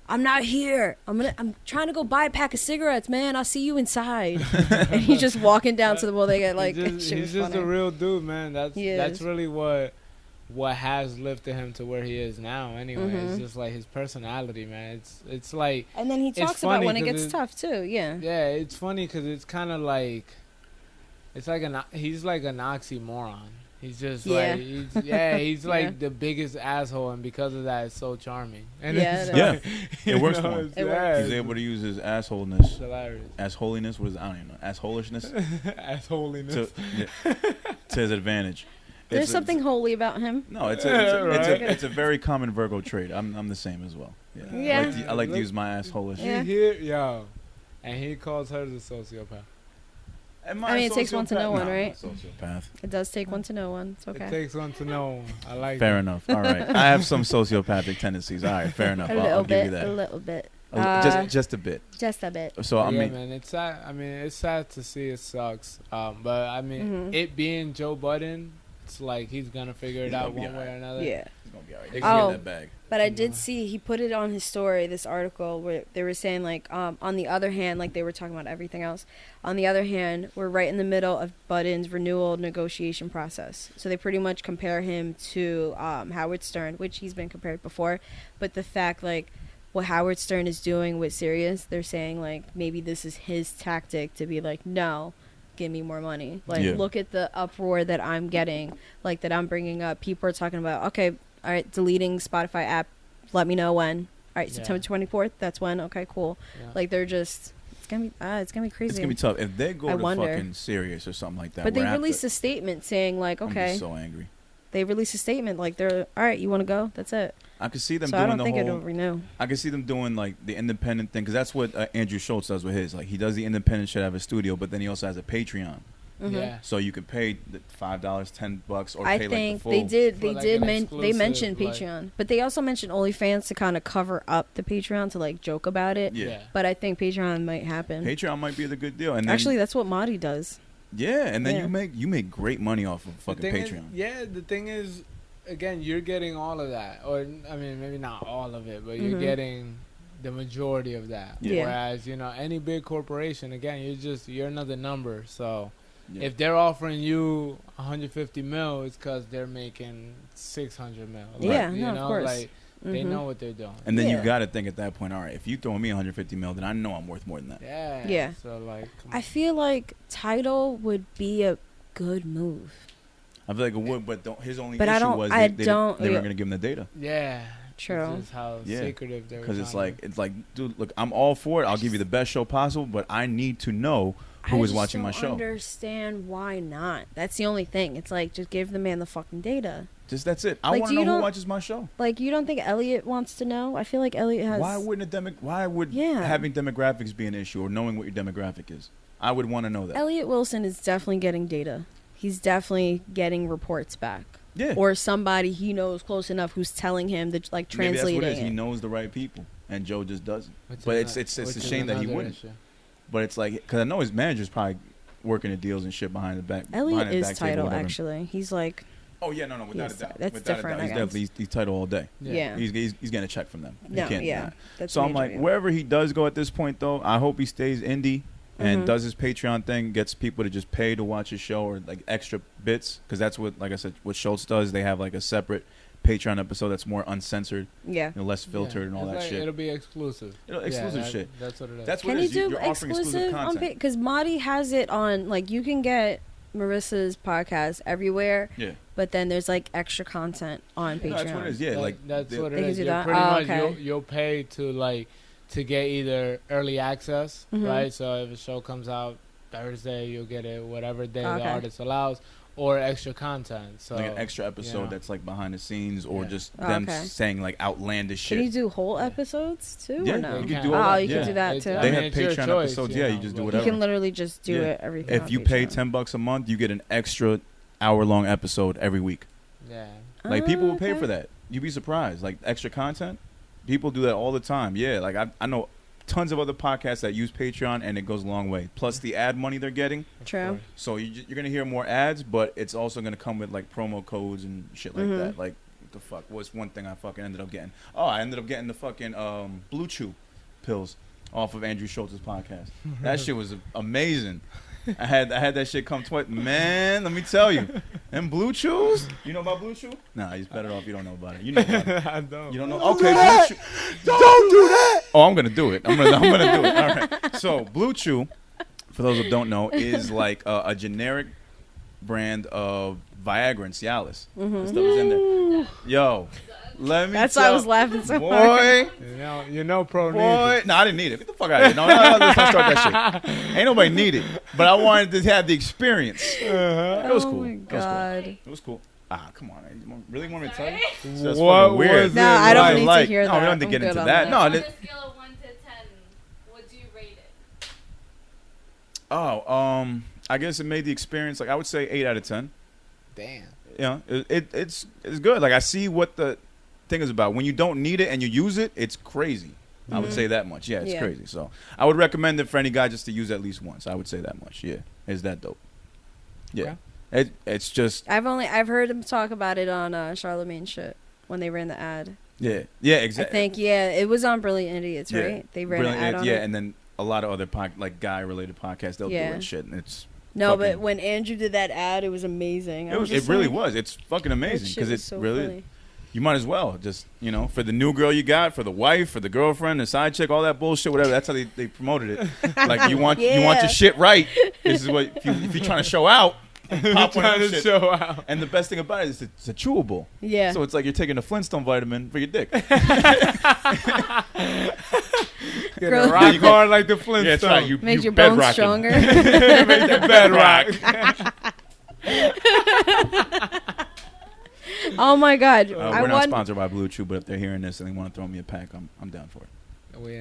I'm not here. I'm trying to go buy a pack of cigarettes, man. I'll see you inside. And he's just walking down to the wall. They get like, he's just a real dude, man. That's really what has lifted him to where he is now. Anyway, it's just like his personality, man. It's like. And then he talks about when it gets tough too. Yeah. Yeah, it's funny because it's kind of like It's like he's like an oxymoron. He's just like he's like the biggest asshole, and because of that, it's so charming. And it works for him. He's able to use his assholeness. Assholiness, what is it? I don't even know. Assholishness. Assholiness. To his advantage. There's something holy about him. No, it's a very common Virgo trait. I'm the same as well. Yeah. I like to use my assholishness. And he calls her the sociopath. I mean, it takes one to know one, right? Sociopath. It does take one to know one. It's okay. It takes one to know one. I like Fair enough. All right. I have some sociopathic tendencies. All right. Fair enough. I'll give you that. A little bit. Just a bit. Just a bit. So, I mean. Man, it's sad. I mean, it's sad to see. It sucks. But, I mean, it being Joe Budden, it's like he's going to figure it out one way or another. Yeah. He's going to be all right. He's going to get that bag. But I did see, he put it on his story, this article, where they were saying, like, on the other hand, like they were talking about everything else. On the other hand, we're right in the middle of Budden's renewal negotiation process. So they pretty much compare him to Howard Stern, which he's been compared before. But the fact, like, what Howard Stern is doing with Sirius, they're saying, like, maybe this is his tactic to be like, no, give me more money. Like, look at the uproar that I'm getting, like, that I'm bringing up. People are talking about, okay, all right, deleting Spotify app. Let me know when. All right, September 24th. That's when. Okay, cool. Yeah. Like they're just. It's gonna be crazy. It's gonna be tough if they go to fucking Sirius or something like that. But they released a statement saying like, okay. I'm so angry. They released a statement like they're all right. You want to go? That's it. I could see them so doing I don't think it'll renew. I could see them doing like the independent thing because that's what Andrew Schultz does with his. Like he does the independent shit out of a studio, but then he also has a Patreon. Mm-hmm. Yeah. So you could pay the $5, $10, or I pay think like the full. They mentioned Patreon, but they also mentioned OnlyFans to kind of cover up the Patreon to like joke about it. Yeah. But I think Patreon might happen. Patreon might be the good deal. And then, actually, that's what Matty does. Yeah, and then you make great money off of fucking Patreon. The thing is, again, you're getting all of that, or I mean, maybe not all of it, but you're getting the majority of that. Yeah. Whereas any big corporation, again, you're another number. So. Yeah. If they're offering you 150 mil, it's because they're making 600 mil. Of course. Like they know what they're doing. And then you got to think at that point, all right, if you throw me 150 mil, then I know I'm worth more than that. Yeah. So like, I feel like Tidal would be a good move. I feel like it would, but his only issue was they weren't going to give him the data. Yeah. True. This is how secretive they were. Because it's like, dude, look, I'm all for it. I'll give you the best show possible, but I need to know who is watching my show. I don't understand why not. That's the only thing. It's like, just give the man the fucking data. That's it. I want to know who watches my show. Like, you don't think Elliot wants to know? I feel like Elliot has. Why would having demographics be an issue or knowing what your demographic is? I would want to know that. Elliot Wilson is definitely getting data. He's definitely getting reports back. Yeah. Or somebody he knows close enough who's telling him that, like, translating Maybe that's what it is. He knows the right people, and Joe just doesn't. But it's a shame that he wouldn't. Issue. But it's like, because I know his manager's probably working the deals and shit behind the back. Elliot is Tidal, actually. He's like. Oh yeah, no, without a doubt. That's different. He's definitely he's Tidal all day. Yeah. He's getting a check from them. No, that's so I'm like, wherever he does go at this point, though, I hope he stays indie and does his Patreon thing, gets people to just pay to watch his show or like extra bits, because that's what, like I said, what Schultz does. They have like a separate Patreon episode that's more uncensored, less filtered and all that shit. It'll be exclusive. Shit. That's what it is. That's what can it is. You do You're offering exclusive content. Because Matty has it on, like, you can get Marissa's podcast everywhere. Yeah. But then there's like extra content on Patreon. That's what it is. Yeah, that's what it is. Pretty much you'll pay to get either early access, right? So if a show comes out Thursday, you'll get it whatever day the artist allows. Or extra content, so like an extra episode that's like behind the scenes, or just them saying like outlandish shit. Can you do whole episodes too? Yeah, or no? you can do all that. You can do that too. They have Patreon episodes. You just do whatever. You can literally just do it everything. If you pay $10 a month, you get an extra hour-long episode every week. Yeah, like people will pay for that. You'd be surprised. Like extra content, people do that all the time. Yeah, like I know tons of other podcasts that use Patreon, and it goes a long way. Plus the ad money they're getting. True. So you're going to hear more ads, but it's also going to come with like promo codes and shit like that. Like, what the fuck? What's one thing I fucking ended up getting? Oh, I ended up getting the fucking Blue Chew pills off of Andrew Schultz's podcast. That shit was amazing. I had that shit come twice. Man, let me tell you. And Blue Chews? You know about Blue Chew? Nah, it's better off you don't know about it. You know about it. I don't. You don't know? Okay, Blue Chew. Don't do that. Oh, I'm going to do it. I'm gonna do it. All right. So, Blue Chew, for those who don't know, is like a generic brand of Viagra and Cialis. That stuff is in there. Yo, let me. That's why I was laughing so boy, hard. You know, pro boy. No, I didn't need it. Get the fuck out of here. No, let's not start that shit. Ain't nobody need it. But I wanted to have the experience. It was cool. Oh my God. It was cool. Ah, come on. You really want me to tell you? That's what weird. No, I don't need to hear No, that. we don't need to get I'm into good that. on No, On a scale of 1 to 10, what do you rate it? Oh, I guess it made the experience, like, I would say 8 out of 10. Damn. You know, it's good. Like, I see what the thing is about. When you don't need it and you use it, it's crazy. I would say that much. Yeah, it's crazy. So I would recommend it for any guy just to use at least once. I would say that much. Yeah, it's that dope. Yeah, it's just. I've heard him talk about it on Charlemagne shit when they ran the ad. Yeah, exactly. I think it was on Brilliant Idiots, right? They ran an ad on it. Yeah, and then a lot of other like guy related podcasts they'll do it and shit, and it's. No, but when Andrew did that ad, it was amazing. It really was. It's fucking amazing because it's so really. Funny. You might as well just, for the new girl you got, for the wife, for the girlfriend, the side chick, all that bullshit, whatever. That's how they promoted it. Like you want your shit right. This is what if you're trying to show out. Pop one of shit. Show out. And the best thing about it is it's a chewable. Yeah. So it's like you're taking a Flintstone vitamin for your dick. Get a rock hard like the Flintstone. Yeah, that's right. You makes your bones rocking. stronger. Make the bed rock. Oh my God! We're not sponsored by Blue Chew, but if they're hearing this and they want to throw me a pack, I'm down for it.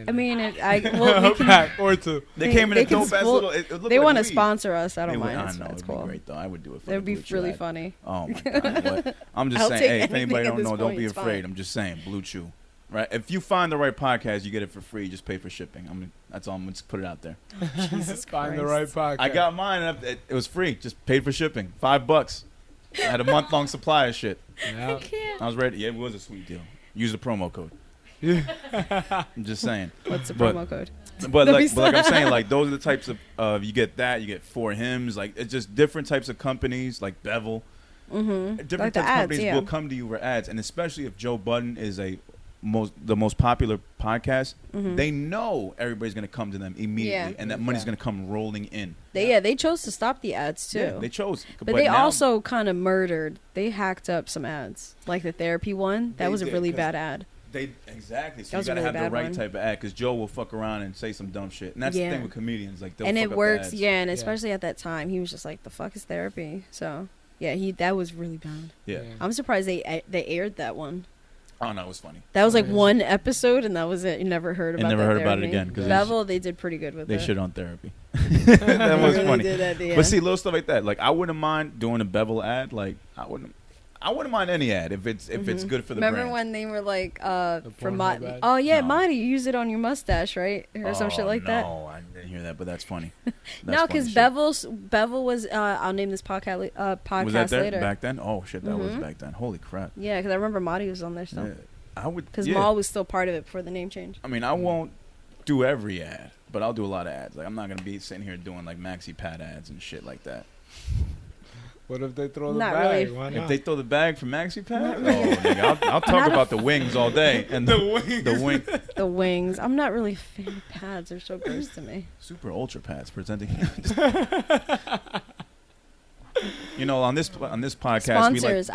I mean, we a pack or two. They came in a dope ass little. They want to sponsor us. I don't mind. I know, it'd be great though. I would do it. That'd be really funny. Oh my God! What? I'm just saying. Hey, if anybody don't know, don't be afraid. I'm just saying, Blue Chew. Right? If you find the right podcast, you get it for free. Just pay for shipping. That's all. I'm just put it out there. Jesus Christ! Find the right podcast. I got mine. It was free. Just paid for shipping. $5. I had a month-long supply of shit. I can't. I was ready. Yeah, it was a sweet deal. Use the promo code. I'm just saying. What's the promo code? But like I'm saying, like those are the types of you get that, you get 4 Hymns, like it's just different types of companies like Bevel. Different like types of companies will come to you for ads, and especially if Joe Budden is the most popular podcast, they know everybody's gonna come to them immediately, and that money's gonna come rolling in. They chose to stop the ads too. Yeah, they chose, but they also kind of murdered. They hacked up some ads, like the therapy one. That was a really bad ad. Exactly. So you gotta have the right type of ad, because Joe will fuck around and say some dumb shit, and that's the thing with comedians. Like, they'll and fuck it up works. ads. Yeah, and especially at that time, he was just like, "The fuck is therapy?" So yeah, that was really bad. Yeah. I'm surprised they aired that one. Oh no, it was funny. That was like one episode, and that was it. You never heard about. Never heard about it again. Bevel, they did pretty good with it. They shit on therapy. That was really funny. But see, little stuff like that. Like, I wouldn't mind doing a Bevel ad. Like, I wouldn't mind any ad if it's good for the brand. Remember when they were like for Matty? Oh yeah, no. Matty, you use it on your mustache, right, or some shit like that. No, I didn't hear that, but that's funny. No, because Bevel was. I'll name this podcast was that there later. Back then? Oh shit, that was back then. Holy crap. Yeah, because I remember Matty was on there still. Yeah, I would. Because Maul was still part of it before the name change. I mean, I won't do every ad, but I'll do a lot of ads. Like, I'm not gonna be sitting here doing like maxi pad ads and shit like that. What if they throw the not bag? Really. Why not? If they throw the bag for maxi pad, nigga, I'll talk about the wings all day and the wings. The wings. I'm not really a fan of pads. They're so gross to me. Super ultra pads presenting. On this podcast, sponsors.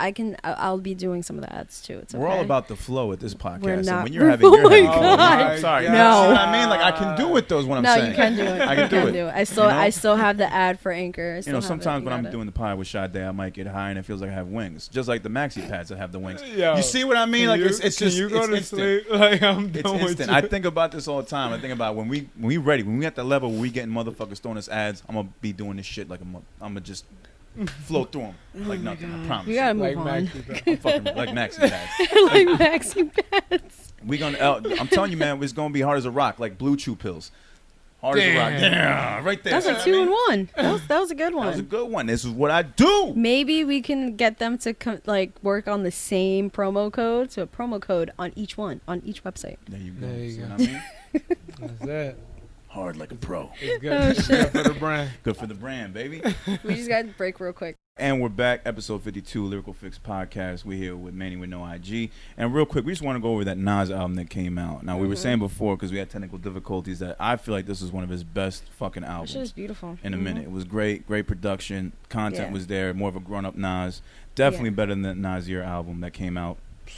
I'll be doing some of the ads too. It's okay. We're all about the flow at this podcast. We're not. And when you're having, God. I'm sorry. No. You know what I mean? Like, I can do it. Though is what I'm saying. No, you can do it. I can do it. I still have the ad for Anchor. Sometimes when I'm doing the pod with Sade, I might get high and it feels like I have wings, just like the maxi pads that have the wings. Yo, you see what I mean? Like, it's just you go it's to instant. sleep? Like, I'm it's done instant. I think about this all the time. I think about when we ready, when we at the level where we getting motherfuckers throwing us ads. I'm gonna be doing this shit like I'm gonna just flow through them like nothing. I promise. We gotta move on. I'm fucking like maxi pads. Like maxi pads. I'm telling you, man, it's gonna be hard as a rock, like Blue Chew pills. Hard as a rock. Yeah, right there. That's a 2-in-1. That was a good one. That was a good one. This is what I do. Maybe we can get them to work on the same promo code. So a promo code on each one, on each website. There you go. There you go. What I mean? That's it. hard like a pro. It's good. It's good for the brand. Good for the brand, baby. We just got to break real quick. And we're back, episode 52, Lyrical Fix Podcast. We're here with MannyWithNoIG. And real quick, we just want to go over that Nas album that came out. Now, we were saying before, because we had technical difficulties, that I feel like this was one of his best fucking albums. That shit was beautiful. In a minute. It was great production. Content was there. More of a grown-up Nas. Definitely better than that Nas Year album that came out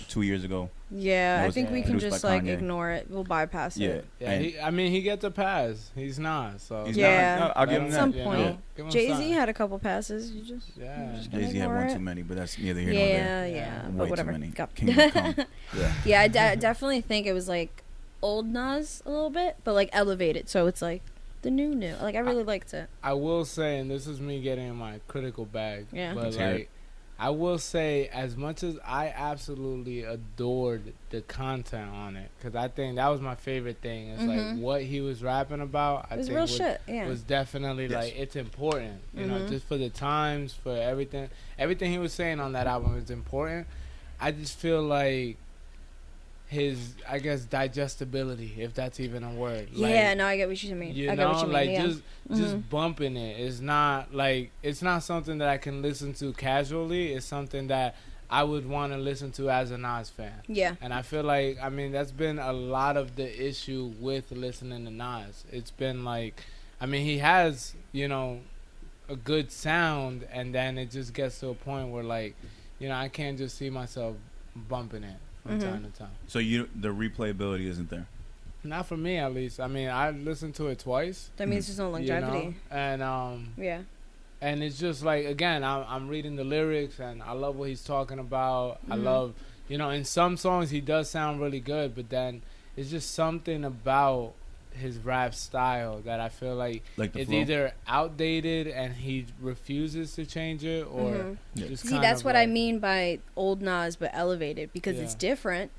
2 years ago. Yeah, I think we can just like ignore it. We'll bypass it. Yeah. He gets a pass. He's not. So I'll give him at that. some point. Jay-Z had a couple passes. Jay-Z had one too many, but that's neither here nor there. Yeah, Way but whatever. Too many. I definitely think it was like old Nas a little bit, but like elevated. So it's like the new. Like I really liked it. I will say, and this is me getting in my critical bag. Yeah. But like, I will say, as much as I absolutely adored the content on it, because I think that was my favorite thing. It's like what he was rapping about. I think real shit. Yeah. Was definitely like it's important. You know, just for the times, for everything. Everything he was saying on that album is important. I just feel like his, I guess, digestibility, if that's even a word. Yeah, no, I get what you mean. I get what you mean. Just bumping it is not like, it's not something that I can listen to casually. It's something that I would want to listen to as a Nas fan. Yeah. And I feel like, I mean, that's been a lot of the issue with listening to Nas. It's been like, I mean, he has, you know, a good sound, and then it just gets to a point where, like, you know, I can't just see myself bumping it from time to time. So the replayability isn't there? Not for me, at least. I mean, I listened to it twice. That means there's no longevity. You know? And and it's just like, again, I'm reading the lyrics, and I love what he's talking about. I love, you know, in some songs he does sound really good, but then it's just something about his rap style that I feel like it's flow? Either outdated and he refuses to change it, or just see, that's what I mean by old Nas but elevated, because it's different,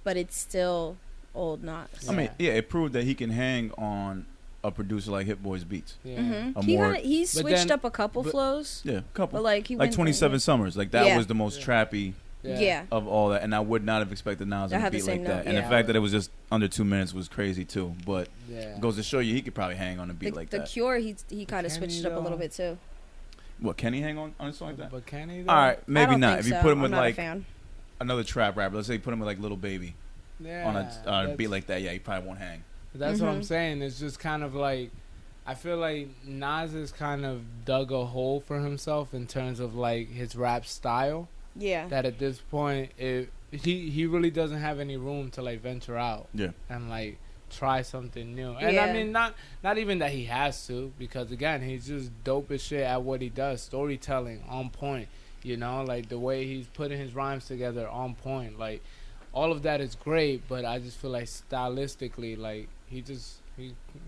but it's still old Nas. I mean, it proved that he can hang on a producer like Hit Boy's beats. He switched up a couple flows. Yeah, a couple. But like 27 Summers, like that was the most trappy. Yeah. Of all that, and I would not have expected Nas to beat like that. And the fact that it was just under 2 minutes was crazy too. But it goes to show you he could probably hang on a beat like that. The Cure, he kind of switched up a little bit too. What, can he hang on a song like that? But can he? All right, maybe not. If you put him with like another trap rapper, let's say you put him with like Lil Baby on a beat like that, he probably won't hang. That's what I'm saying. It's just kind of like, I feel like Nas has kind of dug a hole for himself in terms of like his rap style. Yeah. That at this point, he really doesn't have any room to like venture out. Yeah. And like try something new. And I mean, not even that he has to, because again, he's just dope as shit at what he does. Storytelling on point. You know, like the way he's putting his rhymes together on point. Like all of that is great, but I just feel like stylistically, like he,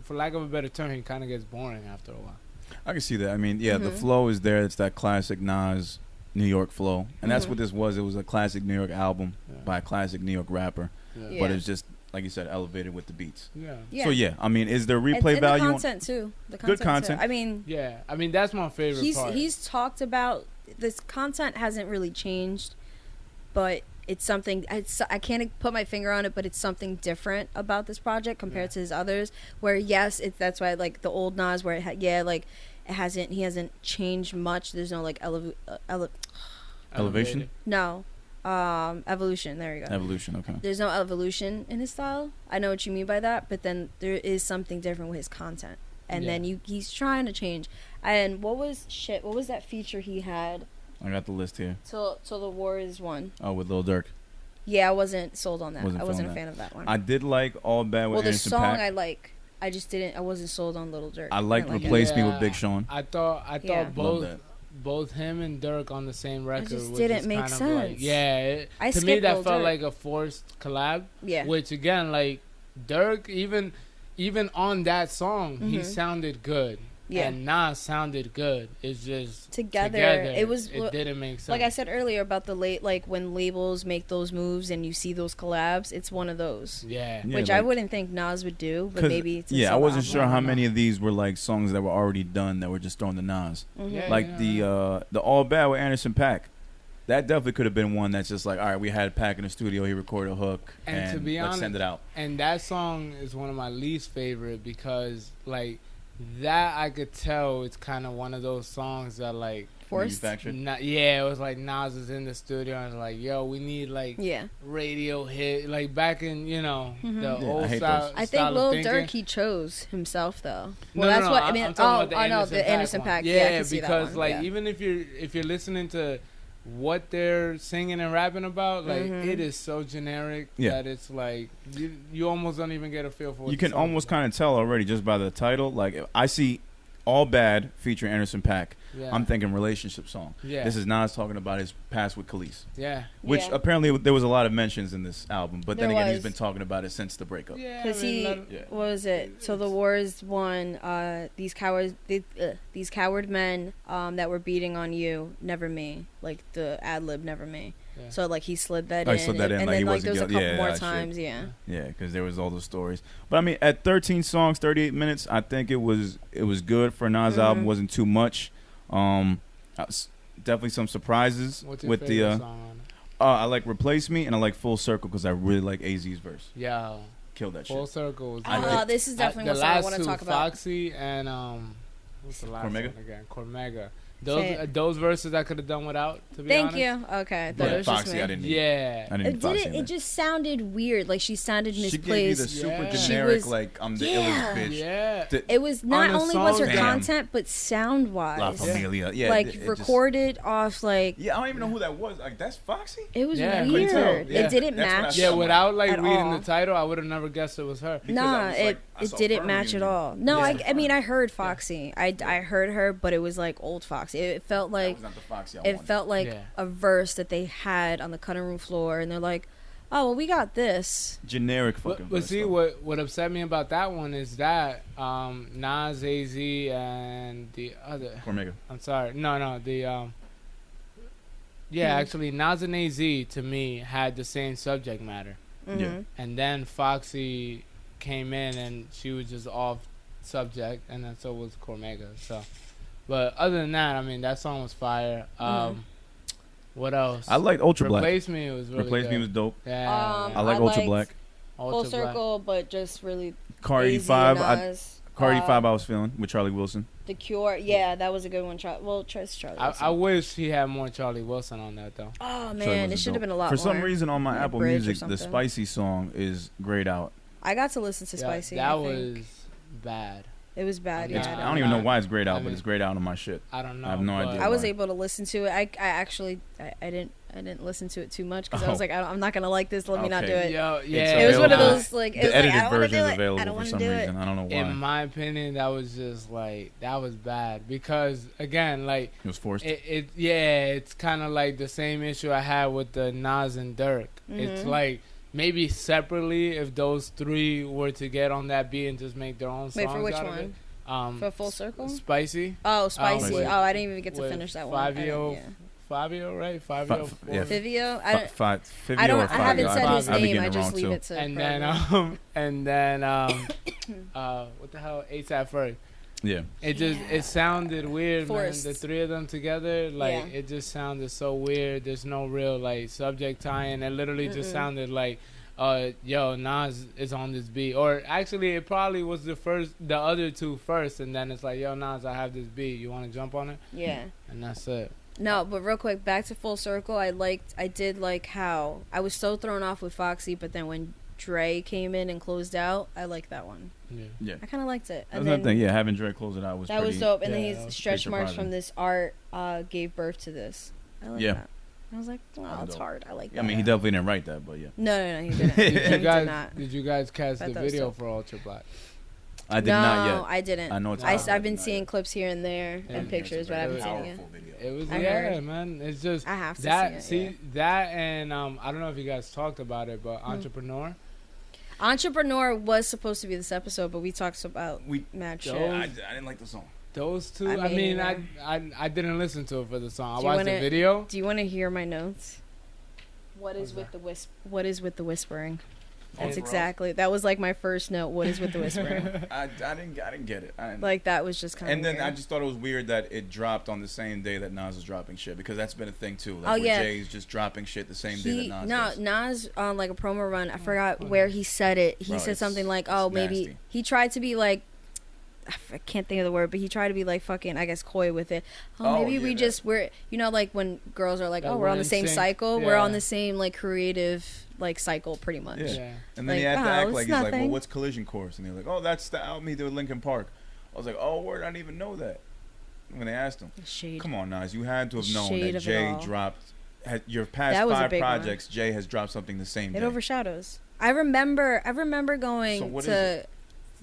for lack of a better term, he kind of gets boring after a while. I can see that. I mean, the flow is there. It's that classic Nas New York flow, and that's what this was. It was a classic New York album by a classic New York rapper, but it's just, like you said, elevated with the beats. So I mean, is there replay value? The content too. Good content. Too. I mean, that's my favorite part. He's talked about this content hasn't really changed, but it's something. I can't put my finger on it, but it's something different about this project compared to his others. Where that's why I like the old Nas, where he hasn't changed much. There's no like elevation. No, evolution. There you go. Evolution. Okay. There's no evolution in his style. I know what you mean by that, but then there is something different with his content, and then he's trying to change. And what was that feature he had? I got the list here. Till the War Is Won. Oh, with Lil Durk. Yeah, I wasn't sold on that. I wasn't a fan of that one. I did like All Bad with Anderson .Paak. Well, the song I like. I just didn't. I wasn't sold on Little Durk. I liked Replace Me with Big Sean. I thought both him and Durk on the same record. It just didn't make sense. To me that felt like a forced collab. Yeah. Which again, like Durk, even on that song, he sounded good. Yeah. And Nas sounded good. It's just together it didn't make sense. Like I said earlier about when labels make those moves and you see those collabs, it's one of those. Yeah. Which I wouldn't think Nas would do, but maybe it's I wasn't sure how many of these were like songs that were already done that were just thrown to Nas. Yeah, like the All Bad with Anderson .Paak. that definitely could have been one that's just like, all right, we had Pac in the studio, he recorded a hook, and to be let's honest, send it out. And that song is one of my least favorite because like that I could tell it's kind of one of those songs that like forced. Yeah, it was like Nas is in the studio and was like, yo, we need like radio hit like back in the old style. I think Lil Durk he chose himself though. Well, that's what I mean. The Anderson .Paak. Yeah, because like even if you're listening to what they're singing and rapping about, like it is so generic that it's like you almost don't even get a feel for what you can almost kind of tell already just by the title. Like if I see All Bad featuring Anderson .Paak, I'm thinking relationship song. This is Nas talking about his past with Khalees. Which apparently there was a lot of mentions in this album, but then again he's been talking about it since the breakup. Because what was it? So the wars won. These coward men that were beating on you, never me. Like the ad lib, never me. So like he slid that in. Slid that in, and like then he like there was a couple more shit. times. Yeah, because there was all those stories. But I mean, at 13 songs, 38 minutes, I think it was good for a Nas album. Wasn't too much. Definitely some surprises. What's your with favorite the. Song I like Replace Me and I like Full Circle because I really like AZ's verse. Yeah, killed that Full shit. Circle. Was this is definitely what I want to talk about. Foxy and what's the last Cormega? one again? Cormega. Those verses I could have done without. To be honest. Thank you. Okay, but it was Foxy, just me. I didn't need. Yeah, I didn't need it just sounded weird. Like she sounded misplaced. She gave me the super generic, like I'm the illest bitch. Yeah, it was not only was her content, but sound wise. La Familia. Yeah, like recorded off like. Yeah, I don't even know who that was. Like that's Foxy. It was weird. It didn't match. Yeah, without like reading the title, I would have never guessed it was her. Nah, it didn't match at all. No, I mean I heard Foxy. I heard her, but it was like old Foxy. It felt like. It felt like a verse that they had on the cutting room floor, and they're like, "Oh, well, we got this." Generic fucking. But see, what upset me about that one is that Nas, AZ, and the other. Cormega. I'm sorry, no, the actually Nas and AZ to me had the same subject matter. Yeah. And then Foxy came in and she was just off subject, and then so was Cormega. So. But other than that, I mean, that song was fire. What else? I liked Ultra Black. Replace Me was really Replace good. Me was dope. Yeah. I like Ultra Black. Full Circle, but just really Cardi 5. Cardi 5 I was feeling with Charlie Wilson. The Cure. Yeah, that was a good one. Charlie Wilson. I wish he had more Charlie Wilson on that, though. Oh, man. It should have been a lot more. For some reason on my Apple Music, the Spicy song is grayed out. I got to listen to Spicy. That was bad. It was bad. I don't even know why it's grayed out, but it's grayed out on my shit. I don't know. I have no idea. I was able to listen to it. I actually didn't listen to it too much because I was like, I'm not gonna like this. Let me not do it. It was one of those like the edited version is available for some reason. I don't know why. In my opinion, that was just like that was bad because again, like it was forced. It's kind of like the same issue I had with the Nas and Durk. It's like. Maybe separately, if those three were to get on that beat and just make their own songs. Wait, for which out one? Of it. For Full Circle? Spicy. Oh, Spicy. I didn't even get to finish that one. Fabio, right? Fabio. Fivio. I haven't said his name. I just leave it to. And then what the hell? ASAP Ferg. Yeah. It sounded weird, Forced. man. The three of them together, like it just sounded so weird. There's no real like subject tie-in. It literally just sounded like, yo, Nas is on this beat. Or actually, it probably was the other two first, and then it's like, yo, Nas, I have this beat. You want to jump on it? Yeah. And that's it. No, but real quick, back to Full Circle. I did like how I was so thrown off with Foxy, but then when Dre came in and closed out, I liked that one. Yeah. I kind of liked it. And then, thing. Yeah, having Dre close it out was was dope. And then he's stretch marks from this art gave birth to this. I like that. I was like, wow, it's hard. I like that. I mean, he definitely didn't write that, but yeah. No, he didn't. Did you guys catch the video for Ultra Black? I did not yet. No, I didn't. I know it's I've been seeing clips here and there and pictures, but I haven't seen it. It was man. It's just I have to that. see it, that and I don't know if you guys talked about it, but Entrepreneur. Entrepreneur was supposed to be this episode, but we talked about mad shit. I didn't like the song. Those two. I mean, I didn't listen to it for the song. I watched the video. Do you want to hear my notes? What is with the whispering? That's exactly. That was like my first note. What is with the whispering? I didn't get it. Like that was just kind of. And then weird. I just thought it was weird that it dropped on the same day that Nas was dropping shit, because that's been a thing too. Like where Jay's just dropping shit the same day that Nas does. Nas on like a promo run. I forgot where he said it. He said something like, "Oh, maybe nasty." He tried to be like." I can't think of the word, but he tried to be like fucking, I guess, coy with it. Maybe we're, you know, like when girls are like, oh, we're on the same cycle. Yeah. We're on the same like creative like cycle, pretty much. Yeah. And then he had to act like he's like, well, what's Collision Course? And they're like, oh, that's the album he did with Linkin Park. I was like, oh, word, I didn't even know that. When they asked him, Shade. Come on, Nas, you had to have known that Jay dropped. Your past 5 projects, Jay has dropped something the same day. It overshadows. I remember going to.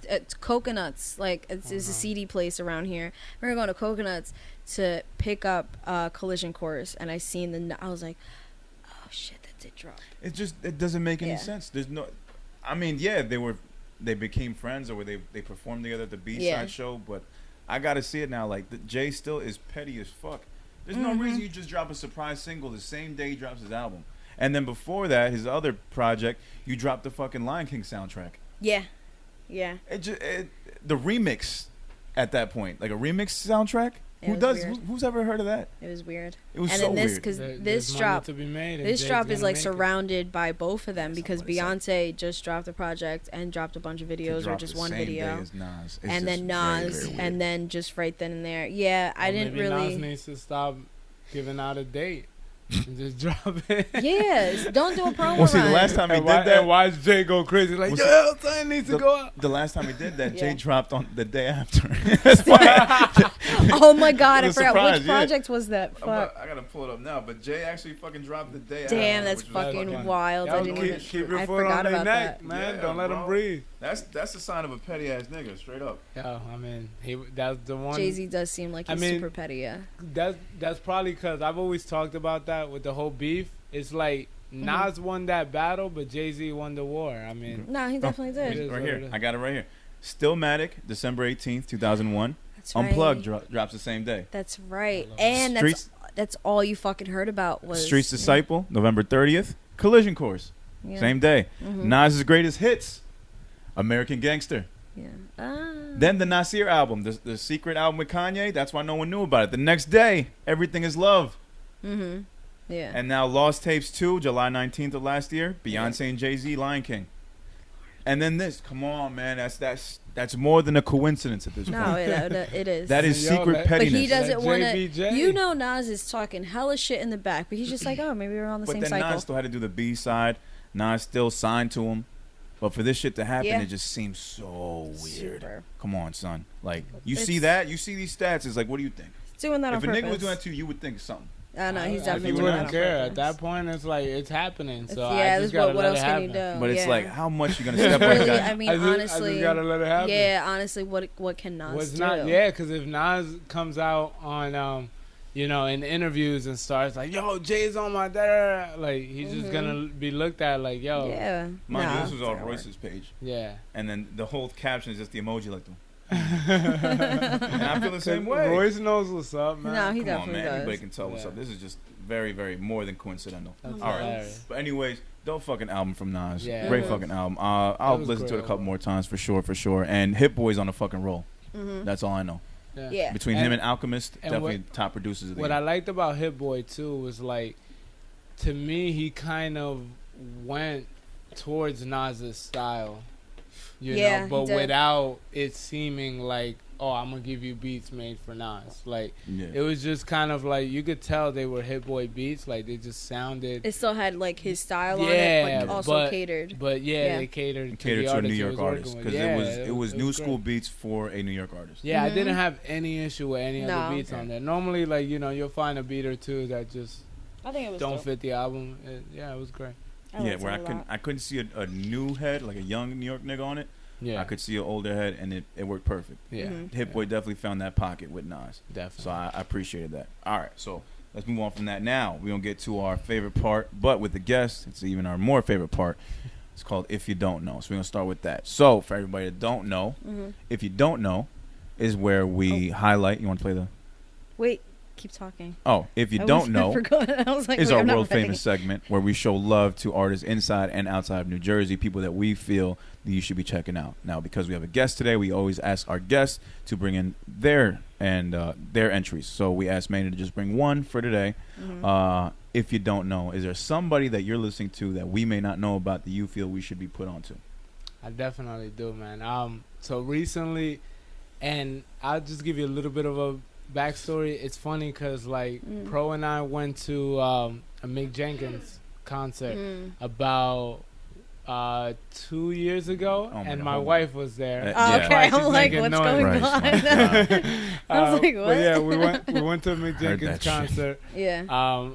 It's Coconuts, like it's a CD place around here. I remember going to Coconuts to pick up Collision Course, and I seen I was like, oh shit, that did drop. It doesn't make any sense. There's no, I mean, they became friends, or they performed together at the B-side show, but I gotta see it now. Like Jay still is petty as fuck. There's no reason you just drop a surprise single the same day he drops his album, and then before that, his other project, you dropped the fucking Lion King soundtrack. Yeah. The remix at that point, like a remix soundtrack. Who's ever heard of that? It was weird. It was so weird. Because this drop is like surrounded by both of them, because Beyonce just dropped a project and dropped a bunch of videos, or just one video, and then Nas, and then just right then and there. Yeah, I didn't really. Nas needs to stop giving out a date. And just drop it. Yes, don't do a promo. Well, see, the last time he did that, and watch Jay go crazy like, yo, son needs to go out. The last time he did that, Jay dropped on the day after. Oh my god, I forgot which project was that. Fuck. I gotta pull it up now, but Jay actually fucking dropped the day after. Damn, that's fucking wild. I forgot about that, man. Don't let him breathe. That's the sign of a petty ass nigga, straight up. Yeah, I mean, that's the one. Jay-Z does seem like he's super petty. Yeah, that's probably because I've always talked about that with the whole beef. It's like Nas won that battle, but Jay-Z won the war. I mean, no, he definitely did. Right here, I got it right here. Stillmatic, December 18th, 2001. That's right. Unplugged drops the same day. That's right, and that's all you fucking heard about was Street's Disciple, November 30th. Collision Course, same day. Nas's greatest hits, American Gangster. Yeah. Then the Nasir album, the secret album with Kanye. That's why no one knew about it. The next day, Everything Is Love. Yeah. And now Lost Tapes 2, July 19th of last year. Beyonce and Jay-Z, Lion King. And then this. Come on, man. That's more than a coincidence at this point. No, it is. That is secret pettiness. But he doesn't want to. You know, Nas is talking hella shit in the back, but he's just like, oh, maybe we're on the same cycle. But then Nas still had to do the B-side. Nas still signed to him. But for this shit to happen, it just seems so weird. Super. Come on, son. Like, see that? You see these stats. It's like, what do you think? Doing that on purpose. If a nigga was doing that to you, you would think something. No, he's definitely doing doing that on purpose. At that point, it's like, it's happening. So I just gotta what let else it can happen. you do? But it's like, how much you gonna step on really, that? I mean, honestly, I just gotta let it happen. Yeah, honestly, what can Nas do? Because if Nas comes out on, in interviews and starts like, yo, Jay's on my dad, like he's just gonna be looked at like, yo. Yeah. Mind you, this was off Royce's page. Yeah. And then the whole caption is just the emoji like them. And I feel the same way. Royce knows what's up, man. No, he definitely does. Anybody can tell what's up. This is just very, very more than coincidental. That's all right. But anyways, dope fucking album from Nas. Yeah. Great fucking album. I'll listen to it a couple more times for sure. And Hit Boy's on a fucking roll. That's all I know. Yeah. Between him and Alchemist, definitely top producers of the year. What I liked about Hit Boy too was like, to me, he kind of went towards Nas's style. You know, but without it seeming like, oh, I'm gonna give you beats made for Nas. Like, it was just kind of like, you could tell they were Hit Boy beats. Like, they just sounded. It still had like his style on it, but also catered. But they catered to a New York artist, because it was new school beats for a New York artist. Yeah, I didn't have any issue with any other beats on there. Normally, like, you'll find a beat or two that just don't fit the album. It was great. Where I couldn't see a new head, like a young New York nigga on it. Yeah, I could see an older head, and it worked perfect. Yeah, Hit Boy definitely found that pocket with Nas. Definitely. So I appreciated that. All right, so let's move on from that. Now we're gonna get to our favorite part, but with the guest, it's even our more favorite part. It's called If You Don't Know. So we're gonna start with that. So for everybody that don't know, If You Don't Know is where we highlight. You want to play the? Wait. keep talking. Oh, if you don't know, I was like, is our world famous segment where we show love to artists inside and outside of New Jersey, people that we feel that you should be checking out. Now, because we have a guest today, we always ask our guests to bring in their entries. So we asked Manny to just bring one for today. If you don't know, is there somebody that you're listening to that we may not know about that you feel we should be put onto? I definitely do, man. So recently, and I'll just give you a little bit of a backstory. It's funny because like Pro and I went to a Mick Jenkins concert about 2 years ago, and my wife was there. Okay, I'm like, what's going on? I was like, what? But yeah, we went to a Mick Jenkins concert.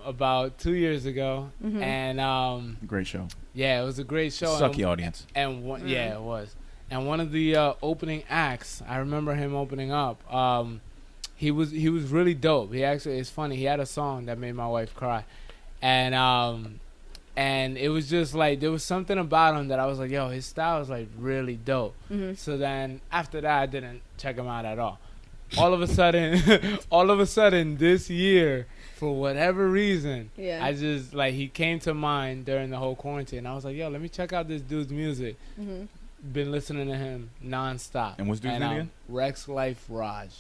About 2 years ago, and great show. Yeah, it was a great show. Sucky audience. And yeah, it was. And one of the opening acts, I remember him opening up. He was really dope. He actually, it's funny. He had a song that made my wife cry, and it was just like there was something about him that I was like, yo, his style is like really dope. So then after that, I didn't check him out at all. All of a sudden, this year, for whatever reason, I just like he came to mind during the whole quarantine. I was like, yo, let me check out this dude's music. Been listening to him nonstop. And what's dude's name again? Rex Life Raj.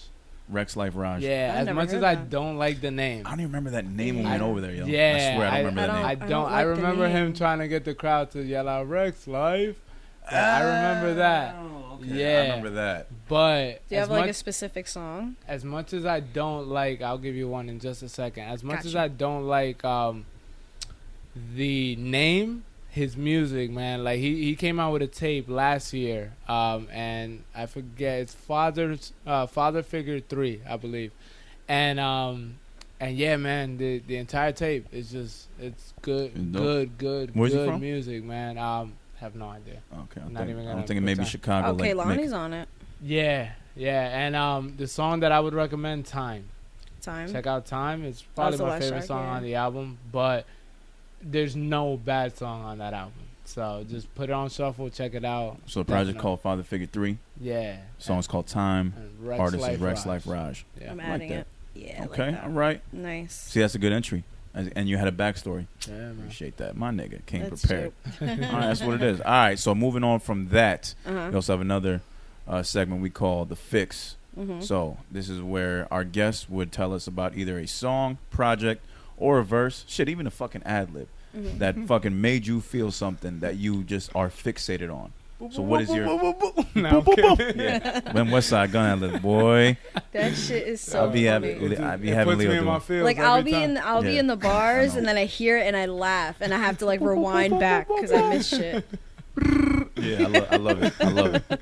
Rex Life Raj. Yeah, as much as I don't like the name. I don't even remember that name when we went over there, yo. Yeah, I swear I don't remember that name. I remember him trying to get the crowd to yell out Rex Life. I remember that. Okay. Yeah. I remember that. But do you have like a specific song? As much as I don't like, I'll give you one in just a second. As much as I don't like the name, his music, man, like he came out with a tape last year, and I forget, it's Father Figure 3, I believe, and yeah, man, the entire tape is just, it's good music, man. Have no idea. Okay, I'm thinking maybe Chicago. Okay, like Lonnie's on it. Yeah, and the song that I would recommend, Time. Check out Time. It's probably my favorite song on the album, but there's no bad song on that album. So just put it on shuffle, check it out. So the project called Father Figure 3. Yeah. Song's called Time. Artist is Rex Life Raj. Yeah. I'm adding it. Yeah. Okay. Like all right. Nice. See, that's a good entry. And you had a backstory. Yeah, man. Appreciate that. My nigga came prepared. All right, that's what it is. All right, so moving on from that, we also have another segment we call The Fix. So this is where our guests would tell us about either a song, project, or a verse, shit, even a fucking ad-lib that fucking made you feel something that you just are fixated on. So what is your... Yeah. When West Side Gun ad-lib, boy. That shit is so funny. I'd be having Leo do it. Like I'll be in the bars and then I hear it and I laugh and I have to like rewind back because I miss shit. Yeah, I love it.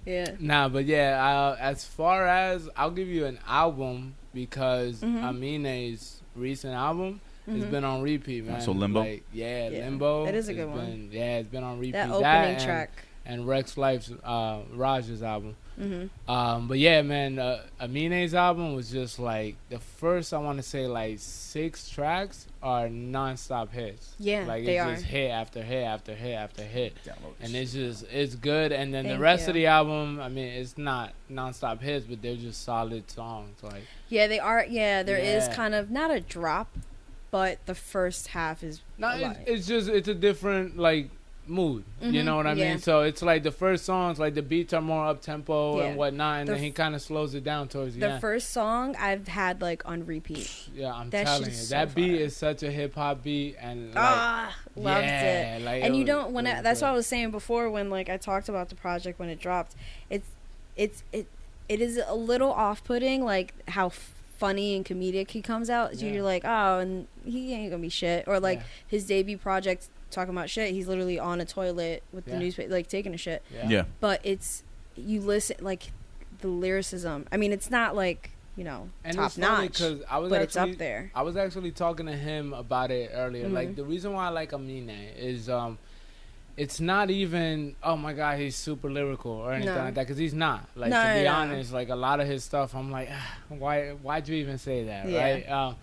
Yeah. Nah, but yeah, as far as, I'll give you an album because Amine's recent album has been on repeat, man. So Limbo? Like, Limbo. That is a good one. It's been on repeat. That opening track. And Rex Life's Raj's album. But yeah, man, Amine's album was just like the first, I want to say like 6 tracks are non-stop hits. Yeah, like they it's just hit after hit after hit after hit. And it's good. And then Thank the rest you. of the album, I mean, it's not non-stop hits, but they're just solid songs. Like they are. Yeah, there is kind of not a drop, but the first half is it's a different like mood, you know what I mean? So it's like the first songs, like the beats are more up tempo and whatnot, and then he kind of slows it down towards the end. The first song I've had like on repeat. Yeah, I'm telling you, that beat is such a hip hop beat, and like, loved it. Like, and you don't that's what I was saying before when like I talked about the project when it dropped. It is a little off-putting, like how funny and comedic he comes out. So you're like, oh, and he ain't gonna be shit. Or like his debut project, talking about shit, he's literally on a toilet with the newspaper, like taking a shit. But you listen, like the lyricism, I mean, it's not like, you know, and top notch, but it's up there. I was actually talking to him about it earlier. Like the reason why I like Amine is it's not even, oh my god, he's super lyrical or anything like that, because he's not. Like, to be honest, like a lot of his stuff, I'm like, why'd you even say that, right?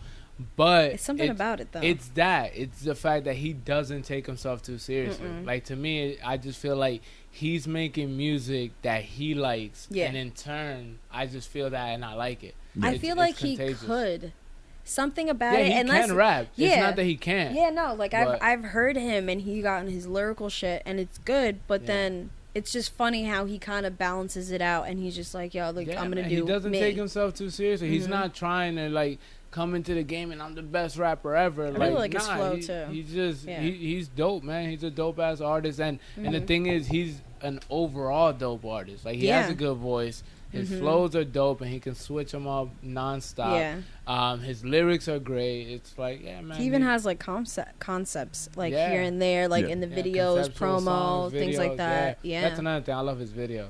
But it's something about it though. It's the fact that he doesn't take himself too seriously. Like to me, I just feel like he's making music that he likes, and in turn, I just feel that and I like it. I feel like he could. Something about it. Yeah, he can rap. Yeah. It's not that he can't. Yeah, no, like I've heard him and he got in his lyrical shit and it's good, but then it's just funny how he kind of balances it out and he's just like, yo, like I'm gonna do. He doesn't take himself too seriously. He's not trying to like come into the game and I'm the best rapper ever. I really like his flow too. He's just he's dope, man. He's a dope ass artist, and the thing is, he's an overall dope artist. Like he has a good voice. His flows are dope, and he can switch them up nonstop. Yeah. His lyrics are great. It's like, man. He even has like concepts like here and there, like in the videos, promo, things like that. Yeah. That's another thing. I love his videos.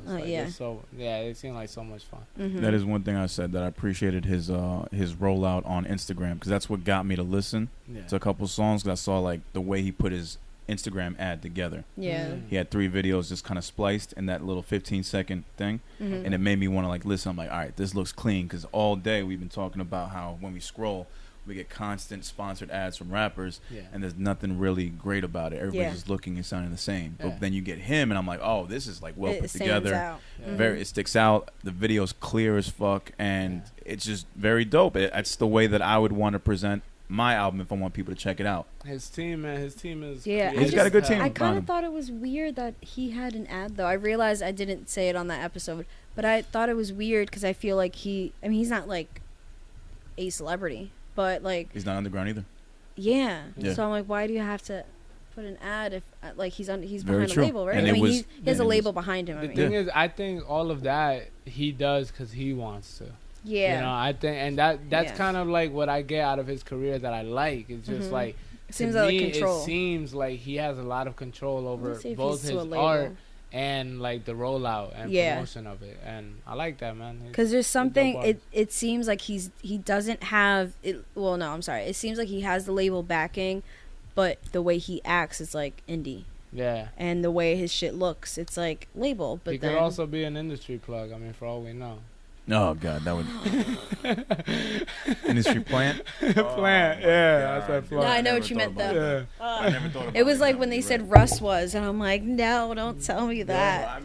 They seem like so much fun. That is one thing I said that I appreciated his rollout on Instagram, because that's what got me to listen to a couple songs. Because I saw like the way he put his Instagram ad together. He had 3 videos just kind of spliced in that little 15-second thing, and it made me want to like listen. I'm like, all right, this looks clean, because all day we've been talking about how when we scroll we get constant sponsored ads from rappers, and there's nothing really great about it. Everybody's just looking and sounding the same. But then you get him and I'm like, oh, this is like well put together. It sticks out. The video's clear as fuck, and it's just very dope. It's the way that I would want to present my album if I want people to check it out. His team, man. His team is he's got a good team. I kind of thought it was weird that he had an ad though. I realized I didn't say it on that episode, but I thought it was weird because I feel like he's not like a celebrity, but like he's not underground either. Yeah. So I'm like, why do you have to put an ad if like he's very behind true. a label, right? And he has a label behind him. The thing is, I think all of that he does because he wants to. Yeah. You know, I think, and that's kind of like what I get out of his career that I like. It's just like, it seems like control. It seems like he has a lot of control over both his art and like the rollout and promotion of it, and I like that, man. Because there's something. It seems like he doesn't have it. Well, no, I'm sorry. It seems like he has the label backing, but the way he acts is like indie. Yeah. And the way his shit looks, it's like label. But he could also be an industry plug. I mean, for all we know. Oh God, that would industry plant. Plant, that's that no, I know what you meant though. I never thought about it. Was like when they said Russ was, and I'm like, no, don't tell me that.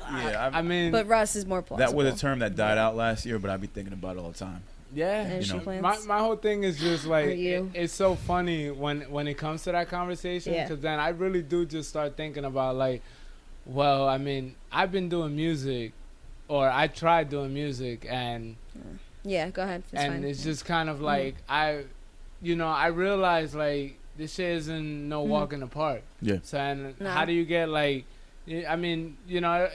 I mean, but Russ is more plausible. That was a term that died out last year, but I'd be thinking about it all the time. Yeah, my whole thing is just like it's so funny when it comes to that conversation, because then I really do just start thinking about like, well, I mean, I've been doing music. Or I tried doing music, and go ahead. It's just kind of like I realized like this shit isn't no walk in the park. Yeah. So how do you get like, I mean,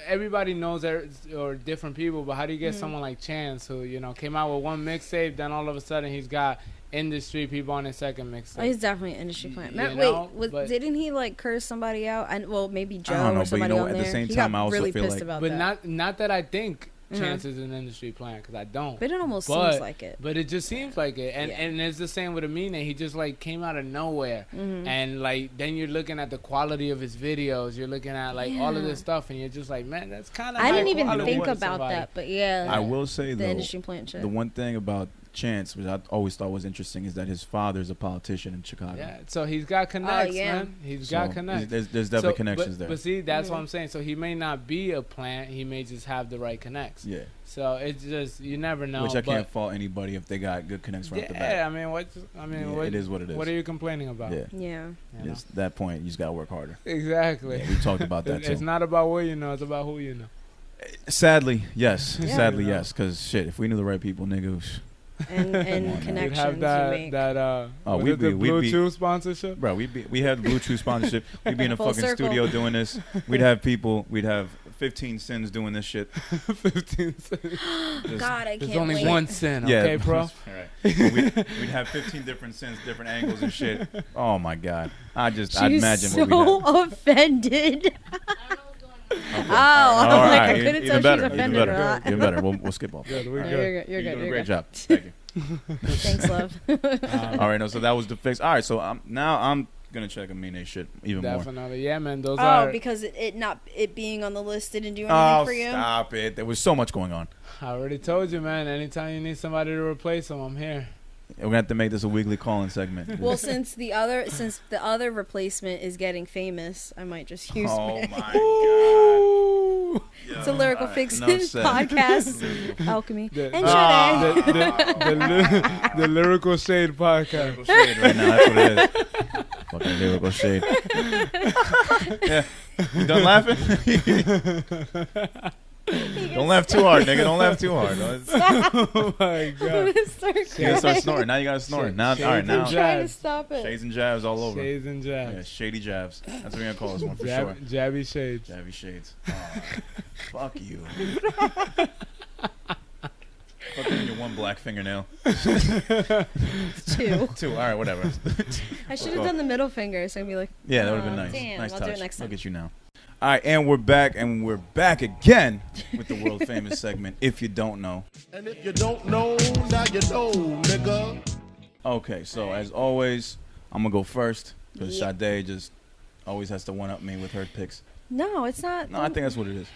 everybody knows or different people, but how do you get someone like Chance who came out with one mixtape, then all of a sudden he's got industry people on his second mixtape? Oh, he's definitely an industry plant. Didn't he like curse somebody out? And well, maybe Joe or somebody on there. At the same time, I also really feel pissed like, about but that. not that I think Chance is an industry plant, because I don't. But it almost seems like it. But it just seems like it, and it's the same with Amina. He just like came out of nowhere, and like then you're looking at the quality of his videos. You're looking at like all of this stuff, and you're just like, man, that's kind of. I didn't even think about that, but I will say the industry plant shit. The one thing about Chance, which I always thought was interesting, is that his father's a politician in Chicago. Yeah, so he's got connects, man. He's got connects. There's definitely connections there. But see, that's what I'm saying. So he may not be a plant. He may just have the right connects. Yeah. So it's just, you never know. Which I can't fault anybody if they got good connects right off the bat. Yeah, I mean, it is what it is. What are you complaining about? Yeah. It's that point, you just got to work harder. Exactly. Yeah, we talked about that too. It's not about what you know, it's about who you know. Sadly, yes. Sadly, yes. Because shit, if we knew the right people, niggas. And connections have that, you make. We'd be Blue Chew sponsorship? Bro, we had the Blue Chew sponsorship. We'd be in a fucking studio doing this. We'd have 15 Sins doing this shit. 15 Sins. God, I can't There's only wait. one sin, okay, bro? All right. We'd have 15 different sins, different angles and shit. Oh, my God. I'd imagine what we'd have. so offended. Okay. I'm like, I couldn't tell she was offended or not. Even better. We'll skip off. Good, You're good. You're doing a great job. Thank you. Thanks, love. All right, so that was the fix. All right, so now I'm gonna check Amine shit even more. Definitely, yeah, man. Those are because it being on the list didn't do anything for you. Stop it! There was so much going on. I already told you, man. Anytime you need somebody to replace them, I'm here. We're gonna have to make this a weekly call-in segment. Well, since the other replacement is getting famous, I might just use. Oh Manny. my god! It's a Lyrical Fix said. podcast. Alchemy and Sade. The Lyrical Shade podcast. Lyrical shade right now. That's what it is. Fucking lyrical shade. Yeah. You done laughing? Don't laugh too hard, nigga. Don't laugh too hard. Oh my god! You gotta start snoring. Now you gotta snort. Now, all right, now. I'm trying to stop it. Shades and jabs all over. Shades and jabs. Yeah, shady jabs. That's what we're gonna call this one for sure. Jabby shades. Jabby shades. Fuck you. Fuck you and your one black fingernail. Two. All right, whatever. I should have done the middle finger, so I'd be like, yeah, that would have been nice. Damn, nice I'll touch. do it next time. Look at you now. All right, and we're back again with the world famous segment, If You Don't Know. And if you don't know, now you know, nigga. Okay, so as always, I'm going to go first because Sade just always has to one-up me with her picks. No, it's not. No, I think that's what it is.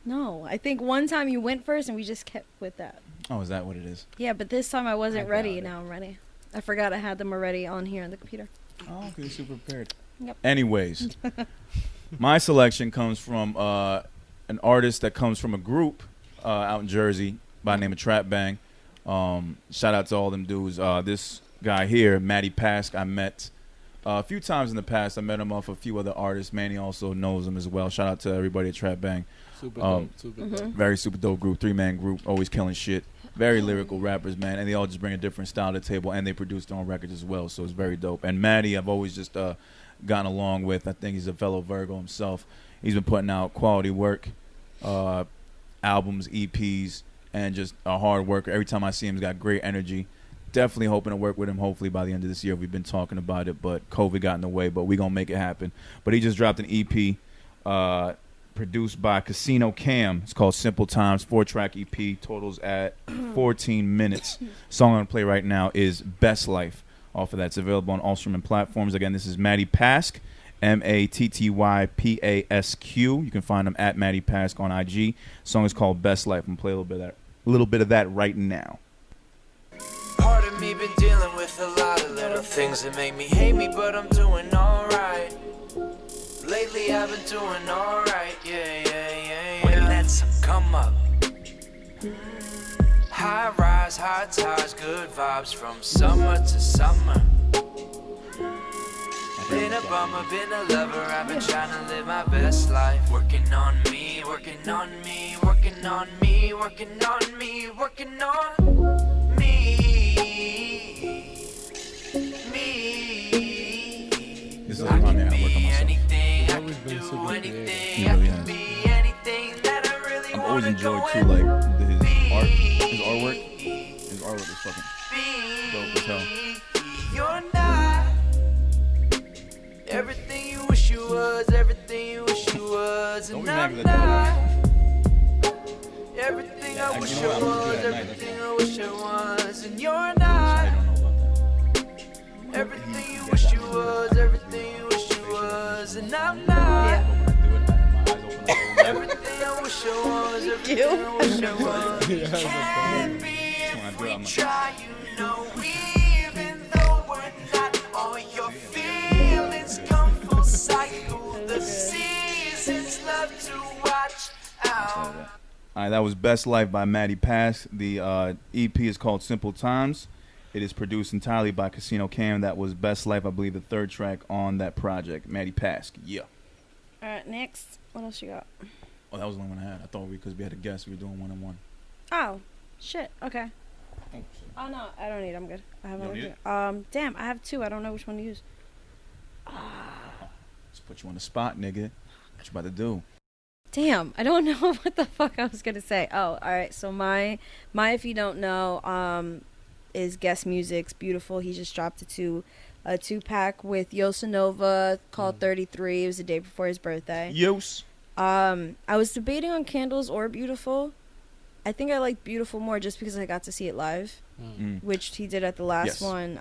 No, I think one time you went first and we just kept with that. Oh, is that what it is? Yeah, but this time I wasn't ready. Now I'm ready. I forgot I had them already on here on the computer. Oh, okay, you're super prepared. Yep. Anyways, my selection comes from an artist that comes from a group out in Jersey by the name of Trap Bang. Shout out to all them dudes. This guy here, Matty Pasq, I met a few times in the past. I met him off a few other artists. Manny also knows him as well. Shout out to everybody at Trap Bang. Super dope. Super dope. Very super dope group. 3-man group. Always killing shit. Very lyrical rappers, man. And they all just bring a different style to the table. And they produce their own records as well. So it's very dope. And Matty, I've always just gotten along with. I think he's a fellow Virgo himself. He's been putting out quality work, albums, EPs, and just a hard worker. Every time I see him, he's got great energy. Definitely hoping to work with him hopefully by the end of this year. We've been talking about it, but COVID got in the way, but we're going to make it happen. But he just dropped an EP produced by Casino Cam. It's called Simple Times, 4-track EP, totals at 14 minutes. Song I'm going to play right now is Best Life. Off of that, it's available on all streaming platforms. Again, this is Matty Pasq, MattyPasq. You can find him at Matty Pasq on IG. The song is called Best Life. I'm going to play a little bit of that right now. Part of me been dealing with a lot of little things that make me hate me, but I'm doing alright. Lately I've been doing alright, yeah. When let's come up. High rise, high tides, good vibes from summer to summer. Been a bummer, been a lover, I've been trying to live my best life. Working on me, working on me, working on me, working on me, working on me. This is I can be anything, I can do anything, I can be anything that I really I've always wanna enjoyed go too, and like his be. artwork. His artwork is fucking dope as hell. You're not everything you wish you was, everything you wish you was, and I'm not everything I wish I was, everything I wish I was, and you're not everything you wish you was, everything you wish you was, and I'm not everything I wish I was, everything I wish I was. Can't be if we try, you know, even though we're not, all your feelings come full cycle. The seasons love to watch out. All right, that was Best Life by Matty Pasq. The EP is called Simple Times. It is produced entirely by Casino Cam. That was Best Life, I believe, the third track on that project. Matty Pasq, yeah. All right, next. What else you got? Oh, that was the only one I had. I thought because we had a guest, we were doing one-on-one. Oh, shit. Okay. Oh, shit. Oh no, I don't need it. I'm good. I have You don't one. need Damn, I have two. I don't know which one to use. Just put you on the spot, nigga. What you about to do? Damn, I don't know what the fuck I was gonna say. Oh, all right. So my if you don't know, is GuessMuzik's Beautiful. He just dropped a 2-pack with Yosonova called 33. It was the day before his birthday. Yos. I was debating on Candles or Beautiful. I think I like Beautiful more just because I got to see it live, which he did at the last one.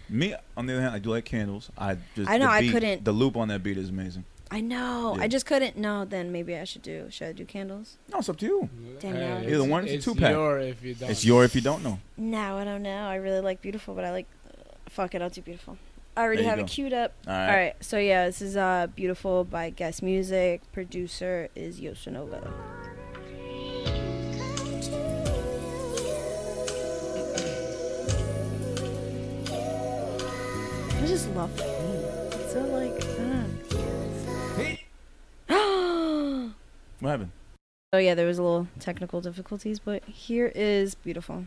Me, on the other hand, I do like Candles. I know I couldn't. The loop on that beat is amazing. I know. Yeah. I just couldn't. No, then maybe I should I do candles? No, it's up to you. Danielle. Either one, it's a 2-pack. It's your if you don't know. No, I don't know. I really like Beautiful, but I like... fuck it, I'll do Beautiful. I already have it queued up. All right. So, yeah, this is Beautiful by GuessMuzik. Producer is Yosonova. I just love it. It's so, like, What happened? Oh, yeah, there was a little technical difficulties, but here is Beautiful.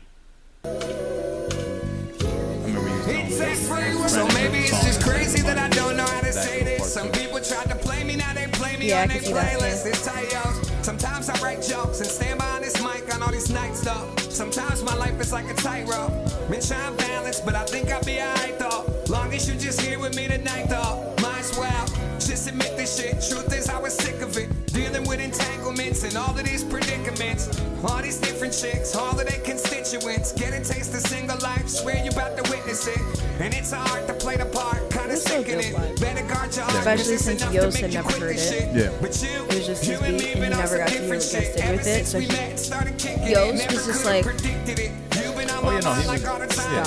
So maybe it's just crazy that I don't know how to say this. Some people tried to play me, now they play me on their playlist. It's tight, yo. Sometimes I write jokes and stand behind this mic on all these nights, though. Sometimes my life is like a tightrope. Been trying to balance, but I think I'll be alright, though. Long as you just here with me tonight, though. Might as well just admit this shit. Truth is, I was sick of it. Dealing with entanglements and all of these predicaments. All these different chicks, all of their constituents. Get a taste of single life, swear you about to witness it. And it's hard to play the part, kinda sick in it. Better guard your heart, especially since Yos had never heard it. Yeah. It was just his beat, and he never got to hear what Guess did with it. So Yos was just like... Oh, yeah, no,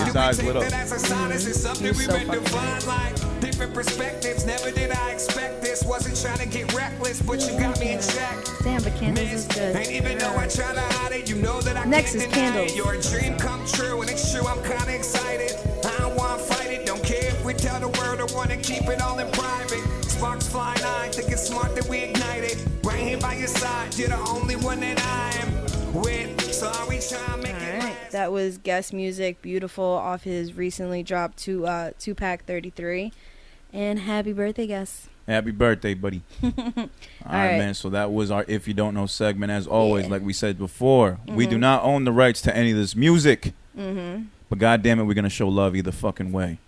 his eyes lit up. He was so fucking good. Different perspectives, never did I expect this. Wasn't trying to get reckless, but you got me in check. Damn, but Candles is good. And even though I try to hide it, you know that I Next can't is deny Candles. it. Your dream come true, and it's true, I'm kinda excited. I don't wanna fight it, don't care if we tell the world, I wanna keep it all in private. Sparks flying high, think it's smart that we ignite it. Right here by your side, you're the only one that I am with. So are we trying to make it last? That was GuessMuzik, Beautiful, off his recently dropped 2-pack 33. And happy birthday, Guess. Happy birthday, buddy. All right, man. So that was our If You Don't Know segment. As always, like we said before, we do not own the rights to any of this music. But goddamn it, we're going to show love either fucking way.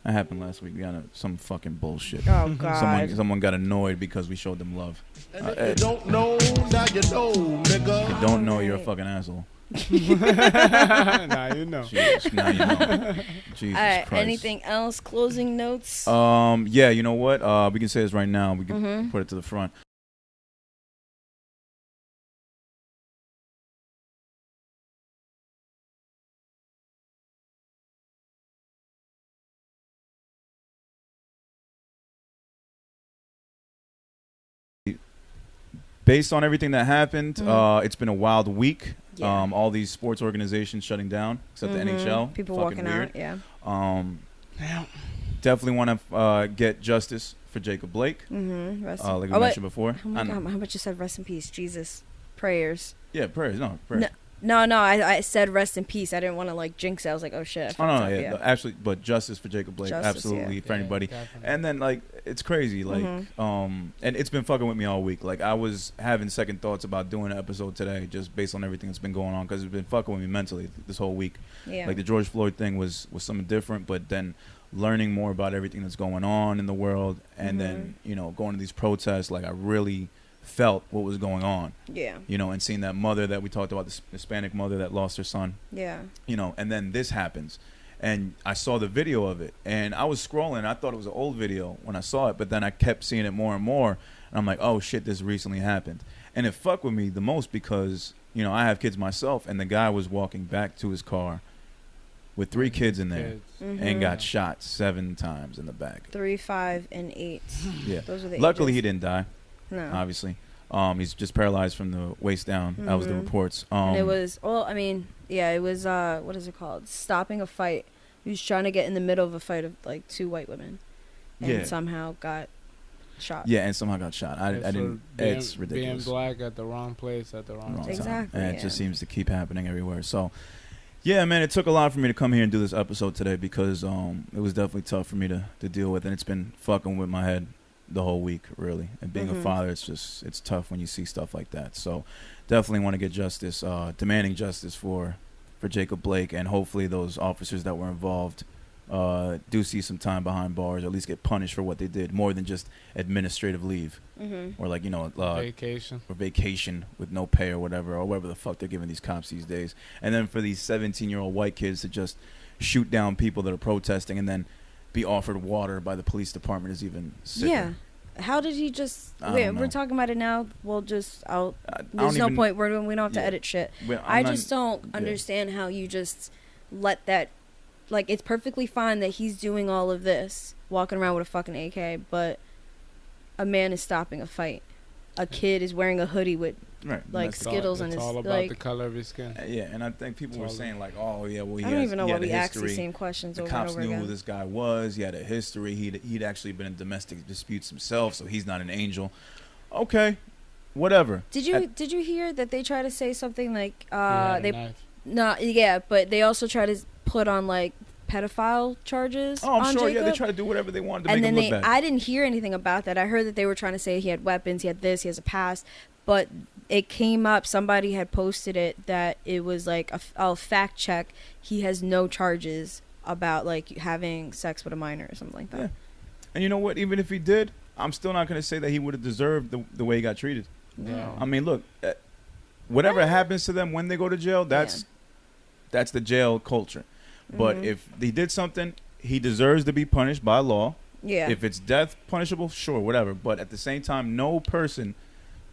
That happened last week. We got some fucking bullshit. Oh, God. Someone got annoyed because we showed them love. You don't know, now you know, nigga. You don't know, you're a fucking asshole. Now you know. Jesus, now you know. Jesus Christ. Anything else? Closing notes? Yeah, you know what? We can say this right now. We can put it to the front. Based on everything that happened, it's been a wild week. Yeah. All these sports organizations shutting down, except the NHL. People fucking walking weird. out, yeah. Definitely want to get justice for Jacob Blake. Like we mentioned before. Oh my God, how much you said rest in peace, Jesus. Prayers. Yeah, prayers. No, prayers. No, I said rest in peace. I didn't want to like jinx it. I was like, oh shit. Actually, but justice for Jacob Blake, absolutely for anybody. Definitely. And then like it's crazy, like and it's been fucking with me all week. Like I was having second thoughts about doing an episode today, just based on everything that's been going on, because it's been fucking with me mentally this whole week. Yeah. Like the George Floyd thing was something different, but then learning more about everything that's going on in the world, and then going to these protests, like I really felt what was going on. Yeah. And seeing that mother that we talked about, the Hispanic mother that lost her son. Yeah. And then this happens. And I saw the video of it. And I was scrolling. I thought it was an old video when I saw it. But then I kept seeing it more and more. And I'm like, oh, shit, this recently happened. And it fucked with me the most because, I have kids myself. And the guy was walking back to his car with 3 kids in there and got shot 7 times in the back. 3, 5, and 8. Yeah. Those are the Luckily, ages. he didn't die. No. Obviously. He's just paralyzed from the waist down. That was the reports. And it was, it was, what is it called? Stopping a fight. He was trying to get in the middle of a fight of like 2 white women. And somehow got shot. Yeah, and somehow got shot. I didn't, it's ridiculous. Being black at the wrong place at the wrong time. Exactly. And it just seems to keep happening everywhere. So, yeah, man, it took a lot for me to come here and do this episode today because it was definitely tough for me to deal with. And it's been fucking with my head the whole week, really. And being a father, it's tough when you see stuff like that. So definitely want to get justice, demanding justice for Jacob Blake, and hopefully those officers that were involved do see some time behind bars, or at least get punished for what they did, more than just administrative leave or like vacation with no pay or whatever the fuck they're giving these cops these days. And then for these 17-year-old white kids to just shoot down people that are protesting and then be offered water by the police department is even sicker. Yeah. How did he just? Wait, we're talking about it now. We'll just. There's no point. We don't have to edit shit. I just don't understand how you just let that. Like, it's perfectly fine that he's doing all of this, walking around with a fucking AK, but a man is stopping a fight. A kid is wearing a hoodie with like Skittles on his. It's all about the color of his skin. Yeah, and I think people were saying like, oh yeah, well I don't even know why we ask the same questions over and over again. The cops knew who this guy was. He had a history. He'd actually been in domestic disputes himself, so he's not an angel. Okay, whatever. Did you hear that they try to say something like but they also try to put on like pedophile charges. Oh, I'm on sure. Jacob. Yeah, they try to do whatever they wanted to make him look bad. I didn't hear anything about that. I heard that they were trying to say he had weapons, he had this, he has a past, but it came up. Somebody had posted it that it was like I'll fact check. He has no charges about like having sex with a minor or something like that. Yeah. And you know what? Even if he did, I'm still not going to say that he would have deserved the way he got treated. No. I mean, look, whatever happens to them when they go to jail, that's the jail culture. But if he did something, he deserves to be punished by law. Yeah. If it's death punishable, sure, whatever. But at the same time, no person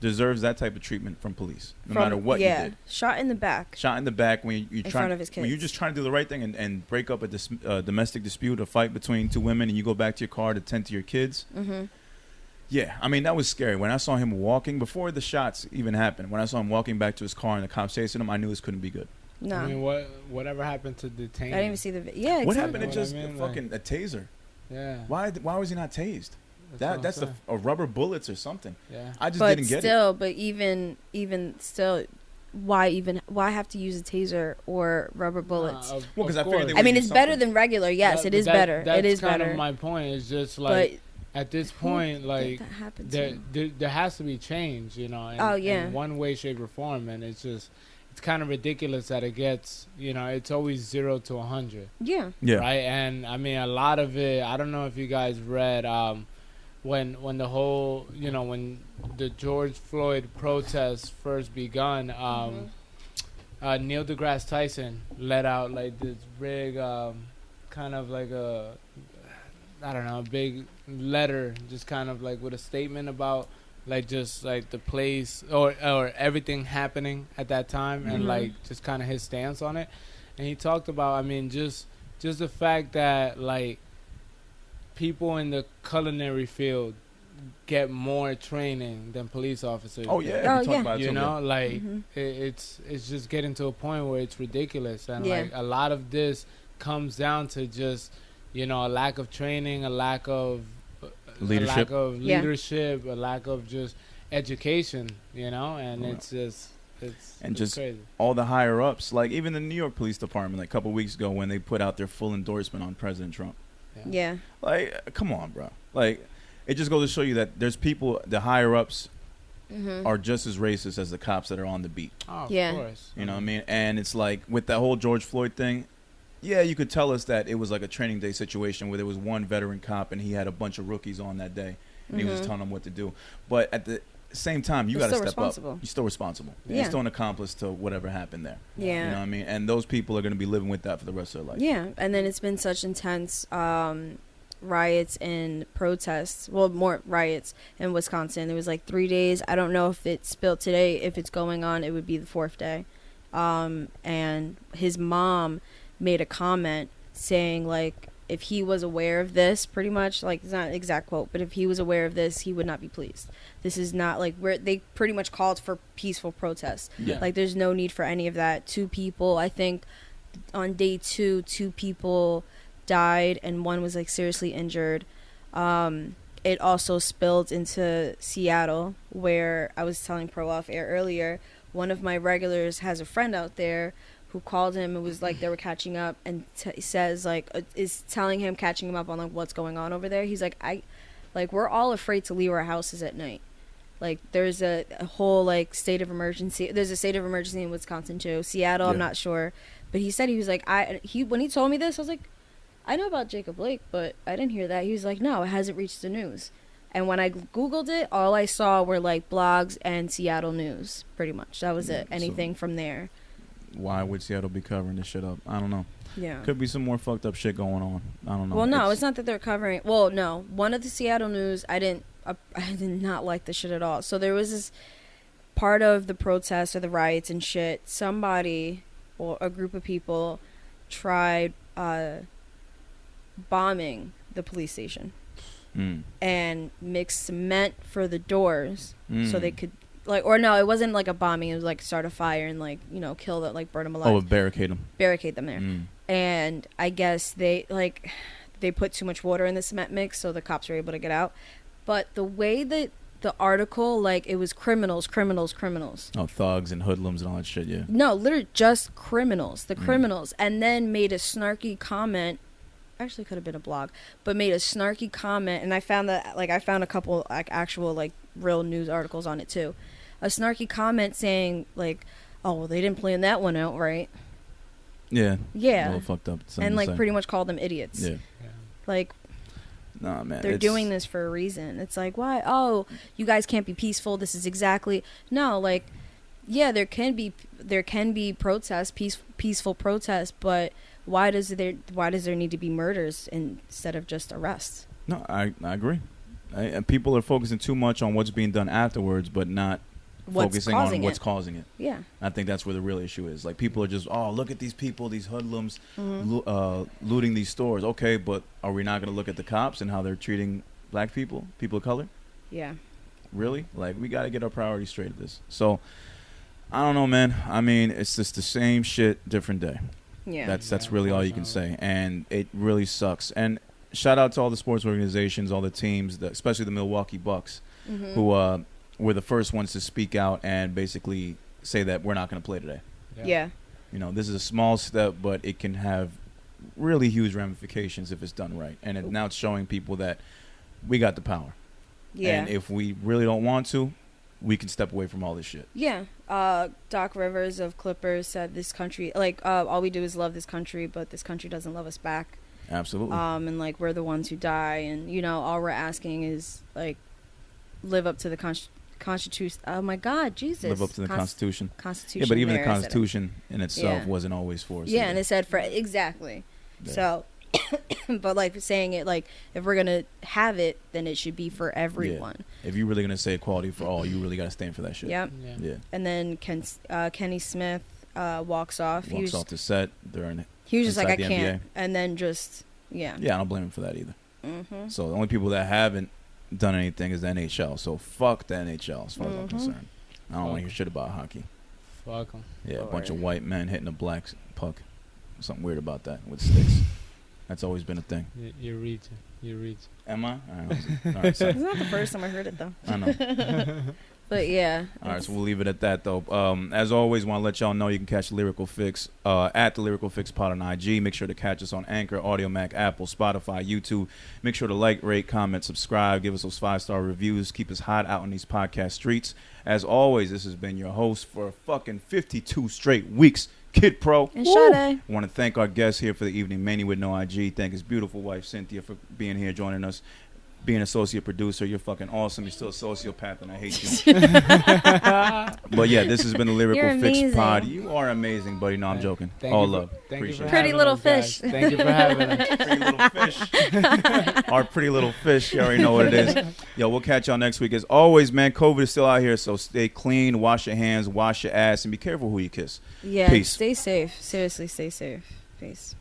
deserves that type of treatment from police, no matter what you did. Shot in the back. Shot in the back when you're in front of his kids. When you're just trying to do the right thing and break up a domestic dispute, a fight between two women, and you go back to your car to tend to your kids. Mm-hmm. Yeah, I mean, that was scary. When I saw him walking, before the shots even happened, when I saw him walking back to his car and the cops chasing him, I knew this couldn't be good. No. I mean, whatever happened to detain? I didn't even see the video. Yeah, exactly. What happened to just a taser? Yeah. Why was he not tased? That's a rubber bullets or something. Yeah. I just didn't get it. But even still, why have to use a taser or rubber bullets? Well, because I figured it's better than regular. Yes, it is better. It is better. That's kind of my point. It's just like at this point, like there has to be change, in one way, shape, or form, and it's kind of ridiculous that it gets, it's always 0 to 100. Yeah. Yeah. Right. And I mean, a lot of it. I don't know if you guys read when the whole, when the George Floyd protests first begun. Neil deGrasse Tyson let out like this big, kind of like a big letter, just kind of like with a statement about like just like the place or everything happening at that time, and like just kind of his stance on it. And he talked about, I mean, just the fact that like people in the culinary field get more training than police officers. Oh yeah, it's just getting to a point where it's ridiculous, and like a lot of this comes down to just a lack of training, a lack of leadership, a lack of just education, and it's just crazy. All the higher ups, like even the New York Police Department, like a couple weeks ago when they put out their full endorsement on President Trump. Yeah. Like, come on, bro. Like, it just goes to show you that there's people, the higher ups are just as racist as the cops that are on the beat. Oh, of course. You know what I mean? And it's like with that whole George Floyd thing, yeah, you could tell us that it was like a training day situation where there was one veteran cop and he had a bunch of rookies on that day and he was telling them what to do. But at the same time, you got to step up. You're still responsible. Yeah. You're still an accomplice to whatever happened there. Yeah. You know what I mean? And those people are going to be living with that for the rest of their life. Yeah. And then it's been such intense riots and protests. Well, more riots in Wisconsin. It was like 3 days. I don't know if it's spilled today. If it's going on, it would be the 4th day. And his mom made a comment saying like if he was aware of this, pretty much, like it's not an exact quote, but if he was aware of this, he would not be pleased. This is not like where they pretty much called for peaceful protests. Like there's no need for any of that. 2 people, I think on day 2 people died and one was like seriously injured. It also spilled into Seattle, where I was telling Pro off air earlier, one of my regulars has a friend out there who called him and was like they were catching up, and says like is telling him, catching him up on like what's going on over there. He's like, we're all afraid to leave our houses at night. Like there's a whole like state of emergency. There's a state of emergency in Wisconsin too. Seattle, I'm not sure, but he said he was like when he told me this, I was like, I know about Jacob Blake, but I didn't hear that. He was like, no, it hasn't reached the news. And when I Googled it, all I saw were like blogs and Seattle news, pretty much. That was it. Anything from there. Why would Seattle be covering this shit up? I don't know. Yeah. Could be some more fucked up shit going on. I don't know. Well, no, it's not that they're covering. Well, no. One of the Seattle news, I I did not like the shit at all. So there was this part of the protests or the riots and shit. Somebody or a group of people tried bombing the police station and mixed cement for the doors so they could or no, it wasn't like a bombing. It was like start a fire and like kill them, like burn them alive. Oh, barricade them there. And I guess they put too much water in the cement mix, so the cops were able to get out. But the way that the article, like, it was criminals. Oh, thugs and hoodlums and all that shit, yeah. No, literally just criminals. The criminals. And then made a snarky comment. Actually, could have been a blog. But made a snarky comment. And I found that, like, I found a couple, like, actual, like, real news articles on it, too. A snarky comment saying, like, oh, well, they didn't plan that one out right. Yeah. Yeah. A little fucked up. And, like, pretty much called them idiots. Yeah. Like... Nah, man. They're doing this for a reason. It's like, why? Oh, you guys can't be peaceful. This is exactly... No, like, yeah, there can be protests, peaceful protests, but why does there need to be murders instead of just arrests? No, I agree. And people are focusing too much on what's being done afterwards, but not focusing on what's causing it. Yeah. I think that's where the real issue is. Like, people are just, oh, look at these people, these hoodlums looting these stores. Okay, but are we not going to look at the cops and how they're treating black people of color? Yeah. Really? Like, we got to get our priorities straight at this. So, I don't know, man. I mean, it's just the same shit, different day. Yeah. That's really all you can say. And it really sucks. And shout out to all the sports organizations, all the teams, especially the Milwaukee Bucks, who were the first ones to speak out and basically say that we're not going to play today. Yeah. This is a small step, but it can have really huge ramifications if it's done right. And now it's showing people that we got the power. Yeah. And if we really don't want to, we can step away from all this shit. Yeah. Doc Rivers of Clippers said this country, like, all we do is love this country, but this country doesn't love us back. Absolutely. And, like, we're the ones who die. And, all we're asking is, like, live up to the Constitution. Oh my God, Jesus! Live up to the Constitution. Constitution. Yeah, but even the Constitution in itself wasn't always for us. Yeah, and it said for exactly. Yeah. So, but like saying it, like if we're gonna have it, then it should be for everyone. Yeah. If you're really gonna say equality for all, you really gotta stand for that shit. Yep. Yeah. And then Kenny Smith walks off. Walks off the set. He was just like, I can't, NBA. And then just Yeah, I don't blame him for that either. So the only people that haven't done anything is the NHL. So fuck the NHL as far as I'm concerned. I don't want to hear shit about hockey. Fuck them. Yeah, a bunch of white men hitting a black puck. Something weird about that with sticks. That's always been a thing. You're reaching. Am I? All right, it's not the first time I heard it though. I know. But yeah. All right, so we'll leave it at that though. As always, want to let y'all know you can catch Lyrical Fix at the Lyrical Fix Pod on IG. Make sure to catch us on Anchor, Audio Mac, Apple, Spotify, YouTube. Make sure to like, rate, comment, subscribe, give us those 5-star reviews. Keep us hot out in these podcast streets. As always, this has been your host for fucking 52 straight weeks, Kid Pro. And Sade. I want to thank our guests here for the evening, Manny with No IG. Thank his beautiful wife, Cynthia, for being here, joining us. Being associate producer, you're fucking awesome. You're still a sociopath, and I hate you. But yeah, this has been the Lyrical Fix Pod. You are amazing, buddy. No, I'm joking. All love. Appreciate it. Pretty little fish. Thank you for having us. Pretty little fish. Our pretty little fish. You already know what it is. Yo, we'll catch y'all next week. As always, man, COVID is still out here, so stay clean, wash your hands, wash your ass, and be careful who you kiss. Yeah, Peace. Stay safe. Seriously, stay safe. Peace.